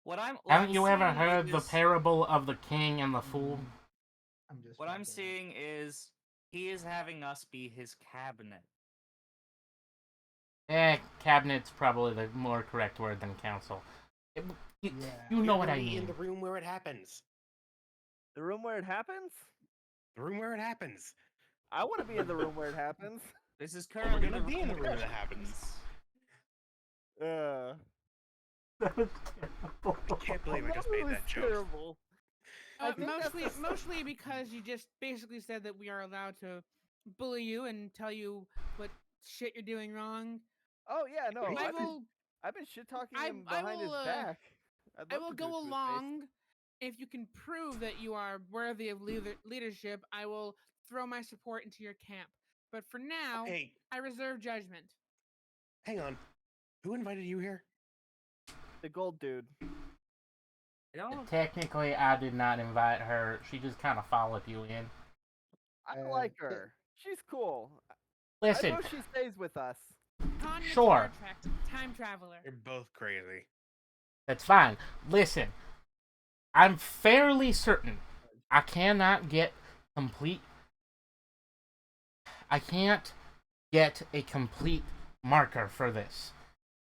What I'm Haven't you ever seeing heard the is- parable of the king and the fool? What I'm seeing is he is having us be his cabinet. Cabinet's probably the more correct word than council. You know what I You're mean. in the room where it happens. The room where it happens? The room where it happens. I want to be in the room where it happens. This is We're currently gonna be in the room that happens. I can't believe I just made that joke. Terrible. I think that's Mostly because you just basically said that we are allowed to bully you and tell you what shit you're doing wrong. Oh yeah, no. I I've been shit talking I- him I behind will, his back. I will go along if you can prove that you are worthy of leadership. I will throw my support into your camp. But for now, Hey, I reserve judgment. hang on. Who invited you here? The gold dude. I don't. Technically, I did not invite her. She just kind of followed you in. I like her. She's cool. Listen, I know she stays with us. Con the Sure. Star Trek time traveler. You're both crazy. that's fine. Listen, I'm fairly certain I cannot get complete. I can't get a complete marker for this.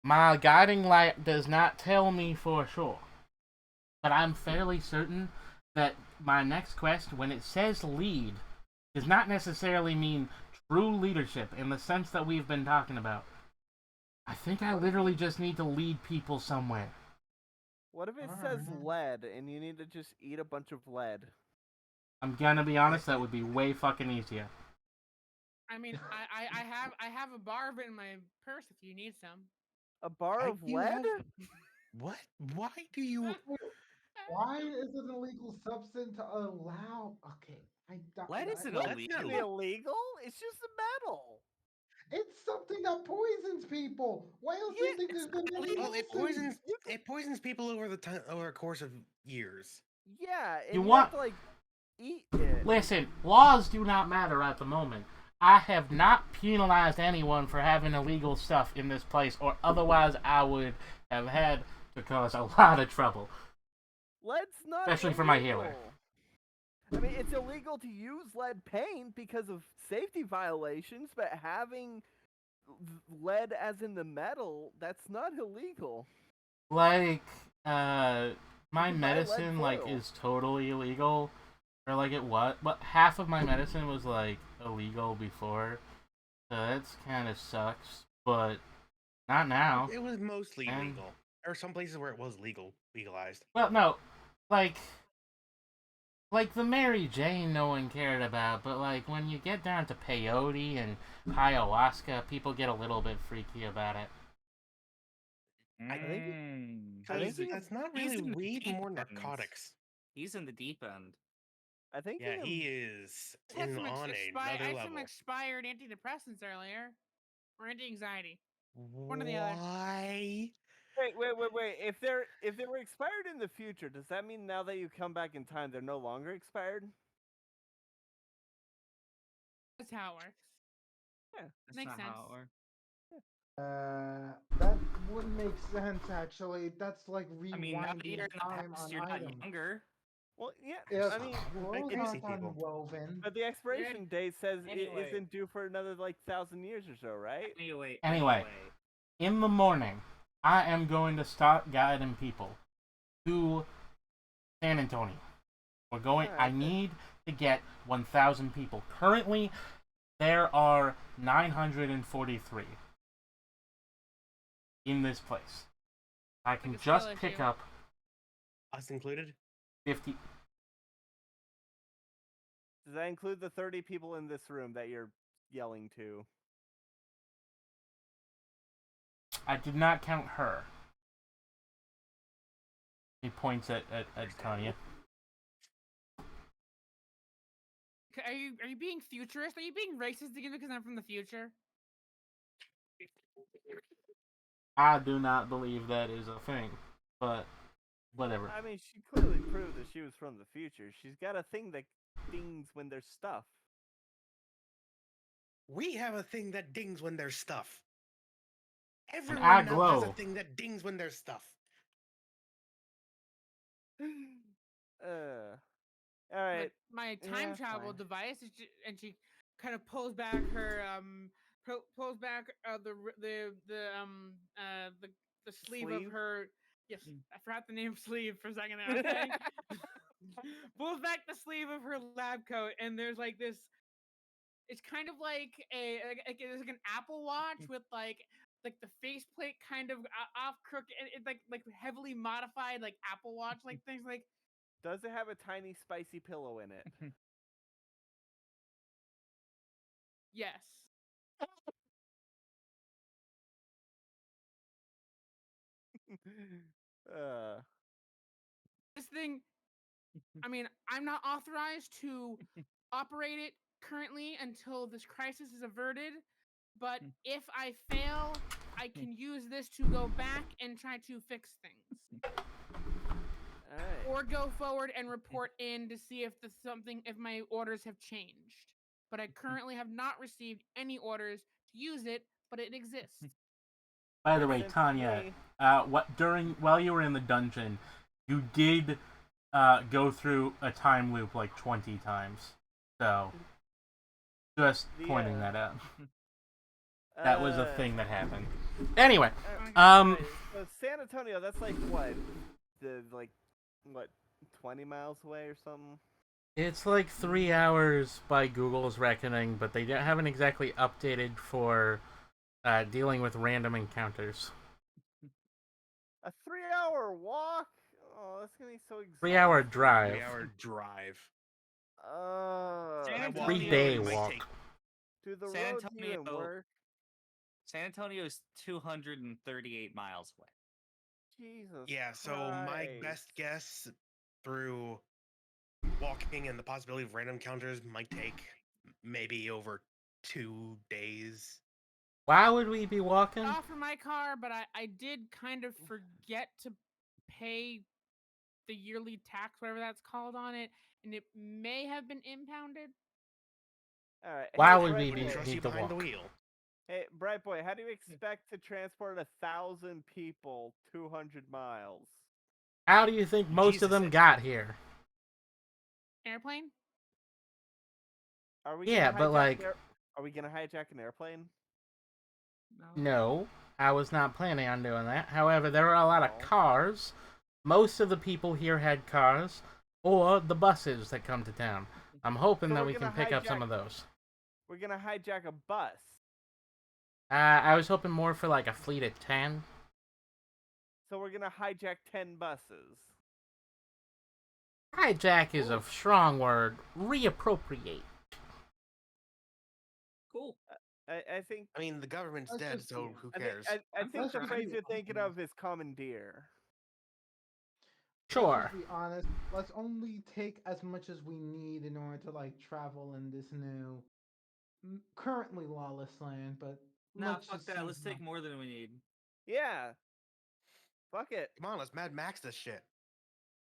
My guiding light does not tell me for sure. But I'm fairly certain that my next quest, when it says lead, does not necessarily mean true leadership in the sense that we've been talking about. I think I literally just need to lead people somewhere. What if it says lead and you need to just eat a bunch of lead? I'm gonna be honest, that would be way fucking easier. I mean, I have a bar of it in my purse if you need some. A bar of You lead? have- What? Why do you? Why is it an illegal substance to allow? Okay, I don't. Lead isn't Lead's illegal. gonna be illegal? It's just a metal. It's something that poisons people. Why else do you think there's been illegal? Well, it poisons. It poisons people over the time over a course of years. Yeah, and You you want- have to like eat it. Listen, laws do not matter at the moment. I have not penalized anyone for having illegal stuff in this place, or otherwise I would have had to cause a lot of trouble. Lead's not Especially for my illegal. healer. I mean, it's illegal to use lead paint because of safety violations, but having lead as in the metal, that's not illegal. Like, my can buy lead medicine, like, foil. is totally illegal. Or, like, it was. But half of my medicine was, like, illegal before. So that's kind of sucks. But not now. It was mostly And- legal. There are some places where it was legalized. Well, no. Like the Mary Jane no one cared about. But, like, when you get down to peyote and ayahuasca, people get a little bit freaky about it. I think Mm, he's- That's not he's really in the weed, deep more end. narcotics. He's in the deep end. I think Yeah, he is I had some on I another had some level. expired antidepressants earlier, or anti-anxiety. One or the other. Why? Wait. If they were expired in the future, does that mean now that you come back in time, they're no longer expired? That's how it works. That's Makes not sense. how it works. That would make sense actually. That's like I mean, now that rewinding you're in the time past, on you're not items. younger. Well, yeah. If I mean, clothes crazy aren't people. unwoven, but the expiration date says it Anyway. isn't due for another like 1,000 years or so, right? Anyway. In the morning, I am going to start guiding people to San Antonio. We're going. I need to get 1,000 people. Currently, there are 943 in this place. I can Like a just skill pick issue. up Us included? 50. Does that include the 30 people in this room that you're yelling to? I did not count her. He points at Tanya. Are you being futurist? Are you being racist again because I'm from the future? I do not believe that is a thing, but whatever. I mean, she clearly proved that she was from the future. She's got a thing that dings when there's stuff. We have a thing that dings when there's stuff. I Everyone now has glow. a thing that dings when there's stuff. All right. My time Yeah, travel fine. device, and she kind of pulls back her pulls back the sleeve of Sleeve? her. Yes, I forgot the name of sleeve for a second there. Okay, pulls back the sleeve of her lab coat, and there's like this. It's kind of like it's like an Apple Watch with like the faceplate kind of off crooked, and it's like heavily modified like Apple Watch like things like. Does it have a tiny spicy pillow in it? Yes. uh, This thing, I mean, I'm not authorized to operate it currently until this crisis is averted, but if I fail, I can use this to go back and try to fix things. all right. Or go forward and report in to see if my orders have changed. But I currently have not received any orders to use it, but it exists. By the Makes way, sense to Tanya, me. while you were in the dungeon, you did go through a time loop like 20 times. So, just pointing that out. That was a thing that happened. Anyway, Right, so San Antonio, that's like what? 20 miles away or something? it's like 3 hours by Google's reckoning, but they haven't exactly updated for dealing with random encounters. A 3-hour walk? Oh, that's gonna be so exhausting. 3-hour drive. 3-hour drive. San That Antonio 3-day is- walk. Do the San roads even Antonio- work? San Antonio is 238 miles away. Jesus. Yeah, so my Christ. best guess through walking and the possibility of random encounters might take maybe over 2 days. Why would we be walking? Offer my car, but I did kind of forget to pay the yearly tax, whatever that's called, on it, and it may have been impounded. All right. Why hey, would Bright we Boy. be- Trust need you to behind the walk. wheel. Hey, Bright Boy, how do you expect to transport 1,000 people 200 miles? How do you think most of Jesus, them got here? Airplane? Are we Yeah, gonna but hijack like, Are we gonna hijack an airplane? no, I was not planning on doing that. However, there are a lot of Oh. cars. Most of the people here had cars, or the buses that come to town. I'm hoping So that we're we can gonna pick up some hijack- of those. We're gonna hijack a bus. I was hoping more for like a fleet of 10. So we're gonna hijack 10 buses. Hijack is a strong word. Reappropriate. Cool. I think I mean, the government's Let's dead, just so be- who I think cares? I I'm think the Let's phrase be you're thinking honest. of is commandeer. Let's Sure. just be honest. Let's only take as much as we need in order to like travel in this new, currently lawless land. But Nah, let's fuck just that. see. Let's take more than we need. Yeah. Fuck it. Come on, let's Mad Max this shit.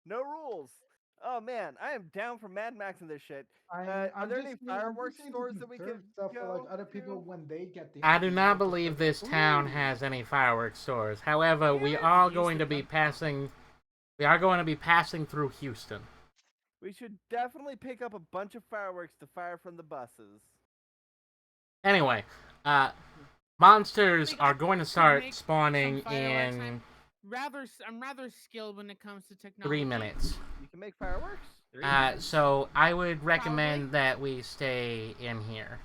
No rules. Oh man, I am down for Mad Max in this shit. Are I'm there just any saying, I'm just fireworks saying to stores that we conserve could stuff for like go other people to? when they get the I do not idea, just believe like, this town "Ooh." has any fireworks stores. However, we Yes, are use going the to be gun passing. We are going to be passing through Houston. We should definitely pick up a bunch of fireworks to fire from the buses. Anyway, monsters think are I going to could start make spawning some fireworks. in I'm rather skilled when it comes to technology. 3 minutes. You can make fireworks? 3 minutes. So I would recommend Probably. that we stay in here.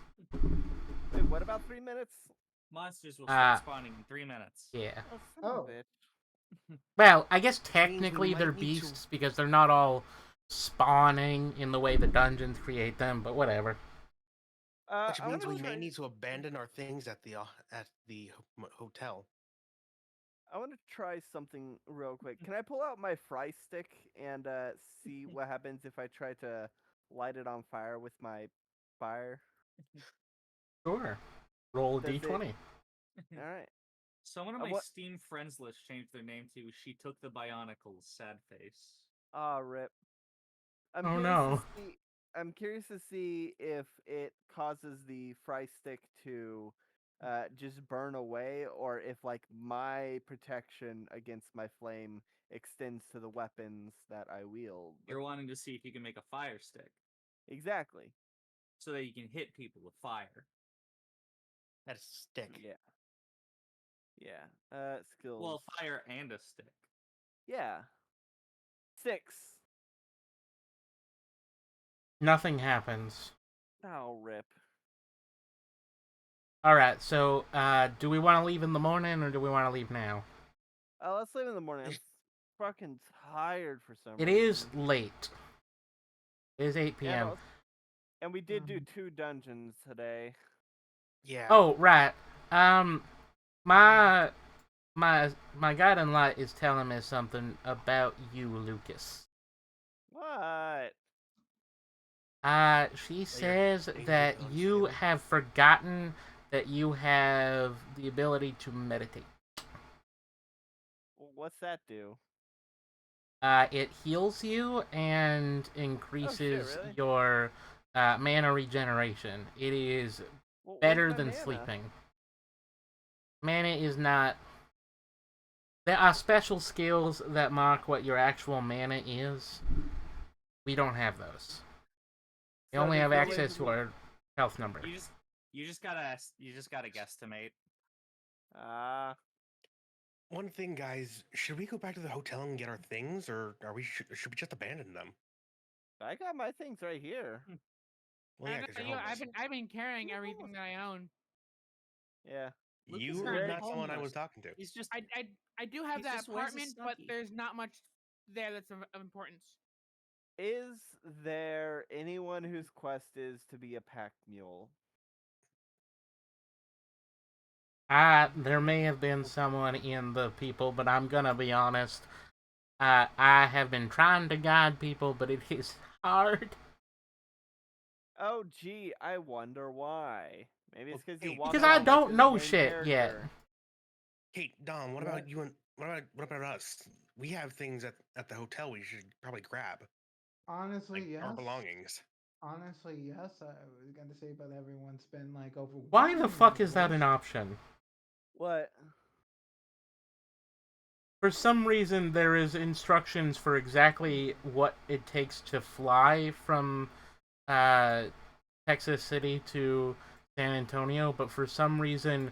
Wait, what about 3 minutes? Monsters will start Uh, spawning in 3 minutes. Yeah. Oh, son of Oh. a bitch. Well, I guess Which means we technically might they're need to- beasts because they're not all spawning in the way the dungeons create them, but whatever. Which I means wanna we may try- need to abandon our things at the hotel. I want to try something real quick. Can I pull out my fry stick and see what happens if I try to light it on fire with my fire? Sure. Roll a Does it- d20. All right. Someone on Uh, my what- Steam friends list changed their name to She Took the Bionicles, sad face. Ah, rip. I'm Oh, curious no. To see, I'm curious to see if it causes the fry stick to just burn away, or if like my protection against my flame extends to the weapons that I wield. You're wanting to see if you can make a fire stick Exactly. so that you can hit people with fire. That's a stick. Yeah. Yeah. Skills. Well, fire and a stick. Yeah. 6. Nothing happens. Oh, rip. Alright, so, do we want to leave in the morning or do we want to leave now? Let's leave in the morning. I'm fucking tired for some It reason. is late. It is 8 Yeah, p.m. no, and we did do 2 dungeons today. Yeah. Oh, right. My guiding light is telling me something about you, Lucas. What? She says danger that zone you sailing. have forgotten that you have the ability to meditate. What's that do? It heals you and increases really? your mana regeneration. It is Well, where's better my than mana? sleeping. Mana is not. There are special skills that mark what your actual mana is. We don't have those. We So only the have equivalent access to to our health number. You just gotta guesstimate. Ah, One thing, guys, should we go back to the hotel and get our things, or should we just abandon them? I got my things right here. Well, I yeah, know, because you're homeless. I've been carrying You're everything that I own. Yeah. Lucas You is are not not someone I homeless. was talking to. He's just I do have He that just wears a apartment, but snuggie. there's not much there that's of importance. Is there anyone whose quest is to be a pack mule? There may have been someone in the people, but I'm gonna be honest. I have been trying to guide people, but it is hard. Oh, gee, I wonder why. Maybe it's because you Hey, walk Because I around like don't you're the know main shit yet. character. Hey, Dom, what What? about you and what about us? We have things at the hotel we should probably grab, Honestly, like yes. our belongings. Honestly, yes. I was gonna say, but everyone's been like overwhelmed. Why the fuck is that an option? What? For some reason, there is instructions for exactly what it takes to fly from Texas City to San Antonio, but for some reason,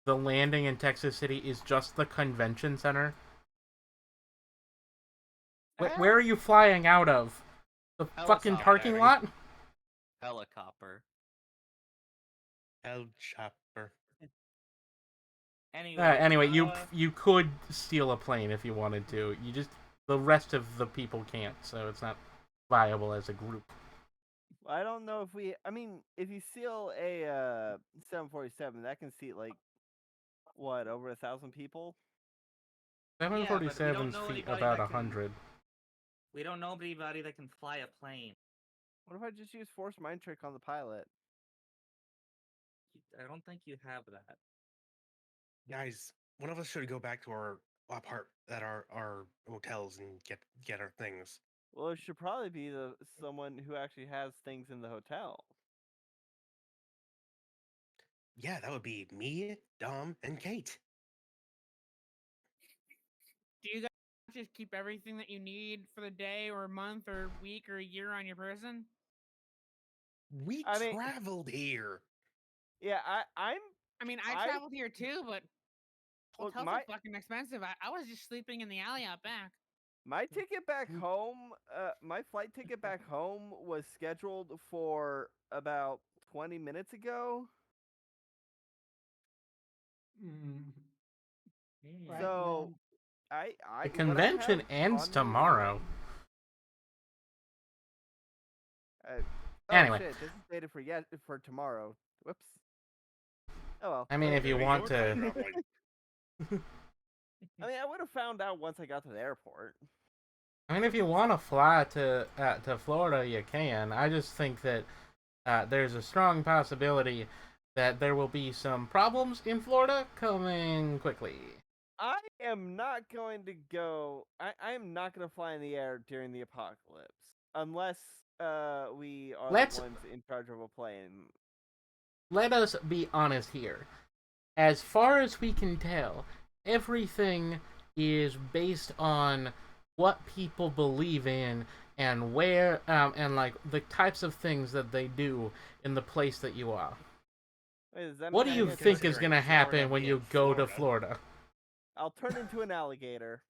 the landing in Texas City is just the convention center. Where are you flying out of? The fucking parking lot? helicopter. El Chopper. Anyway, you could steal a plane if you wanted to. The rest of the people can't, so it's not viable as a group. I don't know if we. I mean, if you seal a 747, that can seat like what, over 1,000 people. Yeah, but we don't 747's know feet anybody about that can. 100. We don't know anybody that can fly a plane. What if I just use force mind trick on the pilot? I don't think you have that. Guys, one of us should go back to our our hotels and get our things. Well, it should probably be someone who actually has things in the hotel. Yeah, that would be me, Dom, and Kate. Do you guys just keep everything that you need for the day or month or week or year on your person? We I mean- traveled here. Yeah, I'm. I mean, I I- traveled here too, but Look, hotels my are fucking expensive. I was just sleeping in the alley out back. my ticket back home. My flight ticket back home was scheduled for about 20 minutes ago. Mm, right, So I The would I convention have ends autonomy tomorrow. Oh Anyway. shit! This is dated for tomorrow. Whoops. Oh well. I mean, if you Maybe want your to. time traveling. I mean, I would have found out once I got to the airport. I mean, if you want to fly to Florida, you can. I just think that there's a strong possibility that there will be some problems in Florida coming quickly. I am not going to go. I am not going to fly in the air during the apocalypse unless we are Let's- the ones in charge of a plane. Let us be honest here. As far as we can tell, everything is based on what people believe in and where and like the types of things that they do in the place that you are. Wait, does that What do mean I you get to- think is considering going to happen Florida when you being go to Florida. Florida? I'll turn into an alligator.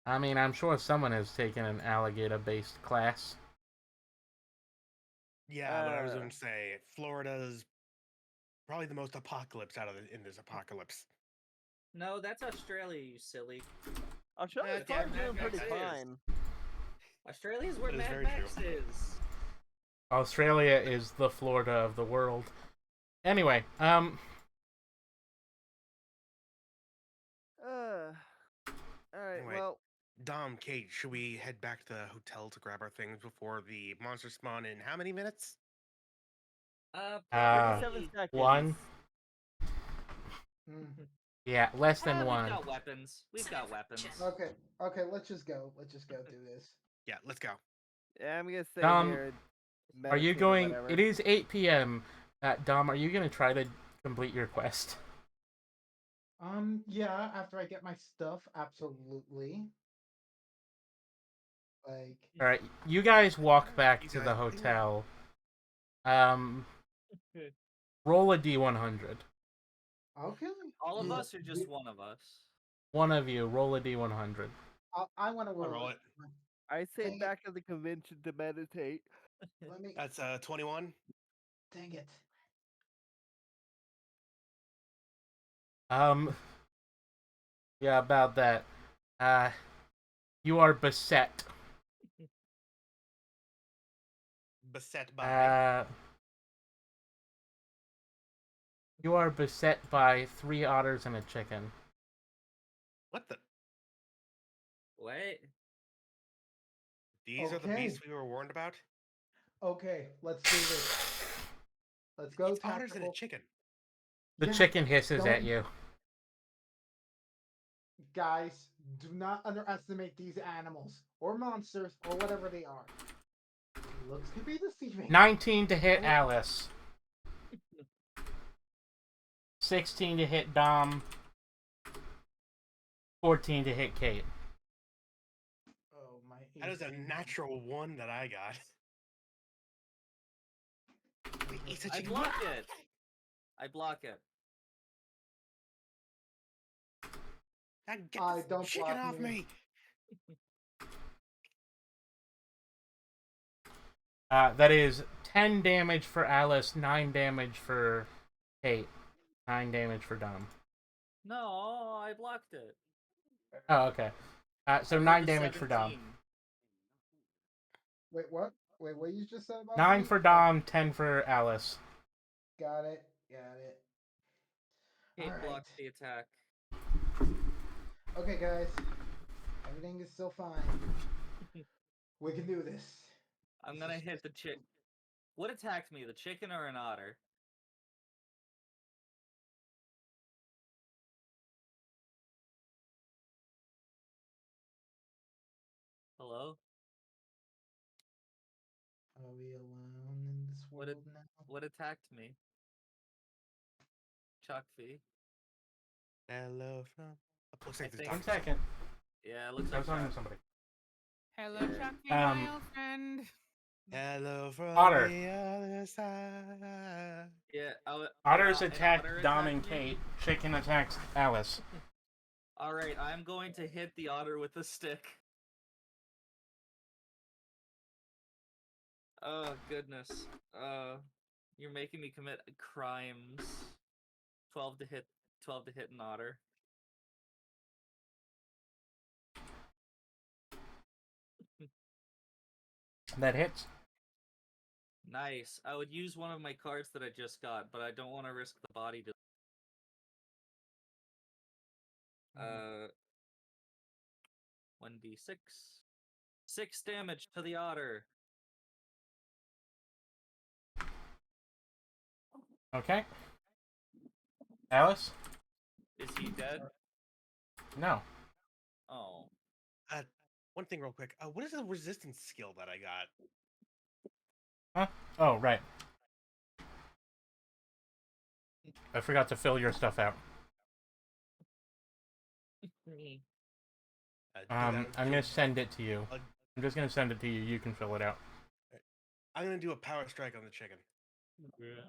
I mean, I'm sure someone has taken an alligator-based class. Yeah, but I was Uh. going to say Florida's probably the most apocalypse in this apocalypse. No, that's Australia, you silly. Australia's Yeah, probably Mad doing pretty Max is. fine. Australia's where That is Mad very Max true. is. Australia is the Florida of the world. Anyway, All right. Anyway. Well, Dom, Kate, should we head back to the hotel to grab our things before the monsters spawn in how many minutes? Uh, 37 seconds. one? mm. Yeah, less than We've one. got weapons. We've got weapons. Okay, let's just go. Let's just go do this. Yeah, let's go. Yeah, I'm gonna stay Dom, here. and Are you meditate or going? whatever. It is 8 p.m. Dom, are you going to try to complete your quest? Yeah, after I get my stuff, absolutely. Like, All right, you guys walk back You to guys- the hotel. Roll a d100. okay. All of Yeah, us or just one of us? One of you, roll a d100. I want to I'll roll, roll it. I stayed Dang it. back at the convention to meditate. Let me. That's 21. Dang it. Yeah, about that. You are beset. Beset by. You are beset by 3 otters and a chicken. What the? What? These are the Okay. beasts we were warned about? Okay, let's do this. Let's go. It's otters and a tactical. chicken. The Yeah, chicken hisses at don't- you. Guys, do not underestimate these animals or monsters or whatever they are. Looks could be deceiving. 19 to hit Alice. 16 to hit Dom. 14 to hit Kate. Oh my. That is a AC. natural 1 that I got. Wait, it's a I chicken. block it. I block it. Get I this don't chicken block off me. me. That is 10 damage for Alice, 9 damage for Kate, 9 damage for Dom. No, I blocked it. Oh, okay. So I rolled 9 a damage for Dom. 17. Wait, what? Wait, what you just said about 9 me? for Dom, 10 for Alice. Got it. Got it. Kate All right. blocked the attack. Okay, guys. Everything is still fine. We can do this. I'm gonna hit the chick. What attacked me, the chicken or an otter? Hello? Are we alone in this What world now? What attacked me? Chuck V. Hello from. Looks like I the think- One doctor's- second. Yeah, it I looks was like talking to Chuck. somebody. Hello, Yeah. Chucky, my old friend. Hello from Otter. the other side. Yeah, Otters an attack otter Dom and attacked me? Kate. Chicken attacks Alice. Alright, I'm going to hit the otter with a stick. Oh, goodness. You're making me commit crimes. 12 to hit an otter. That hits. Nice. I would use one of my cards that I just got, but I don't want to risk the body to 1d6. 6 damage to the otter. Okay. Alice? Is he dead? No. Oh. One thing real quick. What is the resistance skill that I got? Huh? Oh, right. I forgot to fill your stuff out. I'm gonna send it to you. I'm just gonna send it to you. You can fill it out. I'm gonna do a power strike on the chicken. Yeah.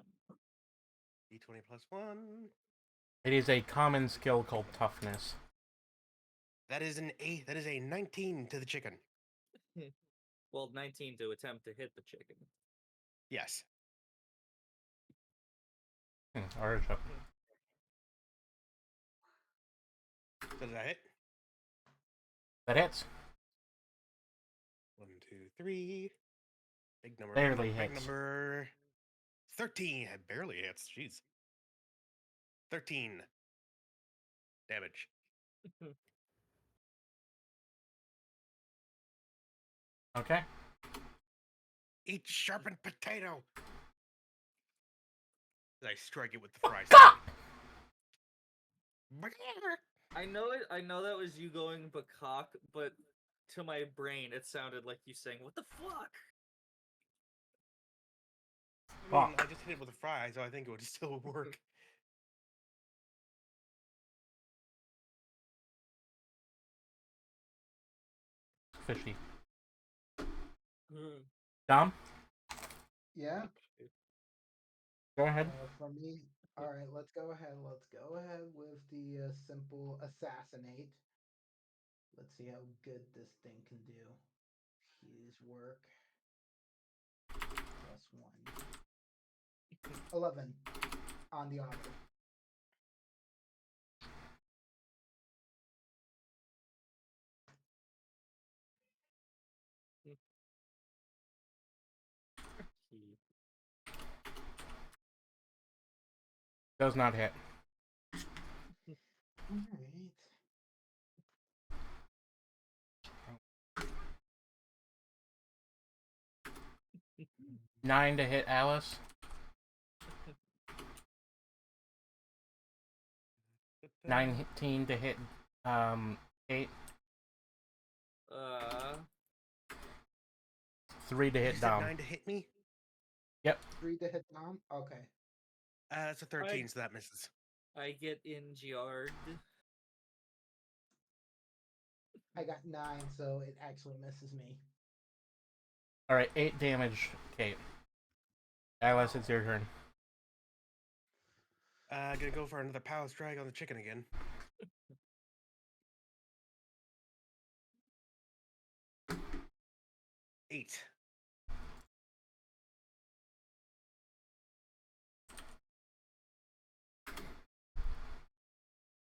D20 plus 1. It is a common skill called toughness. That is a 19 to the chicken. Well, 19 to attempt to hit the chicken. Yes. Artichoke. So did I hit? That hits. 1, 2, 3. Big number. Barely big hits. number 13. It barely hits. Jeez. 13 damage. Okay. Eat sharpened potato. I strike it with the fry. I know that was you going cock, but to my brain it sounded like you saying, "What the fuck?" I mean, I just hit it with a fry, so I think it would still work. Fishy. Dom? Yeah. Go ahead. For me, all right. Let's go ahead. Let's go ahead with the simple assassinate. Let's see how good this thing can do. His work. Plus 1. 11 on the otter. Does not hit. All right. 9 to hit Alice. 19 to hit 8. 3 to You hit said Dom. 9 to hit me? Yep. 3 to hit Dom. Okay. That's a 13, so that misses. I get injured. I got 9, so it actually misses me. Alright, 8 damage, Kate. Alice, it's your turn. Gonna go for another power strike on the chicken again. Eight.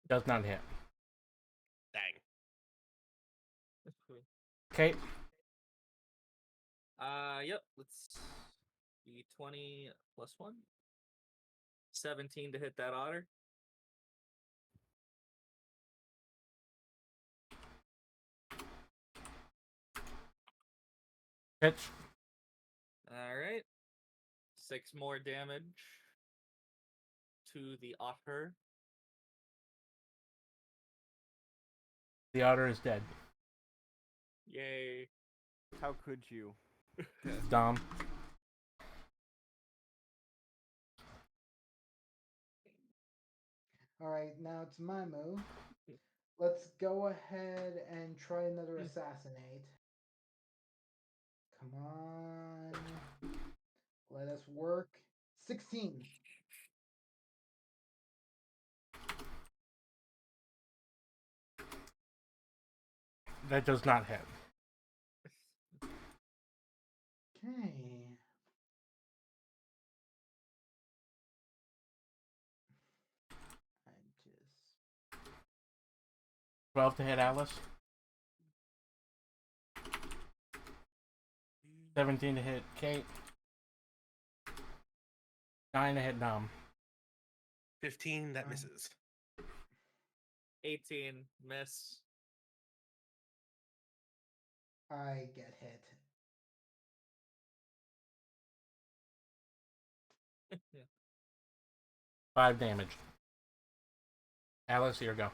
Does not hit. Dang. Kate? Yep. Let's be 20 plus 1. 17 to hit that otter. Hits. Alright. 6 more damage to the otter. The otter is dead. Yay. How could you? Dom. All right, now it's my move. Let's go ahead and try another assassinate. Come on. Let us work. 16. That does not hit. Okay. I just 12 to hit Alice. 17 to hit Kate. 9 to hit Dom. 15, that misses. 18. Miss. I get hit. 5 damage. Alice, your go.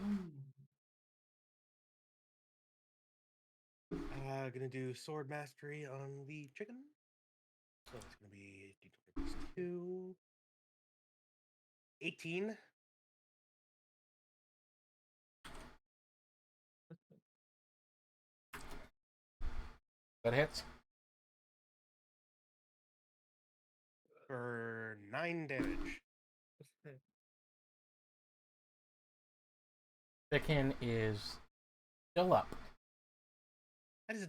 Gonna do sword mastery on the chicken. So it's gonna be d20 plus 2. 18. That hits. For 9 damage. Chicken is still up. That is a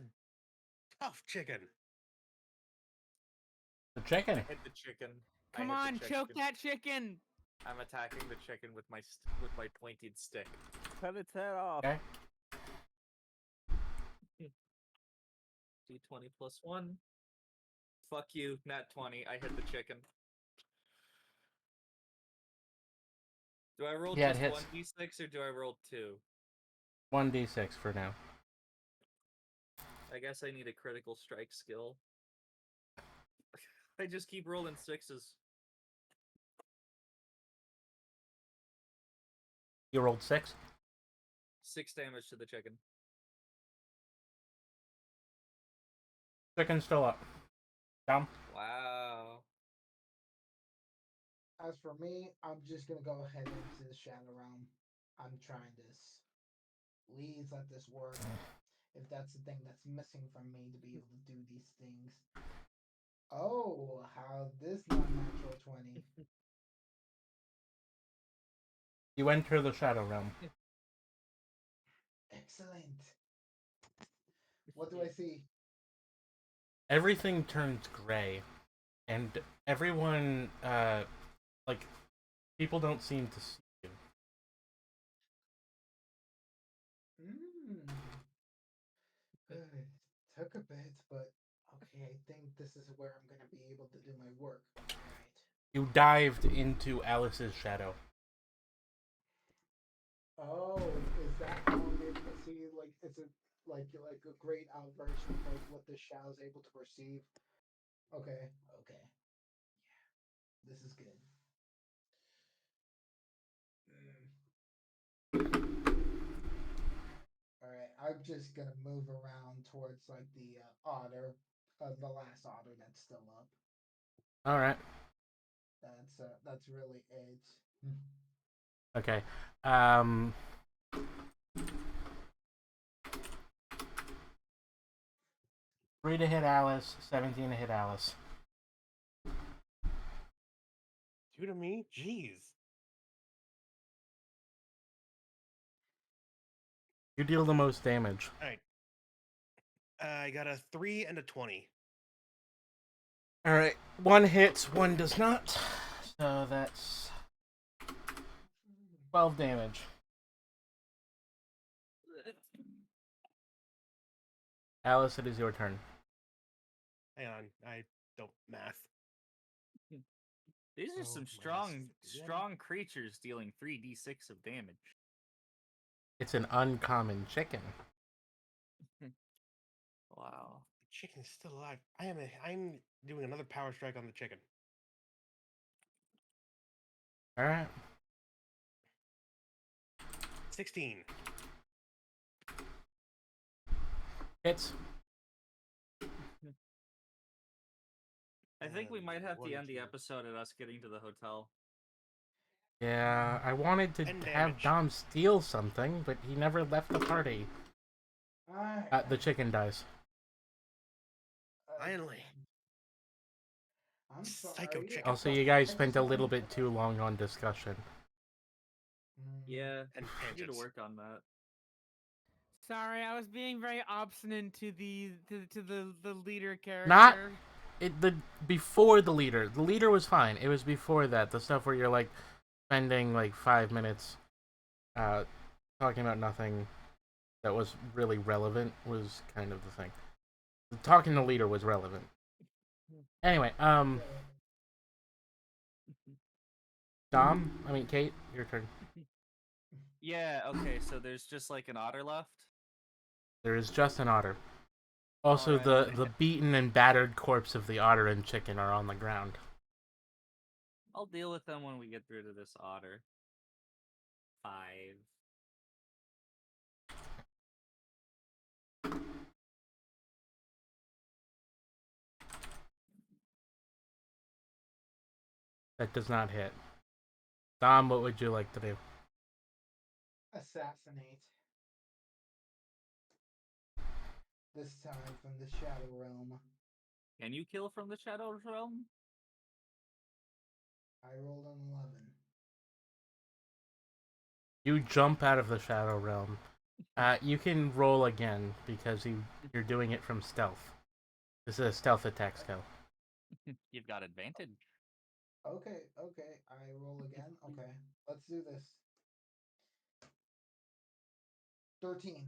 tough chicken. The chicken. Hit the chicken. I Come hit the on, choke chicken. that chicken. I'm attacking the chicken with my pointed stick. Cut its head off. Okay. D20 plus 1. Fuck you, nat 20. I hit the chicken. Do I roll Yeah, it just hits. 1d6 or do I roll 2? 1d6 for now. I guess I need a critical strike skill. I just keep rolling 6s. You rolled 6. 6 damage to the chicken. Chicken's still up. Dom. Wow. As for me, I'm just gonna go ahead into the Shadow Realm. I'm trying this. Please let this work. If that's the thing that's missing from me to be able to do these things. Oh, how this non-natural 20. You enter the Shadow Realm. Excellent. What do I see? Everything turns gray. And everyone, like, people don't seem to see you. It took a bit, but okay, I think this is where I'm gonna be able to do my work. Alright. You dived into Alice's shadow. Oh, is that how I'm able to see? Like, it's a like a grayed out version of like what the shadow's able to perceive. Okay, okay, yeah, this is good. All right, I'm just gonna move around towards like the otter, the last otter that's still up. All right. That's really it. Okay. 3 to hit Alice, 17 to hit Alice. 2 to me? Jeez. You deal the most damage. Alright. I got a 3 and a 20. All right. 1 hits, 1 does not. So that's 12 damage. Alice, it is your turn. Hang on, I don't math. These are So, some minus strong 51. creatures dealing 3d6 of damage. It's an uncommon chicken. Wow. The chicken is still alive. I'm doing another power strike on the chicken. All right. 16. Hits. I think we might have to One, end the two. episode at us getting to the hotel. Yeah, I wanted to 10 have damage. Dom steal something, but he never left the party. Alright. The chicken dies. Finally. I'm Psycho sorry. chicken. Also, I you guys just spent a little wanted- bit too long on discussion. Yeah, And we need to tangents. work on that. Sorry, I was being very obstinate to the leader character. Not before the leader. The leader was fine. It was before that. The stuff where you're like spending like 5 minutes talking about nothing that was really relevant was kind of the thing. Talking to the leader was relevant. Anyway, Kate, your turn. Yeah, okay, so there's just like an otter left? There is just an otter. Also, Alright, the I'm gonna the beaten and battered corpse of the otter and chicken are on the ground. I'll deal with them when we get through to this otter. 5. That does not hit. Dom, what would you like to do? Assassinate. This time from the Shadow Realm. Can you kill from the Shadow Realm? I rolled an 11. You jump out of the Shadow Realm. You can roll again because you're doing it from stealth. This is a stealth attack skill. You've got advantage. Okay. I roll again. Okay. Let's do this. 13.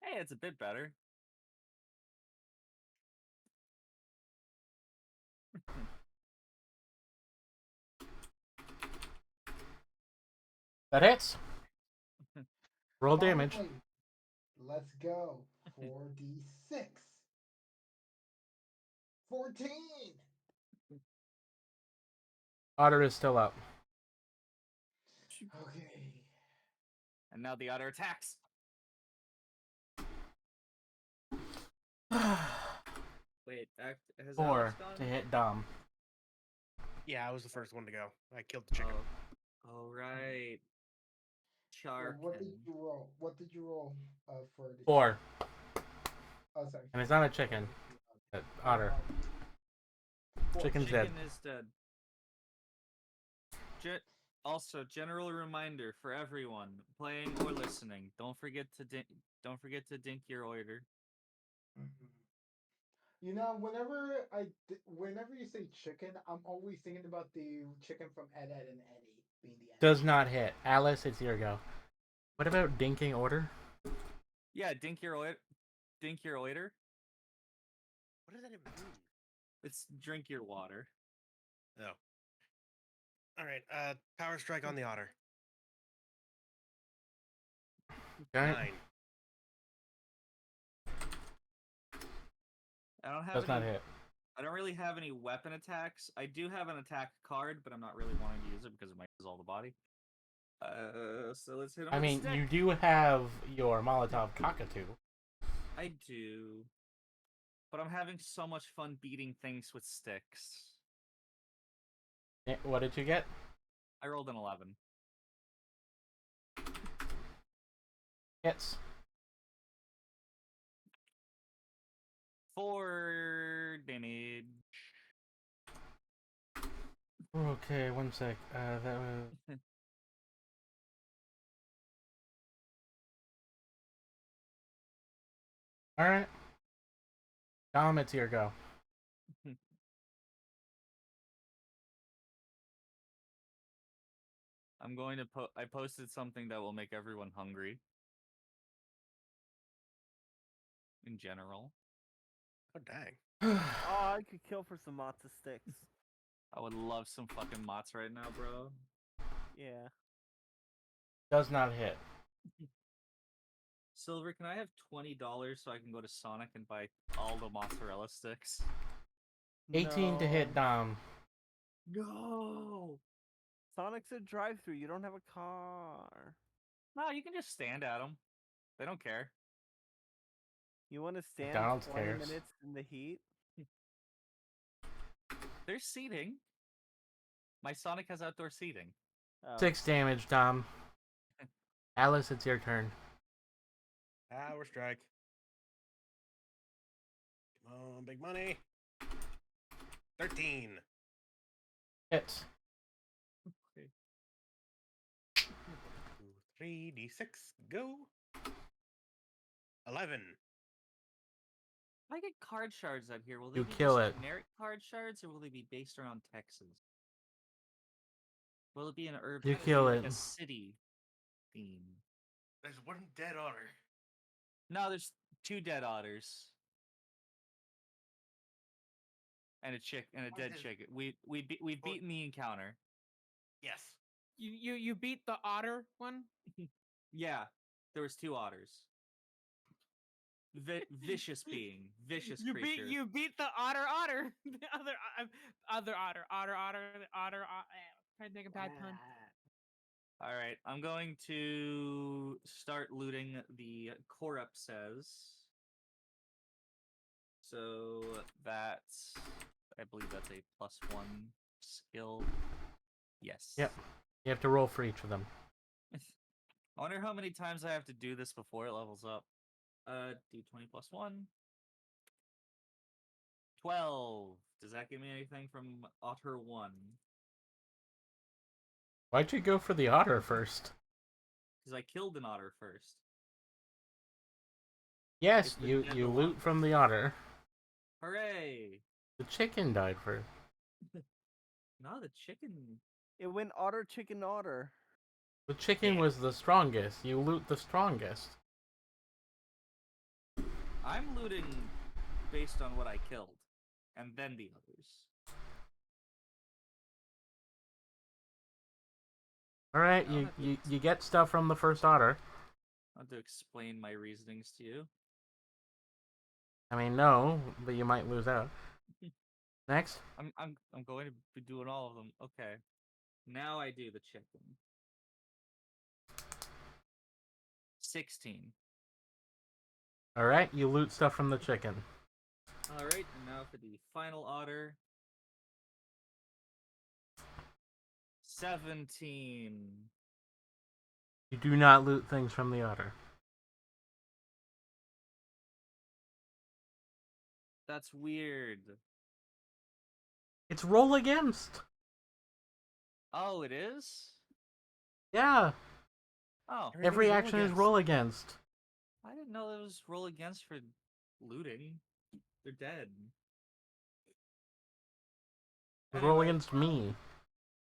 Hey, it's a bit better. That hits. Roll damage. Finally. Let's go. 4d6. 14. Otter is still up. Okay. And now the otter attacks. Wait, has 4 Alex gone? to hit Dom. Yeah, I was the first one to go. I killed the chicken. Oh, right. Well, what did Charkin. you roll? What did you roll for the 4. Oh, sorry. And it's not a chicken. Otter. Chicken's dead. Chicken is dead. Also, general reminder for everyone playing or listening: don't forget to dink your order. Mhm. You know, whenever you say chicken, I'm always thinking about the chicken from Ed, Ed, and Eddie being the end. Does not hit. Alice, it's your go. What about dinking order? Yeah, dink your order. What does that even mean? It's drink your water. Oh. Alright, power strike on the otter. Okay. 9. I don't have Does not any. hit. I don't really have any weapon attacks. I do have an attack card, but I'm not really wanting to use it because it might use all the body. So let's hit him. I with a mean, stick. you do have your Molotov cockatoo. I do. But I'm having so much fun beating things with sticks. What did you get? I rolled an 11. Hits. 4 damage. Okay, one sec. That was... Alright. Dom, it's your go. I'm going to I posted something that will make everyone hungry. In general. Oh dang. Oh, I could kill for some matzo sticks. I would love some fucking mots right now, bro. Yeah. Does not hit. Silver, can I have $20 so I can go to Sonic and buy all the mozzarella sticks? 18 to hit No. Dom. No! Sonic's a drive-through. You don't have a car. No, you can just stand at them. They don't care. You want to stand McDonald's 20 cares. minutes in the heat? There's seating. My Sonic has outdoor seating. Oh. 6 damage, Dom. Alice, it's your turn. Power strike. Come on, big money. 13. Hits. 3d6. Go. 11. If I get card shards out here, will they You be kill just it. generic card shards, or will they be based around Texas? Will it be an urban? You Will kill be it. like a city theme. There's one dead otter. No, there's 2 dead otters. And a What dead is- chicken. We've beaten the encounter. Yes. You beat the otter one. Yeah, there was 2 otters. Vicious being, vicious You creature. beat the otter. The other otter. Trying to make a bad pun. All right, I'm going to start looting the corpses. So that's, I believe that's a +1 skill. Yes. Yep. You have to roll for each of them. I wonder how many times I have to do this before it levels up. D20 +1. 12. Does that give me anything from Otter 1? Why'd you go for the otter first? Because I killed an otter first. Yes, It's been you dead you the loot longest. from the otter. Hooray! The chicken died first. No, the chicken. It went otter, chicken, otter. The chicken Yeah. was the strongest. You loot the strongest. I'm looting based on what I killed, and then the others. Alright, I'll have to you get stuff from the first otter. I'll have to explain my reasonings to you. I mean, no, but you might lose out. Next. I'm going to be doing all of them. Okay. Now I do the chicken. 16. Alright, you loot stuff from the chicken. Alright, and now for the final otter. 17. You do not loot things from the otter. That's weird. It's roll against. Oh, it is? Yeah, Oh, every Everything's roll action is against. roll against. I didn't know it was roll against for looting. They're dead. Roll Anyway, against me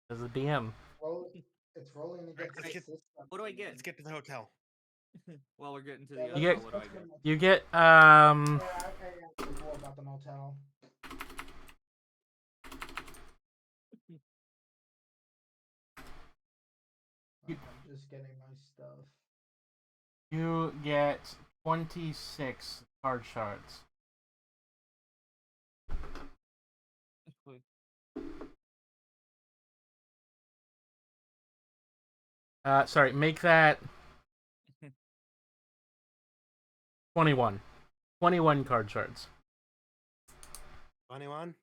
as a DM. It's rolling against let's the get- system. what do I get? Let's get to the hotel. While we're getting to Yeah, the let's You other, get- what do I get? You get Yeah, I know more about the motel. You- I'm just getting my stuff. you get 26 card shards. Sorry, make that 21. 21 card shards. 21.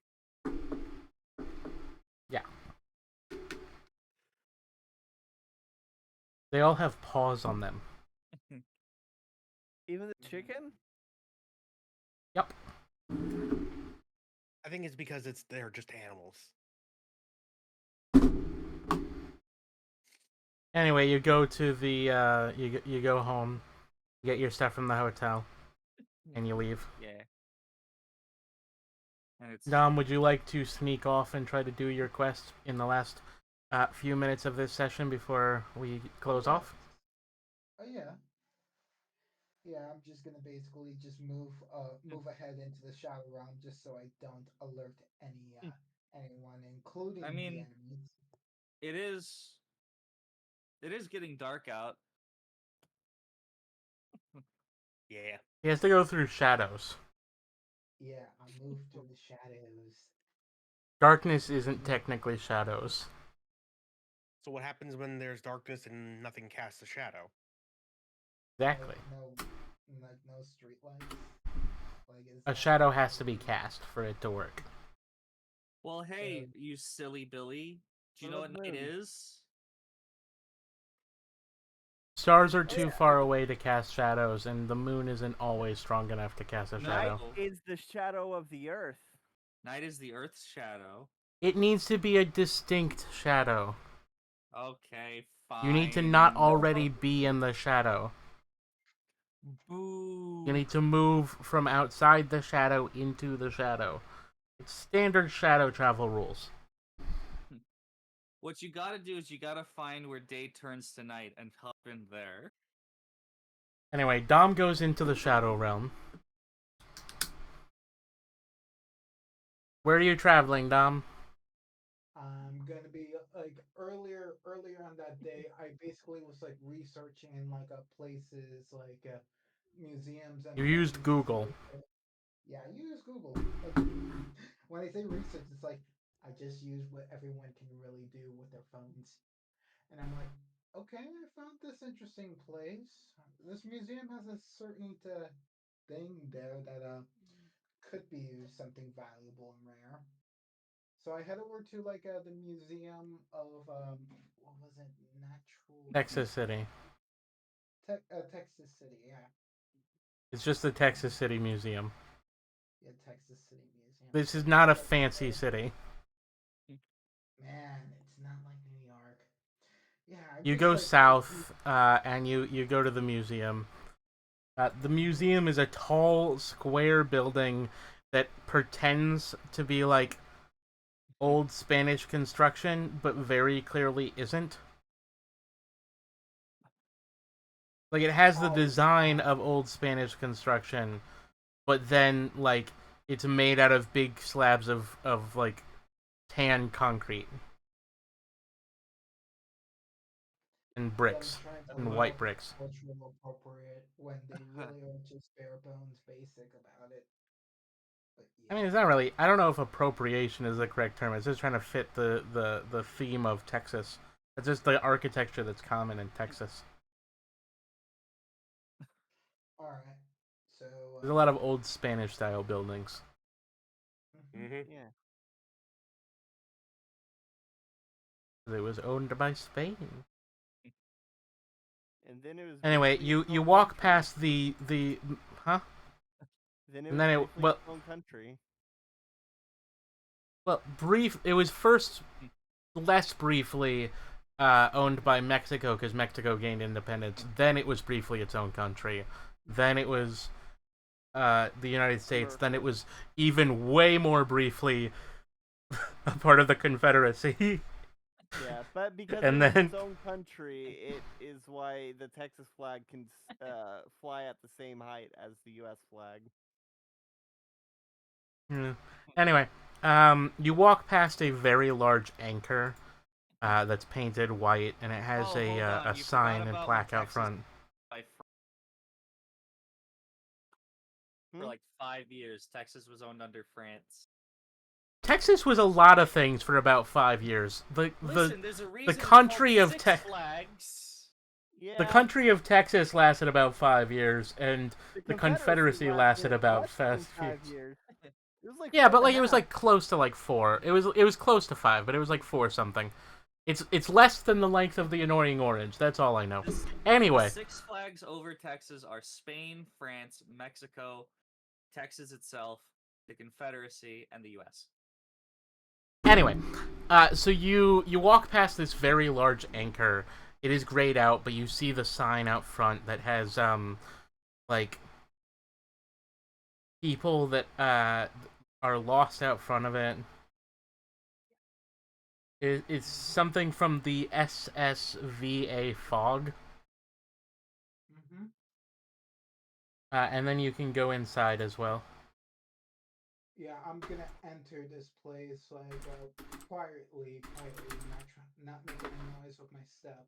Yeah. They all have paws on them. Even the chicken? Yep. I think it's because they're just animals. Anyway, you go to the you go home, you get your stuff from the hotel, and you leave. Yeah. And it's Dom, would you like to sneak off and try to do your quest in the last few minutes of this session before we close off? Oh yeah. Yeah, I'm just gonna basically just move ahead into the shadow realm just so I don't alert anyone, I including the mean, enemies. it is it is getting dark out. Yeah. He has to go through shadows. Yeah, I'll move through the shadows. Darkness isn't technically shadows. So what happens when there's darkness and nothing casts a shadow? Exactly. Like no street lights. Like is A that shadow has to be cast for it to work. Well, hey, so? you silly Billy. Do you know Full what of night moon. is? Stars are Oh too yeah, far away to cast shadows, and the moon isn't always strong enough to cast a night shadow. No. is the shadow of the earth. Night is the Earth's shadow. It needs to be a distinct shadow. Okay, You need to not fine. already be in the shadow. You Boo. need to move from outside the shadow into the shadow. It's standard shadow travel rules. What you gotta do is you gotta find where day turns to night and hop in there. Anyway, Dom goes into the shadow realm. Where are you traveling, Dom? I'm gonna be like earlier on that day. I basically was like researching in like places like museums and You used things to see Google. if yeah, I use Google. Like when I say research, it's like I just use what everyone can really do with their phones. And I'm like, okay, I found this interesting place. This museum has a certain thing there that could be something valuable and rare. So I head over to like the museum of what was it? Natural Texas history, City. Texas City. Yeah, It's just the Texas City Museum. yeah, Texas City Museum. This is So not it's a like fancy city. man, it's not like New York. Yeah, I You just go like south, and you go to the museum. The museum is a tall, square building that pretends to be like old Spanish construction, but very clearly isn't. Like, it has the oh design of old Spanish construction, but then, like, it's made out of big slabs of like, tan concrete and them bricks trying to and white look bricks. cultural appropriate when they really are just bare bones basic about it. But I mean, yeah. it's not really. I don't know if appropriation is the correct term. It's just trying to fit the theme of Texas. It's just the architecture that's common in Texas. All right. So There's a lot of old Spanish style buildings. mhm. Mm-hmm. Yeah. It was owned by Spain. And then it was Anyway, briefly its you own walk country. past the huh? Then it And was then briefly its own country. it was first less briefly owned by Mexico because Mexico gained independence. Then it was briefly its own country. Then it was the United States. Then it America. was even way more briefly a part of the Confederacy. Yeah, but because it And was then its own country, it is why the Texas flag can fly at the same height as the U.S. flag. yeah. Anyway, you walk past a very large anchor that's painted white, and it has Oh, hold on. a You forgot sign and about when plaque out Texas front. by for Hmm? like 5 years, Texas was owned under France. Texas was a lot of things for about 5 years. Listen, there's a The reason it's called country of Six Flags. the Yeah, country of Texas lasted about 5 years, and the the Confederacy Confederacy lasted about less than fast. 5 years. It was like Yeah, four but and a like it was half. like close to like 4. It was close to 5, but it was like 4 something. It's less than the length of the annoying orange. That's all I know. The Anyway, Six Flags over Texas are Spain, France, Mexico, Texas itself, the Confederacy, and the U.S. anyway, so you walk past this very large anchor. It is grayed out, but you see the sign out front that has like people that are lost out front of it. It's something from the SSVA fog. Mhm. And then you can go inside as well. Yeah, I'm gonna enter this place like quietly, not making a noise with my step.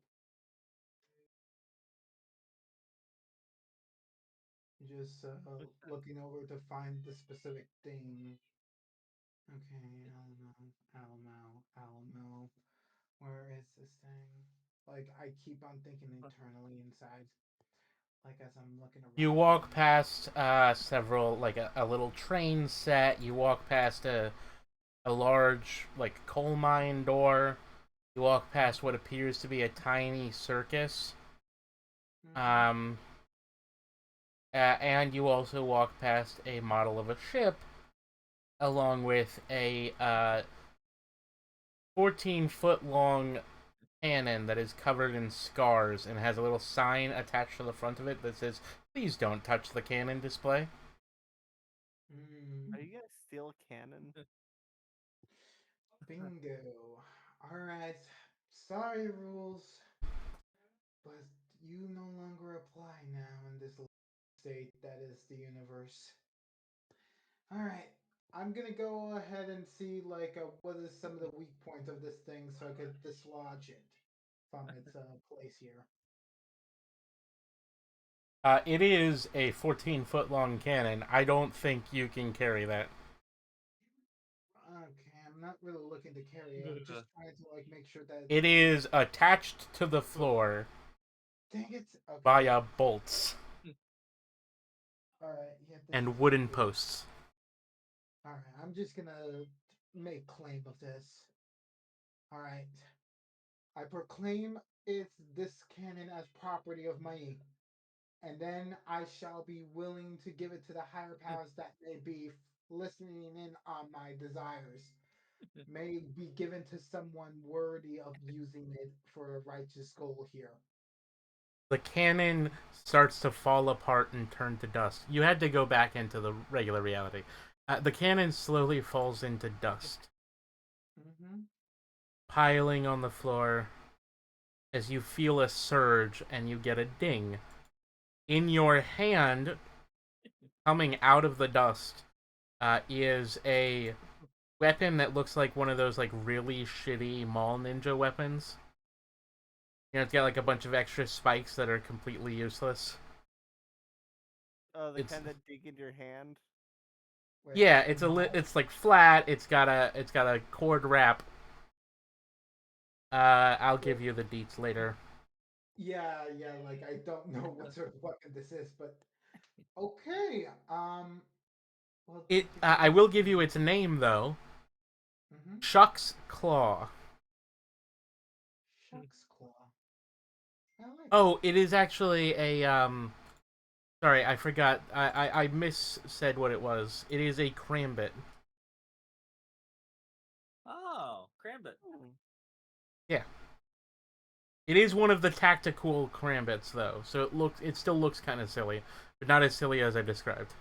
Just looking over to find the specific thing. Okay, Alamo, Alamo. Where is this thing? Like I keep on thinking internally inside, like as I'm looking You around walk and past several, like a little train set. You walk past a large like coal mine door. You walk past what appears to be a tiny circus. mm-hmm. Um, and you also walk past a model of a ship, along with a 14-foot long cannon that is covered in scars and has a little sign attached to the front of it that says, "Please don't touch the cannon display." Mm, Are you gonna steal a cannon? bingo. All right. Sorry, rules, but you no longer apply now in this state that is the universe. All right. I'm gonna go ahead and see like what is some of the weak points of this thing so I could dislodge it from its place here. It is a 14-foot long cannon. I don't think you can carry that. Okay, I'm not really looking to carry it. I'm just trying to like make sure that It is attached to the floor dang it. Okay. via bolts All right. Yeah, this and isn't wooden good. posts. All right. I'm just gonna make claim of this. All right. I proclaim this cannon as property of me, and then I shall be willing to give it to the higher powers that may be listening in on my desires. May be given to someone worthy of using it for a righteous goal here. The cannon starts to fall apart and turn to dust. You had to go back into the regular reality. The cannon slowly falls into dust, Mm-hmm. piling on the floor as you feel a surge and you get a ding. In your hand, coming out of the dust, is a weapon that looks like one of those like really shitty mall ninja weapons. You know, it's got like a bunch of extra spikes that are completely useless. Oh, the It's kind that dig into your hand. Wait, Yeah, like a knife? it's like flat. It's got a cord wrap. I'll give you the deets later. Yeah, yeah. Like I don't know what sort of weapon this is, but okay. Well, It. thank you for I will give you its name though. Mm-hmm. Shuck's Claw. Shucks claw. I like Oh, that. it is actually a Sorry, I forgot. I miss said what it was. It is a crambit. Oh, Crambit. Hmm. Yeah. It is one of the tactical crambits though, so it still looks kind of silly, but not as silly as I described.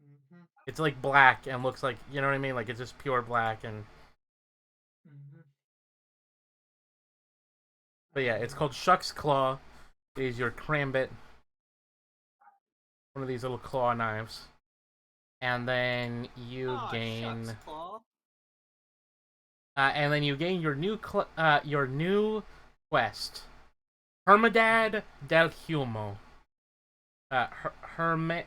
Mm-hmm. It's like black and looks like, you know what I mean? Like it's just pure black and Mm-hmm. but yeah, it's Um. called Shuck's Claw. It is your crambit, one of these little claw knives. And then you Ah, shucks, gain Claw. your new quest. Hermandad del Humo. Uh Her- Herma-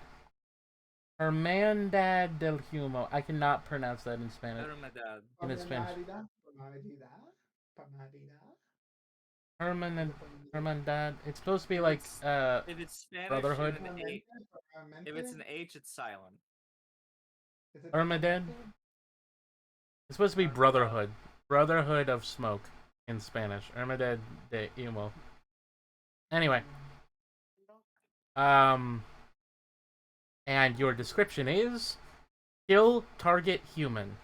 Hermandad del Humo. I cannot pronounce that in Spanish. Hermedad. In Spanish. Pamanadida. Pamanadida. Pamanadida. Is Herman it Pamanadida? Hermandad. It's supposed to be If like it's if it's Spanish and Brotherhood. an H, Permanente? if it's Permanente? an H, it's silent. Is it Hermandad. Permanente? It's supposed to be Hermedad. Brotherhood. Brotherhood of Smoke in Spanish. Hermandad de Humo. Anyway, um, and your description is kill target human,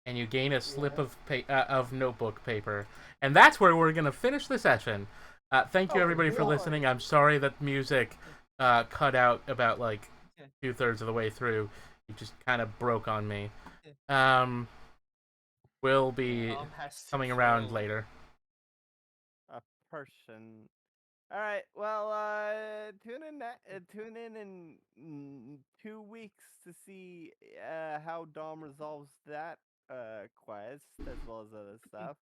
and you gain a slip Yes. of notebook paper, and that's where we're gonna finish the session. Thank you Oh everybody for Lord. listening. I'm sorry that music cut out about like 2/3 of the way through. It just kind of broke on me. Um, we'll be Tom has to coming around kill. later. A person. All right. Well, tune in 2 weeks to see how Dom resolves that quest as well as other stuff.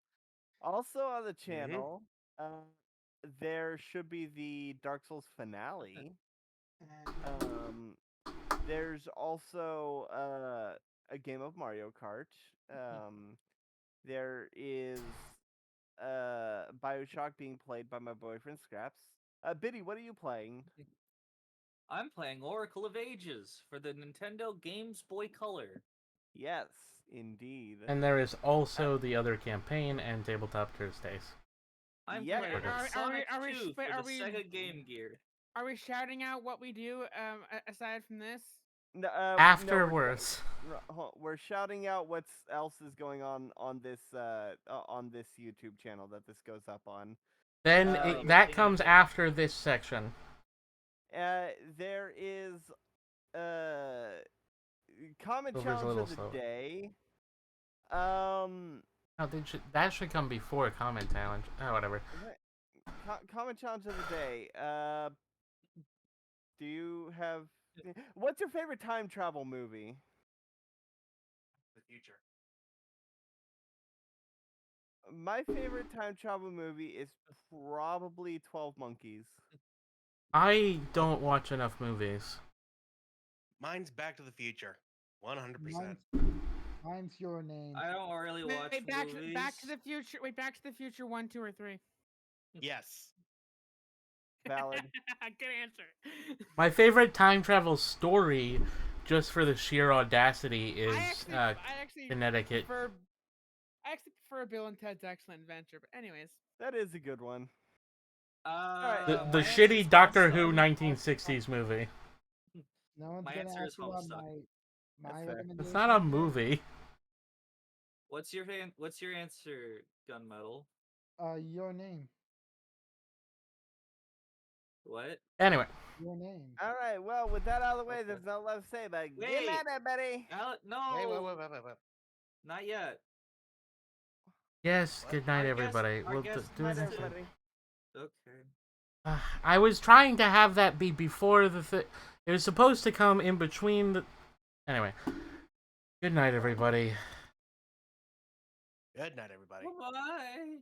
Also on the channel, there should be the Dark Souls finale. There's also a game of Mario Kart. There is BioShock being played by my boyfriend Scraps. Biddy, what are you playing? I'm playing Oracle of Ages for the Nintendo Games Boy Color. Yes, indeed. And there is also the other campaign and Tabletop Thursdays. I'm Yeah. playing Sonic are we 2 sp- for are the we- Sega Game Gear. Are we shouting out what we do aside from this? No, Afterwards. we're shouting out what else is going on this YouTube channel that this goes up on. Then that comes after this section. There is comment Silver's a challenge little of the slow. day. No, that should come before comment challenge. Oh, whatever. Comment challenge of the day. Do you have? What's your favorite time travel movie? The future. My favorite time travel movie is probably 12 Monkeys. I don't watch enough movies. Mine's Back to the Future. 100%. Mine's Your Name. I don't really watch Wait, movies. Back to the Future. Wait, Back to the Future 1, 2, or 3. Yes. Valid. Good answer. My favorite time travel story, just for the sheer audacity, is I actually Connecticut. I actually prefer Bill and Ted's Excellent Adventure. But anyways, That is a good one. The my shitty answer's Doctor Home Who Stuff. 1960s movie. No one's My gonna answer is ask you on Homestuck. my That's fair. recommendation. It's not a movie. What's your answer, Gunmetal? Your Name. What? Anyway, Your Name. All right. Well, with that out of the way, Okay. there's no left to say. But good Wait. night, everybody. No. Wait. Not yet. yes. What? Good night, Our guest- everybody. our We'll guest do Night, it. everybody. Okay. I was trying to have that be before the it was supposed to come in between the. Anyway. Good night, everybody. Good night, everybody. Bye.